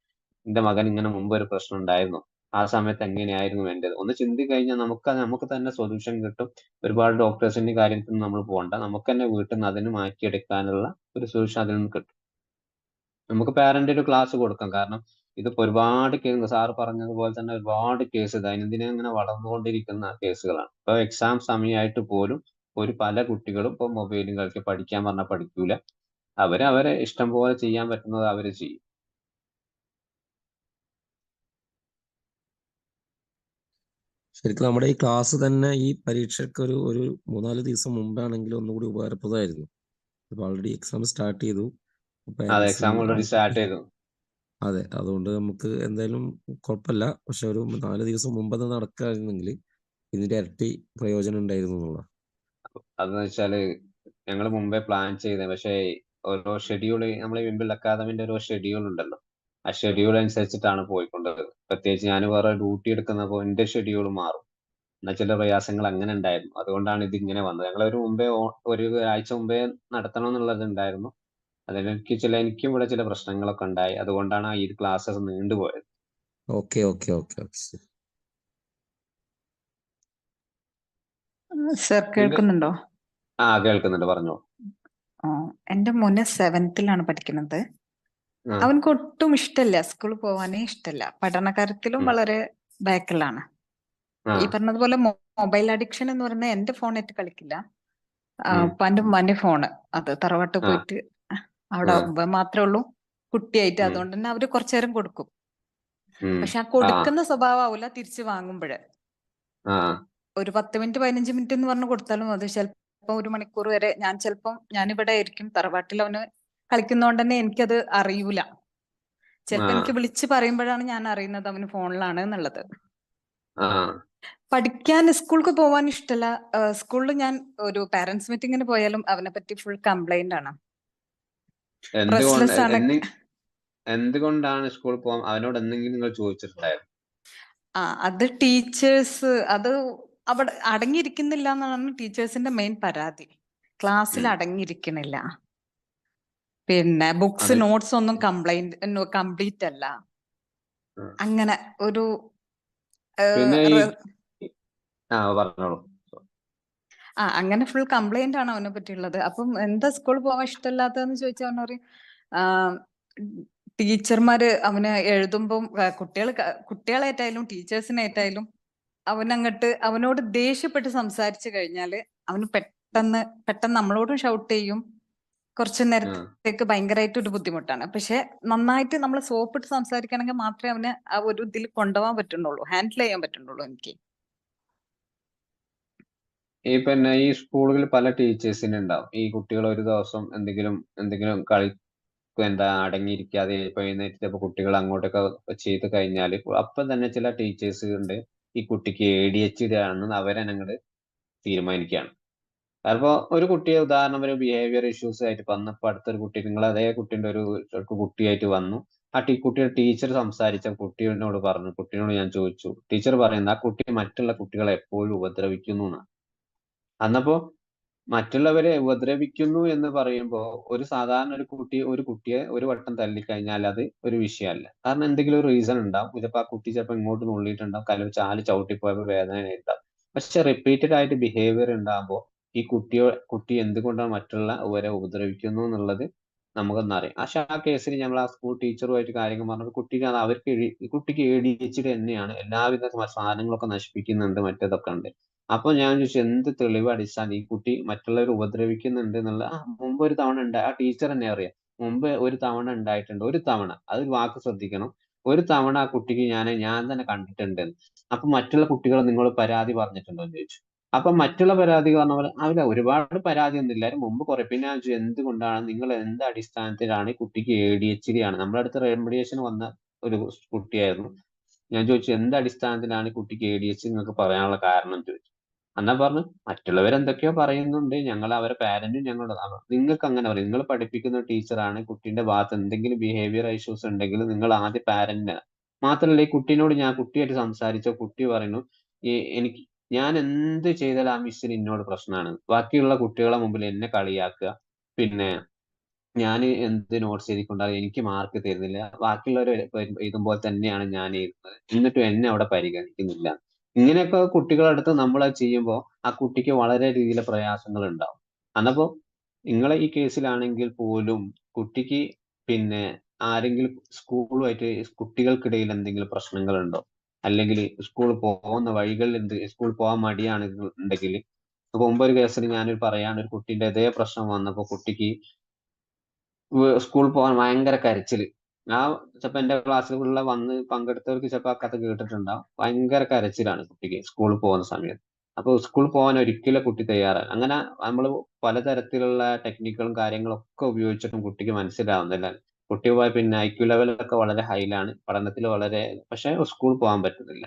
S2: എന്റെ മകൻ ഇങ്ങനെ മുമ്പ് ഒരു പ്രശ്നം ഉണ്ടായിരുന്നു, ആ സമയത്ത് എങ്ങനെയായിരുന്നു വേണ്ടത് ഒന്ന് ചിന്തി കഴിഞ്ഞാൽ നമുക്ക് തന്നെ സൊല്യൂഷൻ കിട്ടും. ഒരുപാട് ഡോക്ടേഴ്സിന്റെ കാര്യത്തിൽ നമ്മൾ പോകണ്ട, നമുക്ക് തന്നെ വീട്ടിൽ നിന്ന് അതിന് മാറ്റിയെടുക്കാനുള്ള ഒരു സൊല്യൂഷൻ അതിൽ നിന്ന് കിട്ടും. നമുക്ക് പാരന്റ് ഒരു ക്ലാസ് കൊടുക്കാം. കാരണം ഇതിപ്പോ ഒരുപാട് കേസ്, സാറ് പറഞ്ഞതുപോലെ തന്നെ ഒരുപാട് കേസ് ദൈനംദിനം ഇങ്ങനെ വളർന്നുകൊണ്ടിരിക്കുന്ന കേസുകളാണ്. ഇപ്പൊ എക്സാം സമയമായിട്ട് പോലും പല കുട്ടികളും ഇപ്പൊ മൊബൈലും കളിച്ച് പഠിക്കാൻ പറഞ്ഞാൽ പഠിക്കൂല. അവരെ ഇഷ്ടം പോലെ ചെയ്യാൻ പറ്റുന്നത് അവര് ചെയ്യും.
S4: ശരിക്കും നമ്മുടെ ഈ ക്ലാസ് തന്നെ ഈ പരീക്ഷയ്ക്ക് ഒരു 3-4 ദിവസം മുമ്പാണെങ്കിൽ ഒന്നുകൂടി ഉപകാരപ്രദമായിരുന്നു. ഇപ്പൊ ഓൾറെഡി എക്സാം സ്റ്റാർട്ട് ചെയ്തു.
S2: അതെ, എക്സാം ഓൾറെഡി സ്റ്റാർട്ട് ചെയ്തു.
S4: അതെ, അതുകൊണ്ട് നമുക്ക് എന്തായാലും കുഴപ്പമില്ല. പക്ഷെ ഒരു 4 ദിവസം മുമ്പ് അത് നടക്കുകയായിരുന്നെങ്കിൽ ഇതിന്റെ ഇരട്ടി പ്രയോജനം ഉണ്ടായിരുന്നു എന്നുള്ള.
S2: അതെന്ന് വെച്ചാല് ഞങ്ങൾ മുമ്പേ പ്ലാൻ ചെയ്തത്, പക്ഷേ ഓരോ ഷെഡ്യൂള് നമ്മളെ വിംബിൾ അക്കാദമിന്റെ ഓരോ ഷെഡ്യൂൾ ഉണ്ടല്ലോ, ആ ഷെഡ്യൂൾ അനുസരിച്ചിട്ടാണ് പോയിക്കൊണ്ടത്. പ്രത്യേകിച്ച് ഞാൻ വേറെ ഡ്യൂട്ടി എടുക്കുന്നപ്പോൾ എന്റെ ഷെഡ്യൂൾ മാറും. എന്നാൽ ചില പ്രയാസങ്ങൾ അങ്ങനെ ഉണ്ടായിരുന്നു. അതുകൊണ്ടാണ് ഇത് ഇങ്ങനെ വന്നത്. ഞങ്ങൾ ഒരു ആഴ്ച മുമ്പേ നടത്തണം എന്നുള്ളത് ഉണ്ടായിരുന്നു. എനിക്കും ഇവിടെ ചില പ്രശ്നങ്ങളൊക്കെ ഉണ്ടായി. അതുകൊണ്ടാണ് ഈ ക്ലാസ്സസ് നീണ്ടുപോയത്.
S4: Okay okay okay okay
S3: sir കേൾക്കുന്നുണ്ടോ?
S2: കേൾക്കുന്നുണ്ട്, പറഞ്ഞോ.
S3: എന്റെ മോന് 7th പഠിക്കുന്നത്. അവനക്ക് ഒട്ടും ഇഷ്ടല്ല, സ്കൂളിൽ പോവാനേ ഇഷ്ടല്ല. പഠനകാര്യത്തിലും വളരെ ബാക്കിലാണ്. ഈ പറഞ്ഞതുപോലെ മൊബൈൽ അഡിക്ഷൻ എന്ന് പറയുന്നത് എന്റെ ഫോണിട്ട് കളിക്കില്ല, ഉപ്പാന്റെ ഉമ്മാന്റെ ഫോണ്. അത് തറവാട്ട് പോയിട്ട് അവിടെ മാത്രമേ ഉള്ളൂ കുട്ടിയായിട്ട്. അതുകൊണ്ട് തന്നെ അവര് കുറച്ചു നേരം കൊടുക്കും. പക്ഷെ ആ കൊടുക്കുന്ന സ്വഭാവമാവില്ല തിരിച്ചു വാങ്ങുമ്പോഴ്. ഒരു 10 മിനിറ്റ് 15 മിനിറ്റ് എന്ന് പറഞ്ഞു കൊടുത്താലും അത് ചിലപ്പോ 1 മണിക്കൂർ വരെ ഞാനിവിടെ ആയിരിക്കും. തറവാട്ടിൽ അവന് കളിക്കുന്നോണ്ട് തന്നെ എനിക്കത് അറിയൂല. ചിലപ്പോ എനിക്ക് വിളിച്ച് പറയുമ്പോഴാണ് ഞാൻ അറിയുന്നത് അവന് ഫോണിലാണ് എന്നുള്ളത്. പഠിക്കാൻ സ്കൂൾക്ക് പോവാൻ ഇഷ്ടമല്ല. സ്കൂളിൽ ഞാൻ ഒരു പാരന്റ്സ് മീറ്റിങ്ങിന് പോയാലും അവനെ പറ്റി ഫുൾ കംപ്ലൈന്റ് ആണ്. റെസ്റ്റ്ലെസ് ആണ്.
S2: എന്തുകൊണ്ടാണ് സ്കൂളിൽ പോകാൻ അവനോട് എന്തെങ്കിലും നിങ്ങൾ ചോദിച്ചിട്ടുണ്ടായിരുന്നു?
S3: അത് ടീച്ചേഴ്സ് അത് അവിടെ അടങ്ങിയിരിക്കുന്നില്ല എന്നാണ് ടീച്ചേഴ്സിന്റെ മെയിൻ പരാതി. ക്ലാസ്സിൽ അടങ്ങിയിരിക്കണില്ല. പിന്നെ ബുക്സ് നോട്ട്സ് ഒന്നും കംപ്ലീറ്റ് അല്ല. അങ്ങനെ ഒരു
S2: പിന്നെ പറഞ്ഞോളൂ.
S3: അങ്ങനെ ഫുൾ കംപ്ലൈന്റ് ആണ് അവനെ പറ്റിയുള്ളത്. അപ്പം എന്താ സ്കൂളിൽ പോകാൻ ഇഷ്ടമില്ലാത്തതെന്ന് ചോദിച്ചാൽ അവൻ പറയും ടീച്ചർമാര് അവന് എഴുതുമ്പം കുട്ടികളായിട്ടായാലും ടീച്ചേഴ്സിനായിട്ടായാലും അവനോട് ദേഷ്യപ്പെട്ട് സംസാരിച്ചു കഴിഞ്ഞാല് അവന് പെട്ടെന്ന് നമ്മളോടും ഷൗട്ട് ചെയ്യും. കുറച്ചു നേരത്തേക്ക് ഭയങ്കരമായിട്ട് ഒരു ബുദ്ധിമുട്ടാണ്. പക്ഷെ നന്നായിട്ട് നമ്മൾ സോപ്പിട്ട് സംസാരിക്കണമെങ്കിൽ മാത്രമേ അവന് ആ ഒരു ഇതിൽ കൊണ്ടുപോകാൻ പറ്റുന്നുള്ളൂ, ഹാൻഡിൽ ചെയ്യാൻ പറ്റുന്നുള്ളൂ എനിക്ക്.
S2: പിന്നെ ഈ സ്കൂളുകളിൽ പല ടീച്ചേഴ്സിന് ഉണ്ടാവും. ഈ കുട്ടികൾ ഒരു ദിവസം എന്തെങ്കിലും കളി അടങ്ങിയിരിക്കാതെ ഇപ്പൊ എഴുന്നേറ്റ് കുട്ടികൾ അങ്ങോട്ടൊക്കെ ചെയ്ത് കഴിഞ്ഞാൽ അപ്പം തന്നെ ചില ടീച്ചേഴ്സ് ഉണ്ട് ഈ കുട്ടിക്ക് ADHD ആണെന്ന് അവരങ്ങോട്ട് തീരുമാനിക്കുകയാണ്. അപ്പൊ ഒരു കുട്ടിയെ ഉദാഹരണം ഒരു ബിഹേവിയർ ഇഷ്യൂസ് ആയിട്ട് വന്നപ്പോൾ അടുത്തൊരു കുട്ടി, നിങ്ങൾ അതേ കുട്ടീൻ്റെ ഒരു കുട്ടിയായിട്ട് വന്നു. ആ കുട്ടിയുടെ ടീച്ചർ സംസാരിച്ച കുട്ടിയോട് പറഞ്ഞു, കുട്ടിയോട് ഞാൻ ചോദിച്ചു, ടീച്ചർ പറയുന്നത് ആ കുട്ടി മറ്റുള്ള കുട്ടികളെ എപ്പോഴും ഉപദ്രവിക്കുന്നു എന്നാണ്. അന്നപ്പോ മറ്റുള്ളവരെ ഉപദ്രവിക്കുന്നു എന്ന് പറയുമ്പോൾ ഒരു സാധാരണ ഒരു കുട്ടിയെ ഒരു വട്ടം തല്ലിക്കഴിഞ്ഞാൽ അത് ഒരു വിഷയമല്ല. കാരണം എന്തെങ്കിലും ഒരു റീസൺ ഉണ്ടാവും. ചിലപ്പോൾ ആ കുട്ടി ചിലപ്പോൾ ഇങ്ങോട്ട് നുള്ളിയിട്ടുണ്ടാവും, കാല് ചവിട്ടിപ്പോയപ്പോൾ വേദന ഉണ്ടാവും. പക്ഷെ റിപ്പീറ്റഡ് ആയിട്ട് ബിഹേവിയർ ഉണ്ടാകുമ്പോൾ ഈ കുട്ടി എന്തുകൊണ്ടാണ് മറ്റുള്ളവരെ ഉപദ്രവിക്കുന്നു എന്നുള്ളത് നമുക്കൊന്നറിയാം. പക്ഷെ ആ കേസിൽ നമ്മൾ ആ സ്കൂൾ ടീച്ചറുമായിട്ട് കാര്യങ്ങൾ പറഞ്ഞപ്പോൾ കുട്ടിക്ക് ADHD തന്നെയാണ്, എല്ലാവിധ സാധനങ്ങളൊക്കെ നശിപ്പിക്കുന്നുണ്ട്, മറ്റേതൊക്കെ ഉണ്ട്. അപ്പൊ ഞാൻ ചോദിച്ചു എന്ത് തെളിവ് അടിസ്ഥാനം ഈ കുട്ടി മറ്റുള്ളവർ ഉപദ്രവിക്കുന്നുണ്ട് എന്നുള്ള മുമ്പ് ഒരു തവണ ആ ടീച്ചർ തന്നെ അറിയാം, മുമ്പ് ഒരു തവണ ഉണ്ടായിട്ടുണ്ട്. ഒരു തവണ, അത് വാക്ക് ശ്രദ്ധിക്കണം, ഒരു തവണ ആ കുട്ടിക്ക് ഞാൻ തന്നെ കണ്ടിട്ടുണ്ട്. അപ്പൊ മറ്റുള്ള കുട്ടികൾ നിങ്ങൾ പരാതി പറഞ്ഞിട്ടുണ്ടോ എന്ന് ചോദിച്ചു. അപ്പൊ മറ്റുള്ള പരാതി പറഞ്ഞ പോലെ അവര് ഒരുപാട് പരാതി ഒന്നും ഇല്ലായിരുന്നു മുമ്പ് കുറെ. പിന്നെ ഞാൻ ചോദിച്ചു എന്തുകൊണ്ടാണ്, നിങ്ങൾ എന്ത് അടിസ്ഥാനത്തിലാണ് ഈ കുട്ടിക്ക് ADHD ആണ്, നമ്മുടെ അടുത്ത് റെമഡിയേഷൻ വന്ന ഒരു കുട്ടിയായിരുന്നു. ഞാൻ ചോദിച്ചു എന്ത് അടിസ്ഥാനത്തിലാണ് ഈ കുട്ടിക്ക് ADHD നിങ്ങൾക്ക് പറയാനുള്ള കാരണം ചോദിച്ചു. എന്നാ പറഞ്ഞു മറ്റുള്ളവരെന്തൊക്കെയോ പറയുന്നുണ്ട്, ഞങ്ങൾ അവരെ പാരന്റും ഞങ്ങളുടേതാണ്. നിങ്ങൾക്ക് അങ്ങനെ പറയും, നിങ്ങൾ പഠിപ്പിക്കുന്ന ടീച്ചറാണ്, കുട്ടീന്റെ ഭാഗത്ത് എന്തെങ്കിലും ബിഹേവിയർ ഇഷ്യൂസ് ഉണ്ടെങ്കിൽ നിങ്ങൾ ആദ്യം പാരന്റിനാണ്. മാത്രമല്ല ഈ കുട്ടിയായിട്ട് സംസാരിച്ച കുട്ടി പറയുന്നു ഞാൻ എന്ത് ചെയ്താലും ആ മിസ്സിന് എന്നോട് പ്രശ്നമാണ്, ബാക്കിയുള്ള കുട്ടികളെ മുമ്പിൽ എന്നെ കളിയാക്കുക, പിന്നെ ഞാൻ എന്ത് നോട്ട്സ് എഴുതിക്കൊണ്ടാലും എനിക്ക് മാർക്ക് തരുന്നില്ല, ബാക്കിയുള്ളവർ എഴുതുമ്പോൾ തന്നെയാണ് ഞാൻ എഴുതുന്നത്, എന്നിട്ടും എന്നെ അവിടെ പരിഗണിക്കുന്നില്ല. ഇങ്ങനെയൊക്കെ കുട്ടികളുടെ അടുത്ത് നമ്മൾ ചെയ്യുമ്പോൾ ആ കുട്ടിക്ക് വളരെ രീതിയിലെ പ്രയാസങ്ങൾ ഉണ്ടാവും. അന്നപ്പോ നിങ്ങളെ ഈ കേസിലാണെങ്കിൽ പോലും കുട്ടിക്ക് പിന്നെ ആരെങ്കിലും സ്കൂളുമായിട്ട് കുട്ടികൾക്കിടയിൽ എന്തെങ്കിലും പ്രശ്നങ്ങളുണ്ടോ, അല്ലെങ്കിൽ സ്കൂളിൽ പോകുന്ന വഴികളിൽ സ്കൂളിൽ പോകാൻ മടിയാണെന്നുണ്ടെങ്കിൽ, ഇപ്പൊ മുമ്പ് ഒരു കേസിൽ ഞാനൊരു പറയാണ്, ഒരു കുട്ടീന്റെ ഇതേ പ്രശ്നം വന്നപ്പോൾ കുട്ടിക്ക് സ്കൂളിൽ പോകാൻ ഭയങ്കര കരച്ചില്. ചിലപ്പോൾ എന്റെ ക്ലാസ്സിലുള്ള വന്ന് പങ്കെടുത്തവർക്ക് ചിലപ്പോൾ ആ കഥ കേട്ടിട്ടുണ്ടാവും. ഭയങ്കര കരച്ചിലാണ് കുട്ടിക്ക് സ്കൂളിൽ പോകുന്ന സമയത്ത്. അപ്പൊ സ്കൂളിൽ പോകാൻ ഒരിക്കലും കുട്ടി തയ്യാറാണ്. അങ്ങനെ നമ്മൾ പലതരത്തിലുള്ള ടെക്നിക്കുകളും കാര്യങ്ങളും ഒക്കെ ഉപയോഗിച്ചിട്ടും കുട്ടിക്ക് മനസ്സിലാവുന്നില്ല. കുട്ടി പോയ പിന്നെ IQ ലെവലൊക്കെ വളരെ ഹൈലാണ്, പഠനത്തിൽ വളരെ, പക്ഷെ സ്കൂളിൽ പോകാൻ പറ്റുന്നില്ല.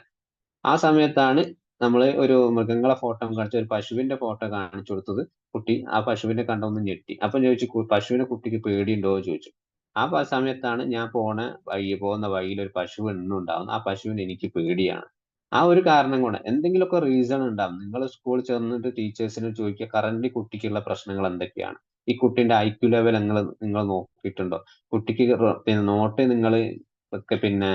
S2: ആ സമയത്താണ് നമ്മൾ ഒരു മൃഗങ്ങളെ ഫോട്ടോ കാണിച്ച് ഒരു പശുവിന്റെ ഫോട്ടോ കാണിച്ചു കൊടുത്തത്. കുട്ടി ആ പശുവിനെ കണ്ടൊന്ന് ഞെട്ടി. അപ്പൊ ചോദിച്ചു പശുവിനെ കുട്ടിക്ക് പേടിയുണ്ടോ എന്ന് ചോദിച്ചു. ആ സമയത്താണ് ഞാൻ പോകുന്ന വഴിയിൽ ഒരു പശു എണ്ണുണ്ടാവുന്നത്, ആ പശുവിന് എനിക്ക് പേടിയാണ്. ആ ഒരു കാരണം കൊണ്ട് എന്തെങ്കിലുമൊക്കെ റീസൺ ഉണ്ടാവും. നിങ്ങൾ സ്കൂളിൽ ചെന്നിട്ട് ടീച്ചേഴ്സിന് ചോദിക്കുക കറന്റ് കുട്ടിക്കുള്ള പ്രശ്നങ്ങൾ എന്തൊക്കെയാണ്, ഈ കുട്ടിന്റെ IQ ലെവൽ നിങ്ങൾ നോക്കിയിട്ടുണ്ടോ, കുട്ടിക്ക് പിന്നെ നോട്ട് നിങ്ങൾ പിന്നെ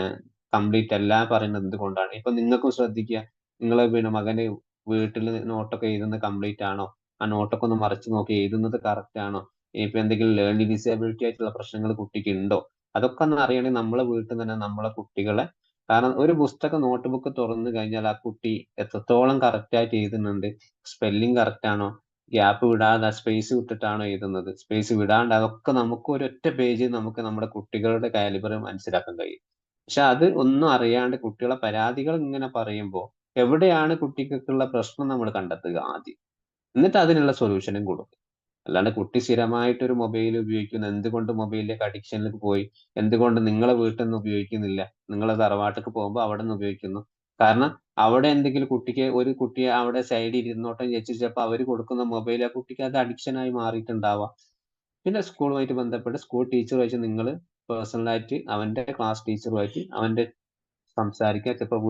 S2: കംപ്ലീറ്റ് അല്ല പറയുന്നത് എന്തുകൊണ്ടാണ്. ഇപ്പൊ നിങ്ങൾക്കും ശ്രദ്ധിക്കുക, നിങ്ങൾ പിന്നെ മകന് വീട്ടിൽ നോട്ടൊക്കെ എഴുതുന്നത് കംപ്ലീറ്റ് ആണോ, ആ നോട്ടൊക്കെ ഒന്ന് മറിച്ച് നോക്കി എഴുതുന്നത് കറക്റ്റ് ആണോ, ഇപ്പൊ എന്തെങ്കിലും ലേണിംഗ് ഡിസേബിലിറ്റി ആയിട്ടുള്ള പ്രശ്നങ്ങൾ കുട്ടിക്ക് ഉണ്ടോ, അതൊക്കെ ഒന്ന് അറിയണമെങ്കിൽ നമ്മളെ വീട്ടിൽ തന്നെ നമ്മളെ കുട്ടികളെ, കാരണം ഒരു പുസ്തകം നോട്ട് ബുക്ക് തുറന്നു കഴിഞ്ഞാൽ ആ കുട്ടി എത്രത്തോളം കറക്റ്റ് ആയിട്ട് എഴുതുന്നുണ്ട്, സ്പെല്ലിംഗ് കറക്റ്റ് ആണോ, ഗ്യാപ്പ് വിടാതെ സ്പേസ് വിട്ടിട്ടാണോ എഴുതുന്നത്, സ്പേസ് വിടാണ്ട്, അതൊക്കെ നമുക്ക് ഒരൊറ്റ പേജിൽ നമുക്ക് നമ്മുടെ കുട്ടികളുടെ കാലിബർ മനസ്സിലാക്കാൻ കഴിയും. പക്ഷെ അത് ഒന്നും അറിയാണ്ട് കുട്ടികളെ പരാതികൾ ഇങ്ങനെ പറയുമ്പോൾ എവിടെയാണ് കുട്ടിക്കുള്ള പ്രശ്നം നമ്മൾ കണ്ടെത്തുക ആദ്യം, എന്നിട്ട് അതിനുള്ള സൊല്യൂഷനും കൊടുക്കും. അല്ലാണ്ട് കുട്ടി സ്ഥിരമായിട്ട് ഒരു മൊബൈൽ ഉപയോഗിക്കുന്നു, എന്തുകൊണ്ട് മൊബൈലിലേക്ക് അഡിക്ഷനിലേക്ക് പോയി, എന്തുകൊണ്ട് നിങ്ങളെ വീട്ടിൽ നിന്ന് ഉപയോഗിക്കുന്നില്ല, നിങ്ങളെ തറവാട്ടിലേക്ക് പോകുമ്പോൾ അവിടെ നിന്ന് ഉപയോഗിക്കുന്നു. കാരണം അവിടെ എന്തെങ്കിലും ഒരു കുട്ടിയെ അവിടെ സൈഡിൽ ഇരുന്നോട്ടം വെച്ച് ചിലപ്പോൾ അവർ കൊടുക്കുന്ന മൊബൈൽ ആ കുട്ടിക്ക് അത് അഡിക്ഷനായി മാറിയിട്ടുണ്ടാവാം. പിന്നെ സ്കൂളുമായിട്ട് ബന്ധപ്പെട്ട് സ്കൂൾ ടീച്ചറുമായിട്ട് നിങ്ങൾ പേഴ്സണലായിട്ട് അവന്റെ ക്ലാസ് ടീച്ചറുമായിട്ട് അവന്റെ സംസാരിക്കുക. ചിലപ്പോൾ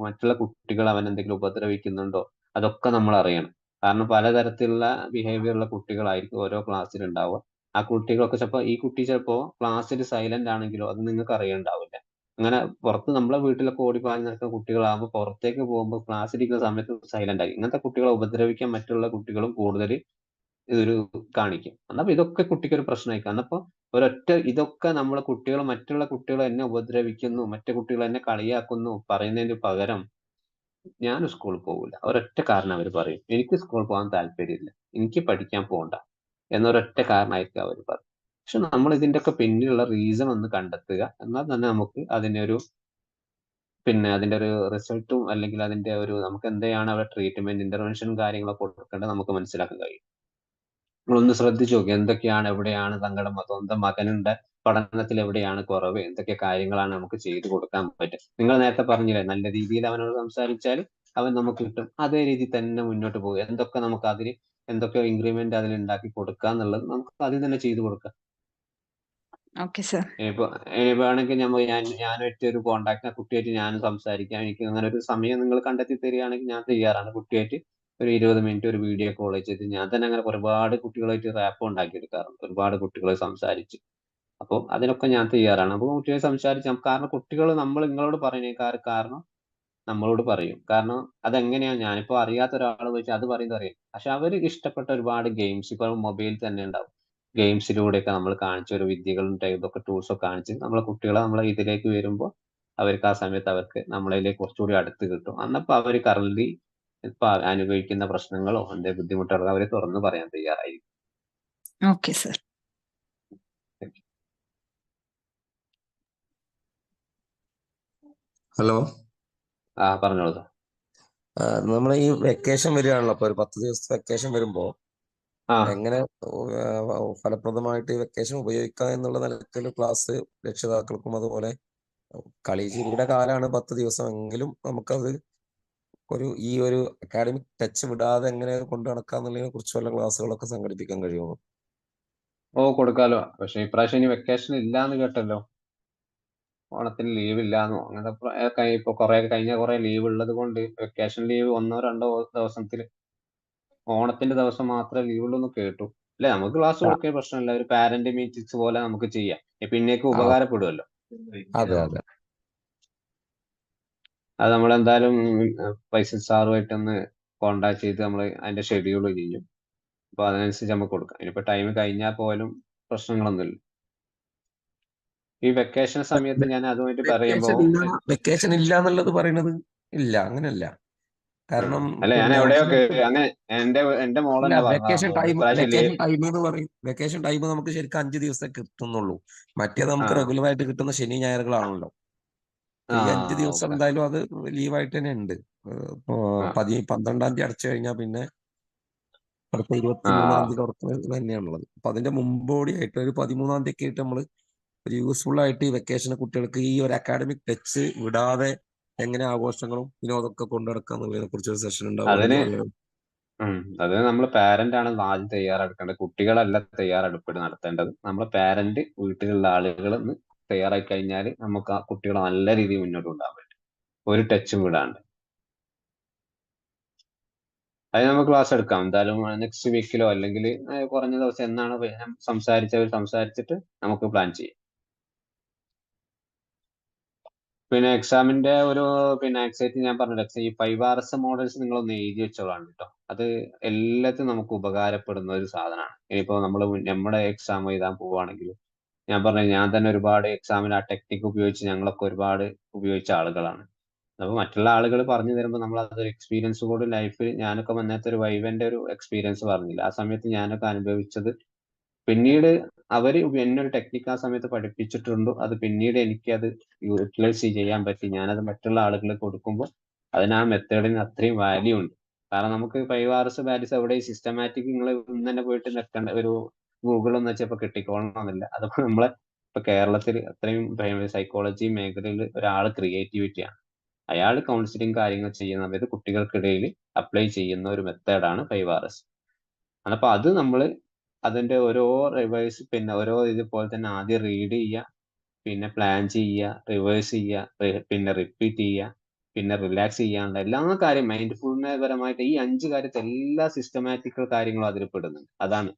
S2: മറ്റുള്ള കുട്ടികൾ അവൻ എന്തെങ്കിലും ഉപദ്രവിക്കുന്നുണ്ടോ, അതൊക്കെ നമ്മൾ അറിയണം. കാരണം പലതരത്തിലുള്ള ബിഹേവിയറുള്ള കുട്ടികളായിരിക്കും ഓരോ ക്ലാസ്സിൽ ഉണ്ടാവുക. ആ കുട്ടികളൊക്കെ ഈ കുട്ടി ചിലപ്പോൾ ക്ലാസ്സിൽ സൈലന്റ് ആണെങ്കിലോ അത് നിങ്ങൾക്ക് അറിയണ്ടാവില്ല. അങ്ങനെ പുറത്ത് നമ്മളെ വീട്ടിലൊക്കെ ഓടിപ്പാഞ്ഞ് നടക്കുന്ന കുട്ടികളാകുമ്പോൾ പുറത്തേക്ക് പോകുമ്പോൾ ക്ലാസ്സിലിരിക്കുന്ന സമയത്ത് സൈലന്റ് ആയി. ഇങ്ങനത്തെ കുട്ടികളെ ഉപദ്രവിക്കാൻ മറ്റുള്ള കുട്ടികളും കൂടുതൽ ഇതൊരു കാണിക്കും. എന്നപ്പോ ഇതൊക്കെ കുട്ടിക്ക് ഒരു പ്രശ്നമായി. അന്നപ്പോ ഇതൊക്കെ നമ്മളെ കുട്ടികൾ മറ്റുള്ള കുട്ടികൾ എന്നെ ഉപദ്രവിക്കുന്നു, മറ്റു കുട്ടികൾ എന്നെ കളിയാക്കുന്നു പറയുന്നതിന് പകരം ഞാൻ സ്കൂളിൽ പോകില്ല. ഒരൊറ്റ കാരണം അവർ പറയും, എനിക്ക് സ്കൂളിൽ പോകാൻ താല്പര്യമില്ല, എനിക്ക് പഠിക്കാൻ പോകണ്ട എന്നൊരൊറ്റ കാരണമായിരിക്കും അവർ പറയും. പക്ഷെ നമ്മൾ ഇതിന്റെ ഒക്കെ പിന്നിലുള്ള റീസൺ ഒന്ന് കണ്ടെത്തുക, എന്നാൽ തന്നെ നമുക്ക് അതിന്റെ ഒരു റിസൾട്ടും അല്ലെങ്കിൽ അതിന്റെ ഒരു നമുക്ക് എന്തെയാണ് അവിടെ ട്രീറ്റ്മെന്റ് ഇന്റർവെൻഷനും കാര്യങ്ങളൊക്കെ കൊടുക്കേണ്ടത് നമുക്ക് മനസ്സിലാക്കാൻ കഴിയും. നമ്മളൊന്ന് ശ്രദ്ധിച്ചു നോക്കി എന്തൊക്കെയാണ്, എവിടെയാണ് സങ്കടം, സ്വന്തം മകനുണ്ട് പഠനത്തിൽ എവിടെയാണ് കുറവ്, എന്തൊക്കെ കാര്യങ്ങളാണ് നമുക്ക് ചെയ്തു കൊടുക്കാൻ പറ്റുക. നിങ്ങൾ നേരത്തെ പറഞ്ഞില്ലേ, നല്ല രീതിയിൽ അവനോട് സംസാരിച്ചാൽ അവൻ നമുക്ക് കിട്ടും. അതേ രീതിയിൽ തന്നെ മുന്നോട്ട് പോകുക. എന്തൊക്കെ നമുക്ക് അതിന് എന്തൊക്കെ ഇൻക്രിമെന്റ് അതിൽ ഉണ്ടാക്കി കൊടുക്കുക എന്നുള്ളത് നമുക്ക് അതിൽ തന്നെ ചെയ്തു കൊടുക്കാം.
S3: Okay sir.
S2: ഇനിയിപ്പോ ആണെങ്കിൽ ഞാനായിട്ട് ഒരു കോണ്ടാക്ട് കുട്ടിയായിട്ട് ഞാനും സംസാരിക്കാം. എനിക്ക് അങ്ങനെ ഒരു സമയം നിങ്ങൾ കണ്ടെത്തി തരികയാണെങ്കിൽ ഞാൻ തയ്യാറാണ്. കുട്ടിയായിട്ട് ഒരു 20 മിനിറ്റ് ഒരു വീഡിയോ കോൾ ചെയ്ത് ഞാൻ തന്നെ അങ്ങനെ ഒരുപാട് കുട്ടികളായിട്ട് റാപ്പ് ഉണ്ടാക്കിയെടുക്കാറുണ്ട്. ഒരുപാട് കുട്ടികളെ സംസാരിച്ച്. അപ്പോൾ അതിനൊക്കെ ഞാൻ തയ്യാറാണ്. അപ്പോൾ കുട്ടികളെ സംസാരിച്ച് കാരണം കുട്ടികൾ നമ്മൾ നിങ്ങളോട് പറയുന്നേക്കാൾ കാരണം നമ്മളോട് പറയും. കാരണം അതെങ്ങനെയാണ്, ഞാനിപ്പോ അറിയാത്ത ഒരാൾ വെച്ച് അത് പറയുന്നത് അറിയാം. പക്ഷെ അവർക്ക് ഇഷ്ടപ്പെട്ട ഒരുപാട് ഗെയിംസ് ഇപ്പൊ മൊബൈലിൽ തന്നെ ഉണ്ടാവും. ഗെയിംസിലൂടെയൊക്കെ നമ്മൾ കാണിച്ച ഒരു വിദ്യകളും ഇതൊക്കെ ടൂൾസ് ഒക്കെ കാണിച്ച് നമ്മളെ കുട്ടികളെ നമ്മളെ ഇതിലേക്ക് വരുമ്പോൾ അവർക്ക് ആ സമയത്ത് അവർക്ക് നമ്മളിലേക്ക് കുറച്ചുകൂടി അടുത്ത് കിട്ടും. അന്നപ്പോ അവർ കറന്റ് ഇപ്പൊ അനുഭവിക്കുന്ന പ്രശ്നങ്ങളോ എന്റെ ബുദ്ധിമുട്ടുകളോ അവരെ തുറന്ന് പറയാൻ തയ്യാറായിരിക്കും.
S3: Okay sir.
S4: ഹലോ,
S2: പറഞ്ഞോളൂ സാർ.
S4: നമ്മൾ ഈ വെക്കേഷൻ വരികയാണല്ലോ, അപ്പൊ ഒരു 10 ദിവസത്തെ വെക്കേഷൻ വരുമ്പോ എങ്ങനെ ഫലപ്രദമായിട്ട് ഈ വെക്കേഷൻ ഉപയോഗിക്കാം എന്നുള്ള നിലയ്ക്ക് ക്ലാസ് രക്ഷിതാക്കൾക്കും അതുപോലെ ചിരിയുടെ കാലാണ് 10 ദിവസം എങ്കിലും നമുക്കത് ഈ ഒരു അക്കാഡമിക് ടച്ച് വിടാതെ എങ്ങനെ കൊണ്ടു നടക്കാന്നുള്ളതിനെ കുറിച്ച് വല്ല ക്ലാസ്സുകളൊക്കെ സംഘടിപ്പിക്കാൻ കഴിയുമോ?
S2: കൊടുക്കാലോ. പക്ഷെ ഇപ്രാവശ്യം ഇനി വെക്കേഷൻ ഇല്ലാന്ന് കേട്ടല്ലോ, ഓണത്തിന് ലീവ് ഇല്ലാന്നോ അങ്ങനത്തെ ഇപ്പൊ കഴിഞ്ഞ കുറെ ലീവ് ഉള്ളത് കൊണ്ട് വെക്കേഷൻ ലീവ് 1-2 ദിവസത്തിൽ ഓണത്തിന്റെ ദിവസം മാത്രമേ ലീവ് ഉള്ളൂ എന്ന് കേട്ടു. അല്ലെ, നമുക്ക് ക്ലാസ് കൊടുക്കാൻ പ്രശ്നമില്ല. ഒരു പാരന്റ് മീറ്റിംഗ്സ് പോലെ നമുക്ക് ചെയ്യാം. പിന്നേക്ക് ഉപകാരപ്പെടുമല്ലോ.
S4: അതെ അതെ,
S2: അത് നമ്മളെന്തായാലും പൈസ സാറുമായിട്ടൊന്ന് കോണ്ടാക്ട് ചെയ്ത് നമ്മൾ അതിന്റെ ഷെഡ്യൂൾ ചെയ്യും. അപ്പൊ അതിനനുസരിച്ച് നമുക്ക് കൊടുക്കാം. ഇനിയിപ്പോ ടൈം കഴിഞ്ഞാൽ പോലും പ്രശ്നങ്ങളൊന്നുമില്ല. ഈ വെക്കേഷൻ സമയത്ത് ഞാൻ അതുമായിട്ട് പറയുമ്പോ
S4: വെക്കേഷൻ ഇല്ല എന്നുള്ളത് പറയുന്നത് ഇല്ല, അങ്ങനെയല്ല. കാരണം
S2: അല്ല, ഞാൻ എവിടെയോ അങ്ങനെ എന്റെ മോൾ തന്നെ
S4: വെക്കേഷൻ ടൈം
S2: പറഞ്ഞു.
S4: വെക്കേഷൻ ടൈം നമുക്ക് ശരിക്കും 5 ദിവസത്തെ കിട്ടുന്നുള്ളൂ. മറ്റേത് നമുക്ക് റെഗുലർ ആയിട്ട് കിട്ടുന്ന ശനി ഞായറുകളാണല്ലോ. ഈ 5 ദിവസം എന്തായാലും അത് ലീവായിട്ട് തന്നെ ഉണ്ട്. ഇപ്പോ 12-ാം തീയതി അടച്ചു കഴിഞ്ഞാൽ പിന്നെ അടുത്ത 23-ാം തീയതി തുറക്കുന്നത് തന്നെയാണുള്ളത്. അപ്പൊ അതിന്റെ മുമ്പോടിയായിട്ട് ഒരു 13-ാം തീയതി ഒക്കെ ആയിട്ട് നമ്മൾ ഒരു യൂസ്ഫുൾ ആയിട്ട് ഈ വെക്കേഷന് കുട്ടികൾക്ക് ഈ ഒരു അക്കാഡമിക് ടച്ച് വിടാതെ എങ്ങനെ ആഘോഷങ്ങളും വിനോദമൊക്കെ കൊണ്ടുനടക്കുക എന്നുള്ളതിനെ കുറിച്ച് ഒരു സെഷൻ ഉണ്ടാവുകയാണെങ്കിൽ
S2: അത് നമ്മൾ പാരന്റ് ആണ് ആദ്യം തയ്യാറെടുക്കേണ്ടത്. കുട്ടികളല്ല തയ്യാറെടുപ്പ് നടത്തേണ്ടത്. നമ്മൾ പാരന്റ് വീട്ടിലുള്ള ആളുകൾ തയ്യാറായി കഴിഞ്ഞാൽ നമുക്ക് ആ കുട്ടികളെ നല്ല രീതിയിൽ മുന്നോട്ട് കൊണ്ടുപോകാൻ പറ്റും, ഒരു ടച്ചും വിടാണ്ട്. അത് നമുക്ക് ക്ലാസ് എടുക്കാം എന്തായാലും നെക്സ്റ്റ് വീക്കിലോ അല്ലെങ്കിൽ കുറഞ്ഞ ദിവസം എന്നാണ് സംസാരിച്ചിട്ട് നമുക്ക് പ്ലാൻ ചെയ്യാം. പിന്നെ എക്സാമിന്റെ ഒരു ആക്സൈറ്റി ഞാൻ പറഞ്ഞില്ല, ഈ 5 മോഡൽസ് നിങ്ങളൊന്ന് എഴുതി വെച്ചോളാണ് കേട്ടോ. അത് എല്ലാത്തിനും നമുക്ക് ഉപകാരപ്പെടുന്ന ഒരു സാധനമാണ്. ഇനിയിപ്പോ നമ്മുടെ എക്സാം എഴുതാൻ പോവുകയാണെങ്കിൽ ഞാൻ ഞാൻ തന്നെ ഒരുപാട് എക്സാമിന് ആ ടെക്നിക്ക് ഉപയോഗിച്ച് ഞങ്ങളൊക്കെ ഒരുപാട് ഉപയോഗിച്ച ആളുകളാണ്. അപ്പൊ മറ്റുള്ള ആളുകൾ പറഞ്ഞു തരുമ്പോൾ നമ്മൾ അതൊരു എക്സ്പീരിയൻസ് കൂടി ലൈഫിൽ ഞാനൊക്കെ വന്നത്തെ ഒരു വൈവന്റെ ഒരു എക്സ്പീരിയൻസ് പറഞ്ഞില്ല, ആ സമയത്ത് ഞാനൊക്കെ അനുഭവിച്ചത് പിന്നീട് അവര് എന്നൊരു ടെക്നിക്ക് ആ സമയത്ത് പഠിപ്പിച്ചിട്ടുണ്ടോ, അത് പിന്നീട് എനിക്കത് യൂട്ടിലൈസ് ചെയ്യാൻ പറ്റി. ഞാനത് മറ്റുള്ള ആളുകൾ കൊടുക്കുമ്പോൾ അതിന് ആ മെത്തേഡിന് അത്രയും വാല്യൂ ഉണ്ട്. കാരണം നമുക്ക് 5 ബാരിസ് എവിടെ സിസ്റ്റമാറ്റിക് നിങ്ങൾ ഇന്ന് തന്നെ പോയിട്ട് നിൽക്കേണ്ട ഒരു ഗൂഗിൾ എന്ന് വെച്ചപ്പോ കിട്ടിക്കോളണമെന്നില്ല. അതിപ്പോ നമ്മളെ ഇപ്പൊ കേരളത്തിൽ അത്രയും സൈക്കോളജി മേഖലയിൽ ഒരാൾ ക്രിയേറ്റിവിറ്റിയാണ്. അയാൾ കൗൺസിലിംഗ് കാര്യങ്ങൾ ചെയ്യുന്ന സമയത്ത് കുട്ടികൾക്കിടയിൽ അപ്ലൈ ചെയ്യുന്ന ഒരു മെത്തേഡാണ് 5 അപ്പൊ അത് നമ്മൾ അതിന്റെ ഓരോ റിവേഴ്സ് ഓരോ ഇതുപോലെ തന്നെ ആദ്യം റീഡ് ചെയ്യുക, പിന്നെ പ്ലാൻ ചെയ്യുക, റിവേഴ്സ് ചെയ്യുക, പിന്നെ റിപ്പീറ്റ് ചെയ്യുക, പിന്നെ റിലാക്സ് ചെയ്യാനുള്ള എല്ലാ കാര്യം മൈൻഡ്ഫുൾനെസ് പരമായിട്ട് ഈ 5 കാര്യത്തിൽ എല്ലാ സിസ്റ്റമാറ്റിക്കൽ കാര്യങ്ങളും അതിൽ പെടുന്നുണ്ട്. അതാണ്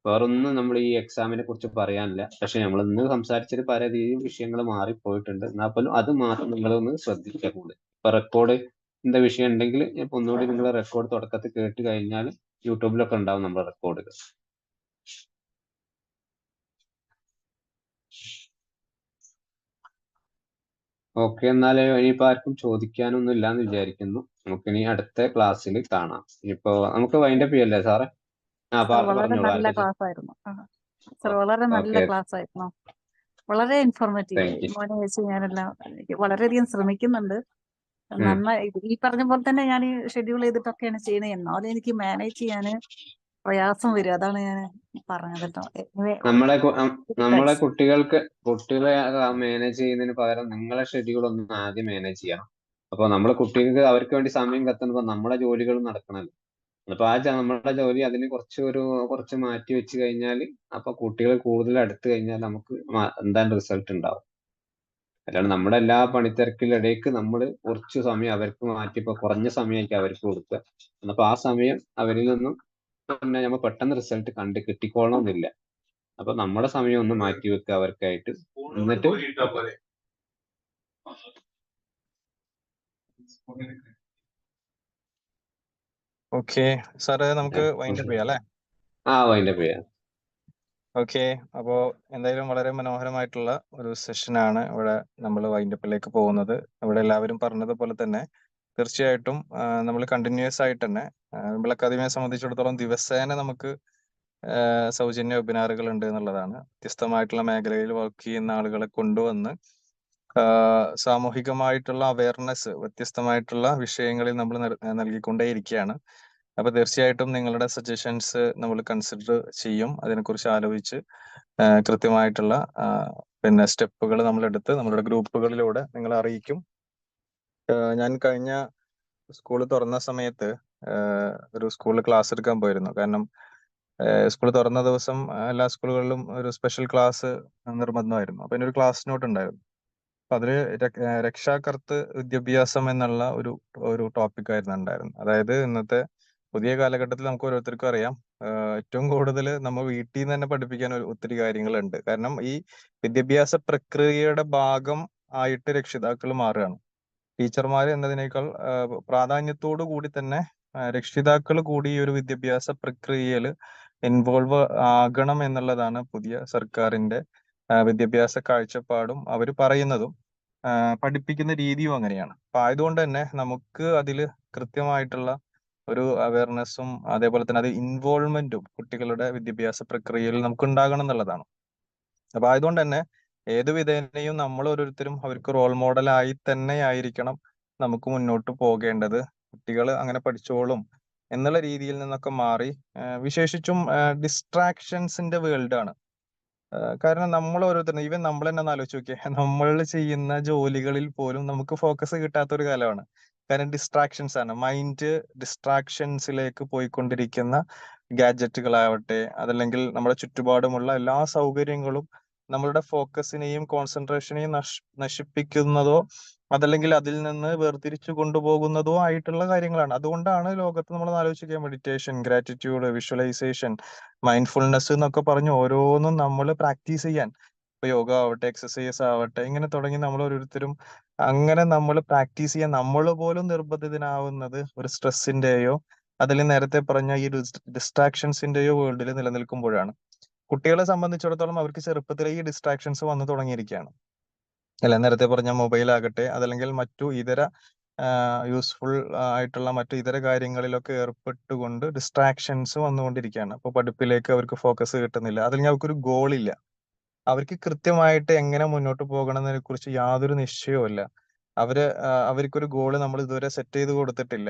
S2: വേറൊന്നും നമ്മൾ ഈ എക്സാമിനെ കുറിച്ച് പറയാനില്ല. പക്ഷെ നമ്മൾ ഇന്ന് സംസാരിച്ചത് പലരീതിയിൽ വിഷയങ്ങൾ മാറിപ്പോയിട്ടുണ്ട്. എന്നാൽ പോലും അത് മാത്രം നിങ്ങളൊന്ന് ശ്രദ്ധിക്കുക കൂടുതൽ. ഇപ്പൊ റെക്കോർഡിന്റെ വിഷയം ഉണ്ടെങ്കിൽ ഇപ്പൊ ഒന്നുകൂടി നിങ്ങൾ റെക്കോർഡ് തുടക്കത്തിൽ കേട്ട് കഴിഞ്ഞാൽ യൂട്യൂബിലൊക്കെ ഉണ്ടാവും നമ്മുടെ റെക്കോർഡുകൾ. ഓക്കെ, എന്നാൽ ഇനിയിപ്പോ ആർക്കും ചോദിക്കാനൊന്നും ഇല്ലാന്ന് വിചാരിക്കുന്നു. നമുക്കിനി അടുത്ത ക്ലാസ്സിൽ കാണാം. ഇനിയിപ്പോ നമുക്ക് വൈൻഡപ്പ് ചെയ്യല്ലേ സാറേ?
S3: സർ വളരെ
S2: പറഞ്ഞോളൂ.
S3: നല്ല ക്ലാസ് ആയിരുന്നു. സർ വളരെ നല്ല
S2: ഓക്കെ,
S3: ക്ലാസ് ആയിരുന്നു. വളരെ ഇൻഫോർമേറ്റീവ്.
S2: Thank you.
S3: മോനെ വെച്ച് ഞാനെല്ലാം വളരെയധികം ശ്രമിക്കുന്നുണ്ട്. നന്നായി ഈ പറഞ്ഞ പോലെ തന്നെ ഞാൻ ഷെഡ്യൂൾ ചെയ്തിട്ടൊക്കെയാണ് ചെയ്യുന്നത്. എന്നാലും എനിക്ക് മാനേജ് ചെയ്യാന് പ്രയാസം വരും. അതാണ് ഞാൻ പറഞ്ഞത് കേട്ടോ.
S2: നമ്മളെ കുട്ടികളെ മാനേജ് ചെയ്യുന്നതിന് പകരം നിങ്ങളെ ഷെഡ്യൂൾ ഒന്ന് ആദ്യം മാനേജ് ചെയ്യണം. അപ്പൊ നമ്മളെ കുട്ടികൾക്ക് അവർക്ക് വേണ്ടി സമയം കത്തുമ്പോൾ നമ്മളെ ജോലികൾ നടക്കണല്ലോ. അപ്പൊ നമ്മുടെ ജോലി അതിന് കുറച്ച് മാറ്റി വെച്ച് കഴിഞ്ഞാൽ അപ്പൊ കുട്ടികൾ കൂടുതൽ അടുത്ത് കഴിഞ്ഞാൽ നമുക്ക് എന്തായാലും റിസൾട്ട് ഉണ്ടാവും. അല്ലാണ്ട് നമ്മുടെ എല്ലാ പണിത്തിരക്കിലിടയ്ക്ക് നമ്മൾ കുറച്ച് സമയം അവർക്ക് മാറ്റി, ഇപ്പൊ കുറഞ്ഞ സമയമായിരിക്കും അവർക്ക് കൊടുക്കുക. അപ്പൊ ആ സമയം അവരിൽ നിന്നും പിന്നെ നമ്മൾ പെട്ടെന്ന് റിസൾട്ട് കിട്ടിക്കോളണമെന്നില്ല. അപ്പൊ നമ്മുടെ സമയം ഒന്ന് മാറ്റി വെക്കുക അവർക്കായിട്ട്. എന്നിട്ട്
S5: ഓക്കെ സാറ്, നമുക്ക് വൈൻഡപ്പ് ചെയ്യാം അല്ലേ?
S2: വൈൻഡപ്പ് ചെയ്യാം.
S5: ഓക്കെ, അപ്പോ എന്തായാലും വളരെ മനോഹരമായിട്ടുള്ള ഒരു സെഷനാണ് ഇവിടെ നമ്മൾ വൈൻഡപ്പിലേക്ക് പോകുന്നത്. ഇവിടെ എല്ലാവരും പറഞ്ഞതുപോലെ തന്നെ തീർച്ചയായിട്ടും നമ്മൾ കണ്ടിന്യൂസ് ആയിട്ട് തന്നെ വിപിൾ അക്കാദമിയെ സംബന്ധിച്ചിടത്തോളം ദിവസേന നമുക്ക് സൗജന്യ വെബിനാറുകൾ ഉണ്ട് എന്നുള്ളതാണ്. വ്യത്യസ്തമായിട്ടുള്ള മേഖലയിൽ വർക്ക് ചെയ്യുന്ന ആളുകളെ കൊണ്ടുവന്ന് സാമൂഹികമായിട്ടുള്ള അവയർനെസ് വ്യത്യസ്തമായിട്ടുള്ള വിഷയങ്ങളിൽ നമ്മൾ നൽകിക്കൊണ്ടേയിരിക്കുകയാണ്. അപ്പൊ തീർച്ചയായിട്ടും നിങ്ങളുടെ സജഷൻസ് നമ്മൾ കൺസിഡർ ചെയ്യും. അതിനെക്കുറിച്ച് ആലോചിച്ച് കൃത്യമായിട്ടുള്ള പിന്നെ സ്റ്റെപ്പുകൾ നമ്മൾ എടുത്ത് നമ്മളുടെ ഗ്രൂപ്പുകളിലൂടെ നിങ്ങളെ അറിയിക്കും. ഞാൻ കഴിഞ്ഞ സ്കൂൾ തുറന്ന സമയത്ത് ഒരു സ്കൂളിൽ ക്ലാസ് എടുക്കാൻ പോയിരുന്നു. കാരണം സ്കൂൾ തുറന്ന ദിവസം എല്ലാ സ്കൂളുകളിലും ഒരു സ്പെഷ്യൽ ക്ലാസ് നിർബന്ധമായിരുന്നു. അപ്പൊ അതിനൊരു ക്ലാസ് നോട്ട് ഉണ്ടായിരുന്നു. അപ്പൊ അതില് രക്ഷാകർതൃ വിദ്യാഭ്യാസം എന്നുള്ള ഒരു ടോപ്പിക് ആയിരുന്നു ഉണ്ടായിരുന്നത്. അതായത് ഇന്നത്തെ പുതിയ കാലഘട്ടത്തിൽ നമുക്ക് ഓരോരുത്തർക്കും അറിയാം, ഏറ്റവും കൂടുതൽ നമ്മൾ വീട്ടിൽ നിന്ന് തന്നെ പഠിപ്പിക്കാൻ ഒത്തിരി കാര്യങ്ങളുണ്ട്. കാരണം ഈ വിദ്യാഭ്യാസ പ്രക്രിയയുടെ ഭാഗം ആയിട്ട് രക്ഷിതാക്കൾ മാറുകയാണ്. ടീച്ചർമാർ എന്നതിനേക്കാൾ പ്രാധാന്യത്തോടു കൂടി തന്നെ രക്ഷിതാക്കൾ കൂടി ഈ ഒരു വിദ്യാഭ്യാസ പ്രക്രിയയിൽ ഇൻവോൾവ് ആകണം എന്നുള്ളതാണ് പുതിയ സർക്കാരിന്റെ വിദ്യാഭ്യാസ കാഴ്ചപ്പാടും അവർ പറയുന്നതും പഠിപ്പിക്കുന്ന രീതിയും അങ്ങനെയാണ്. അപ്പൊ ആയതുകൊണ്ട് തന്നെ നമുക്ക് അതിൽ കൃത്യമായിട്ടുള്ള ഒരു അവയർനെസ്സും അതേപോലെ തന്നെ അത് ഇൻവോൾവ്മെന്റും കുട്ടികളുടെ വിദ്യാഭ്യാസ പ്രക്രിയയിൽ നമുക്ക് ഉണ്ടാകണം എന്നുള്ളതാണ്. അപ്പൊ ആയതുകൊണ്ട് തന്നെ ഏത് വിധേനയും നമ്മൾ ഓരോരുത്തരും അവർക്ക് റോൾ മോഡലായി തന്നെ ആയിരിക്കണം നമുക്ക് മുന്നോട്ട് പോകേണ്ടത്. കുട്ടികൾ അങ്ങനെ പഠിച്ചോളും എന്നുള്ള രീതിയിൽ നിന്നൊക്കെ മാറി വിശേഷിച്ചും ഡിസ്ട്രാക്ഷൻസിന്റെ വേൾഡാണ്. കാരണം നമ്മൾ ഓരോരുത്തരും ഈവൻ നമ്മൾ തന്നെ ഒന്ന് ആലോചിച്ച് നോക്കിയേ, നമ്മൾ ചെയ്യുന്ന ജോലികളിൽ പോലും നമുക്ക് ഫോക്കസ് കിട്ടാത്ത ഒരു കാലമാണ്. കാരണം ഡിസ്ട്രാക്ഷൻസ് ആണ്. മൈൻഡ് ഡിസ്ട്രാക്ഷൻസിലേക്ക് പോയിക്കൊണ്ടിരിക്കുന്ന ഗാഡ്ജറ്റുകളാവട്ടെ, അതല്ലെങ്കിൽ നമ്മുടെ ചുറ്റുപാടുമുള്ള എല്ലാ സൗകര്യങ്ങളും നമ്മളുടെ ഫോക്കസിനെയും കോൺസെൻട്രേഷനെയും നശിപ്പിക്കുന്നതോ അതല്ലെങ്കിൽ അതിൽ നിന്ന് വേർതിരിച്ചു കൊണ്ടുപോകുന്നതോ ആയിട്ടുള്ള കാര്യങ്ങളാണ്. അതുകൊണ്ടാണ് ലോകത്ത് നമ്മൾ ആലോചിക്കുക മെഡിറ്റേഷൻ, ഗ്രാറ്റിറ്റ്യൂഡ്, വിഷ്വലൈസേഷൻ, മൈൻഡ്ഫുൾനെസ് എന്നൊക്കെ പറഞ്ഞ് ഓരോന്നും നമ്മൾ പ്രാക്ടീസ് ചെയ്യാൻ, ഇപ്പൊ യോഗ ആവട്ടെ, എക്സസൈസ് ആവട്ടെ, ഇങ്ങനെ തുടങ്ങി നമ്മൾ ഓരോരുത്തരും അങ്ങനെ നമ്മൾ പ്രാക്ടീസ് ചെയ്യാൻ നമ്മൾ പോലും നിർബന്ധിതനാവുന്നത് ഒരു സ്ട്രെസ്സിന്റെയോ അതിൽ നേരത്തെ പറഞ്ഞ ഈ ഡിസ്ട്രാക്ഷൻസിന്റെയോ വേൾഡിൽ നിലനിൽക്കുമ്പോഴാണ്. കുട്ടികളെ സംബന്ധിച്ചിടത്തോളം അവർക്ക് ചെറുപ്പത്തിലെ ഈ ഡിസ്ട്രാക്ഷൻസ് വന്നു തുടങ്ങിയിരിക്കുകയാണ്. അല്ല, നേരത്തെ പറഞ്ഞ മൊബൈൽ ആകട്ടെ അതല്ലെങ്കിൽ മറ്റു ഇതര യൂസ്ഫുൾ ആയിട്ടുള്ള മറ്റു ഇതര കാര്യങ്ങളിലൊക്കെ ഏർപ്പെട്ടുകൊണ്ട് ഡിസ്ട്രാക്ഷൻസ് വന്നുകൊണ്ടിരിക്കുകയാണ്. അപ്പോൾ പഠിപ്പിലേക്ക് അവർക്ക് ഫോക്കസ് കിട്ടുന്നില്ല, അല്ലെങ്കിൽ അവർക്കൊരു ഗോളില്ല. അവർക്ക് കൃത്യമായിട്ട് എങ്ങനെ മുന്നോട്ട് പോകണം എന്നതിനെ കുറിച്ച് യാതൊരു നിശ്ചയവുമില്ല. അവർക്കൊരു ഗോള് നമ്മൾ ഇതുവരെ സെറ്റ് ചെയ്ത് കൊടുത്തിട്ടില്ല.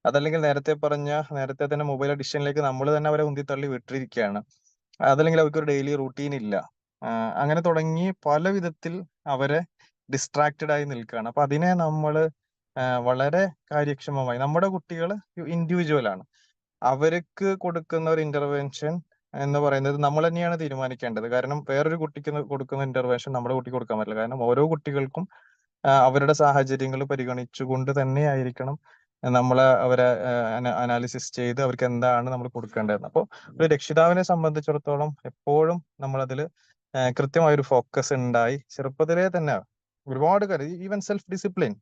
S5: അതല്ലെങ്കിൽ നേരത്തെ തന്നെ മൊബൈൽ അഡിക്ഷനിലേക്ക് നമ്മൾ തന്നെ അവരെ ഉന്തിത്തള്ളി വിട്ടിരിക്കുകയാണ്. അതല്ലെങ്കിൽ അവർക്കൊരു ഡെയിലി റൂട്ടീൻ ഇല്ല. അങ്ങനെ തുടങ്ങി പല വിധത്തിൽ അവരെ ഡിസ്ട്രാക്റ്റഡ് ആയി നിൽക്കുകയാണ്. അപ്പൊ അതിനെ നമ്മൾ വളരെ കാര്യക്ഷമമായി, നമ്മുടെ കുട്ടികൾ ഇൻഡിവിജ്വൽ ആണ്, അവർക്ക് കൊടുക്കുന്ന ഒരു ഇന്റർവെൻഷൻ എന്ന് പറയുന്നത് നമ്മൾ തന്നെയാണ് തീരുമാനിക്കേണ്ടത്. കാരണം വേറൊരു കുട്ടിക്ക് കൊടുക്കുന്ന ഇന്റർവെൻഷൻ നമ്മുടെ കുട്ടിക്ക് കൊടുക്കാൻ പറ്റില്ല. കാരണം ഓരോ കുട്ടികൾക്കും അവരുടെ സാഹചര്യങ്ങൾ പരിഗണിച്ചുകൊണ്ട് തന്നെ ആയിരിക്കണം അവരെ അനാലിസിസ് ചെയ്ത് അവർക്ക് എന്താണ് നമ്മൾ കൊടുക്കേണ്ടത്. അപ്പോൾ ഒരു രക്ഷിതാവിനെ സംബന്ധിച്ചിടത്തോളം എപ്പോഴും നമ്മളതിൽ കൃത്യമായ ഒരു ഫോക്കസ് ഉണ്ടായി ചെറുപ്പത്തിലേ തന്നെ ഒരുപാട് കാര്യം, ഈവൻ സെൽഫ് ഡിസിപ്ലിൻ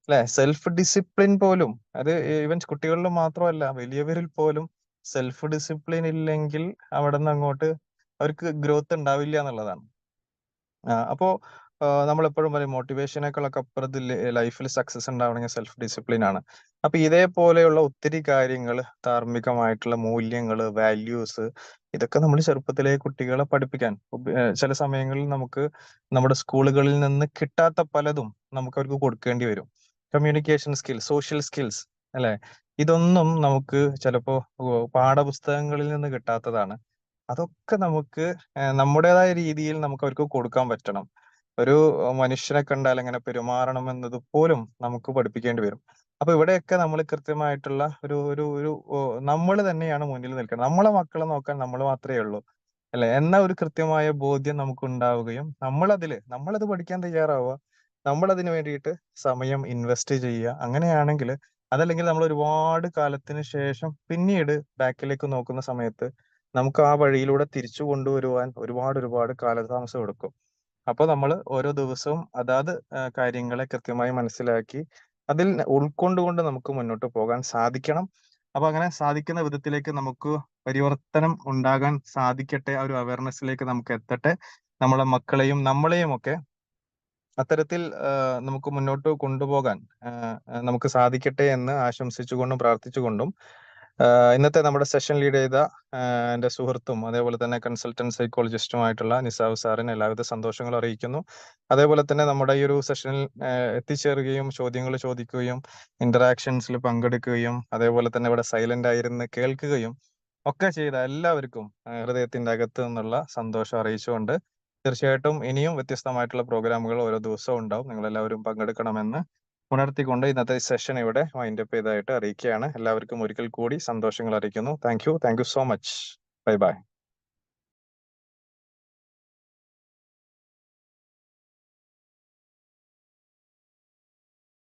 S5: അല്ലെ, സെൽഫ് ഡിസിപ്ലിൻ പോലും അത് ഈവൻ കുട്ടികളിൽ മാത്രമല്ല വലിയവരിൽ പോലും സെൽഫ് ഡിസിപ്ലിൻ ഇല്ലെങ്കിൽ അവിടെ നിന്ന് അങ്ങോട്ട് അവർക്ക് ഗ്രോത്ത് ഉണ്ടാവില്ല എന്നുള്ളതാണ്. അപ്പോ നമ്മളെപ്പോഴും പറയും മോട്ടിവേഷനേക്കാളൊക്കെ അപ്പുറത്ത് ലൈഫിൽ സക്സസ് ഉണ്ടാവണമെങ്കിൽ സെൽഫ് ഡിസിപ്ലിൻ ആണ്. അപ്പൊ ഇതേപോലെയുള്ള ഒത്തിരി കാര്യങ്ങൾ, ധാർമ്മികമായിട്ടുള്ള മൂല്യങ്ങൾ, വാല്യൂസ്, ഇതൊക്കെ നമ്മൾ ചെറുപ്പത്തിലെ കുട്ടികളെ പഠിപ്പിക്കാൻ ചില സമയങ്ങളിൽ നമുക്ക് നമ്മുടെ സ്കൂളുകളിൽ നിന്ന് കിട്ടാത്ത പലതും നമുക്ക് അവർക്ക് കൊടുക്കേണ്ടി വരും. കമ്മ്യൂണിക്കേഷൻ സ്കിൽസ്, സോഷ്യൽ സ്കിൽസ് അല്ലെ, ഇതൊന്നും നമുക്ക് ചിലപ്പോ പാഠപുസ്തകങ്ങളിൽ നിന്ന് കിട്ടാത്തതാണ്. അതൊക്കെ നമുക്ക് നമ്മുടേതായ രീതിയിൽ നമുക്ക് അവർക്ക് കൊടുക്കാൻ പറ്റണം. ഒരു മനുഷ്യനെ കണ്ടാൽ എങ്ങനെ പെരുമാറണം എന്നത് പോലും നമുക്ക് പഠിപ്പിക്കേണ്ടി വരും. അപ്പൊ ഇവിടെയൊക്കെ നമ്മൾ കൃത്യമായിട്ടുള്ള ഒരു നമ്മൾ തന്നെയാണ് മുന്നിൽ നിൽക്കുന്നത്. നമ്മളെ മക്കളെ നോക്കാൻ നമ്മൾ മാത്രമേ ഉള്ളൂ അല്ലെ എന്ന ഒരു കൃത്യമായ ബോധ്യം നമുക്ക് ഉണ്ടാവുകയും നമ്മളത് പഠിക്കാൻ തയ്യാറാവുക, നമ്മൾ അതിന് വേണ്ടിയിട്ട് സമയം ഇൻവെസ്റ്റ് ചെയ്യുക. അങ്ങനെയാണെങ്കിൽ അതല്ലെങ്കിൽ നമ്മൾ ഒരുപാട് കാലത്തിന് ശേഷം പിന്നീട് ബാക്കിലേക്ക് നോക്കുന്ന സമയത്ത് നമുക്ക് ആ വഴിയിലൂടെ തിരിച്ചു കൊണ്ടുവരുവാൻ ഒരുപാട് കാലതാമസം എടുക്കും. അപ്പോൾ നമ്മൾ ഓരോ ദിവസവും അതാത് കാര്യങ്ങളെ കൃത്യമായി മനസ്സിലാക്കി അതിൽ ഉൾക്കൊണ്ടുകൊണ്ട് നമുക്ക് മുന്നോട്ട് പോകാൻ സാധിക്കണം. അപ്പൊ അങ്ങനെ സാധിക്കുന്ന വിധത്തിലേക്ക് നമുക്ക് പരിവർത്തനം ഉണ്ടാകാൻ സാധിക്കട്ടെ. ആ ഒരു അവയർനെസ്സിലേക്ക് നമുക്ക് എത്തട്ടെ. നമ്മളെ മക്കളെയും നമ്മളെയും ഒക്കെ അത്തരത്തിൽ നമുക്ക് മുന്നോട്ട് കൊണ്ടുപോകാൻ നമുക്ക് സാധിക്കട്ടെ എന്ന് ആശംസിച്ചുകൊണ്ടും പ്രാർത്ഥിച്ചുകൊണ്ടും ഇന്നത്തെ നമ്മുടെ സെഷൻ ലീഡ് ചെയ്ത എൻ്റെ സുഹൃത്തും അതേപോലെ തന്നെ കൺസൾട്ടന്റ് സൈക്കോളജിസ്റ്റുമായിട്ടുള്ള നിസാവ് സാറിന് എല്ലാവിധ സന്തോഷങ്ങളും അറിയിക്കുന്നു. അതേപോലെ തന്നെ നമ്മുടെ ഈ ഒരു സെഷനിൽ എത്തിച്ചേരുകയും ചോദ്യങ്ങൾ ചോദിക്കുകയും ഇന്ററാക്ഷൻസിൽ പങ്കെടുക്കുകയും അതേപോലെ തന്നെ ഇവിടെ സൈലന്റ് ആയിരുന്ന് കേൾക്കുകയും ഒക്കെ ചെയ്ത എല്ലാവർക്കും ഹൃദയത്തിന്റെ അകത്ത് നിന്നുള്ള സന്തോഷം അറിയിച്ചുകൊണ്ട് തീർച്ചയായിട്ടും ഇനിയും വ്യത്യസ്തമായിട്ടുള്ള പ്രോഗ്രാമുകൾ ഓരോ ദിവസവും ഉണ്ടാവും. നിങ്ങൾ എല്ലാവരും പങ്കെടുക്കണമെന്ന് ഉണർത്തിക്കൊണ്ട് ഇന്നത്തെ സെഷൻ ഇവിടെ വൈൻഡപ്പ് ചെയ്തതായിട്ട് അറിയിക്കുകയാണ്. എല്ലാവർക്കും ഒരിക്കൽ കൂടി സന്തോഷങ്ങൾ അറിയിക്കുന്നു. Thank you so much. Bye bye.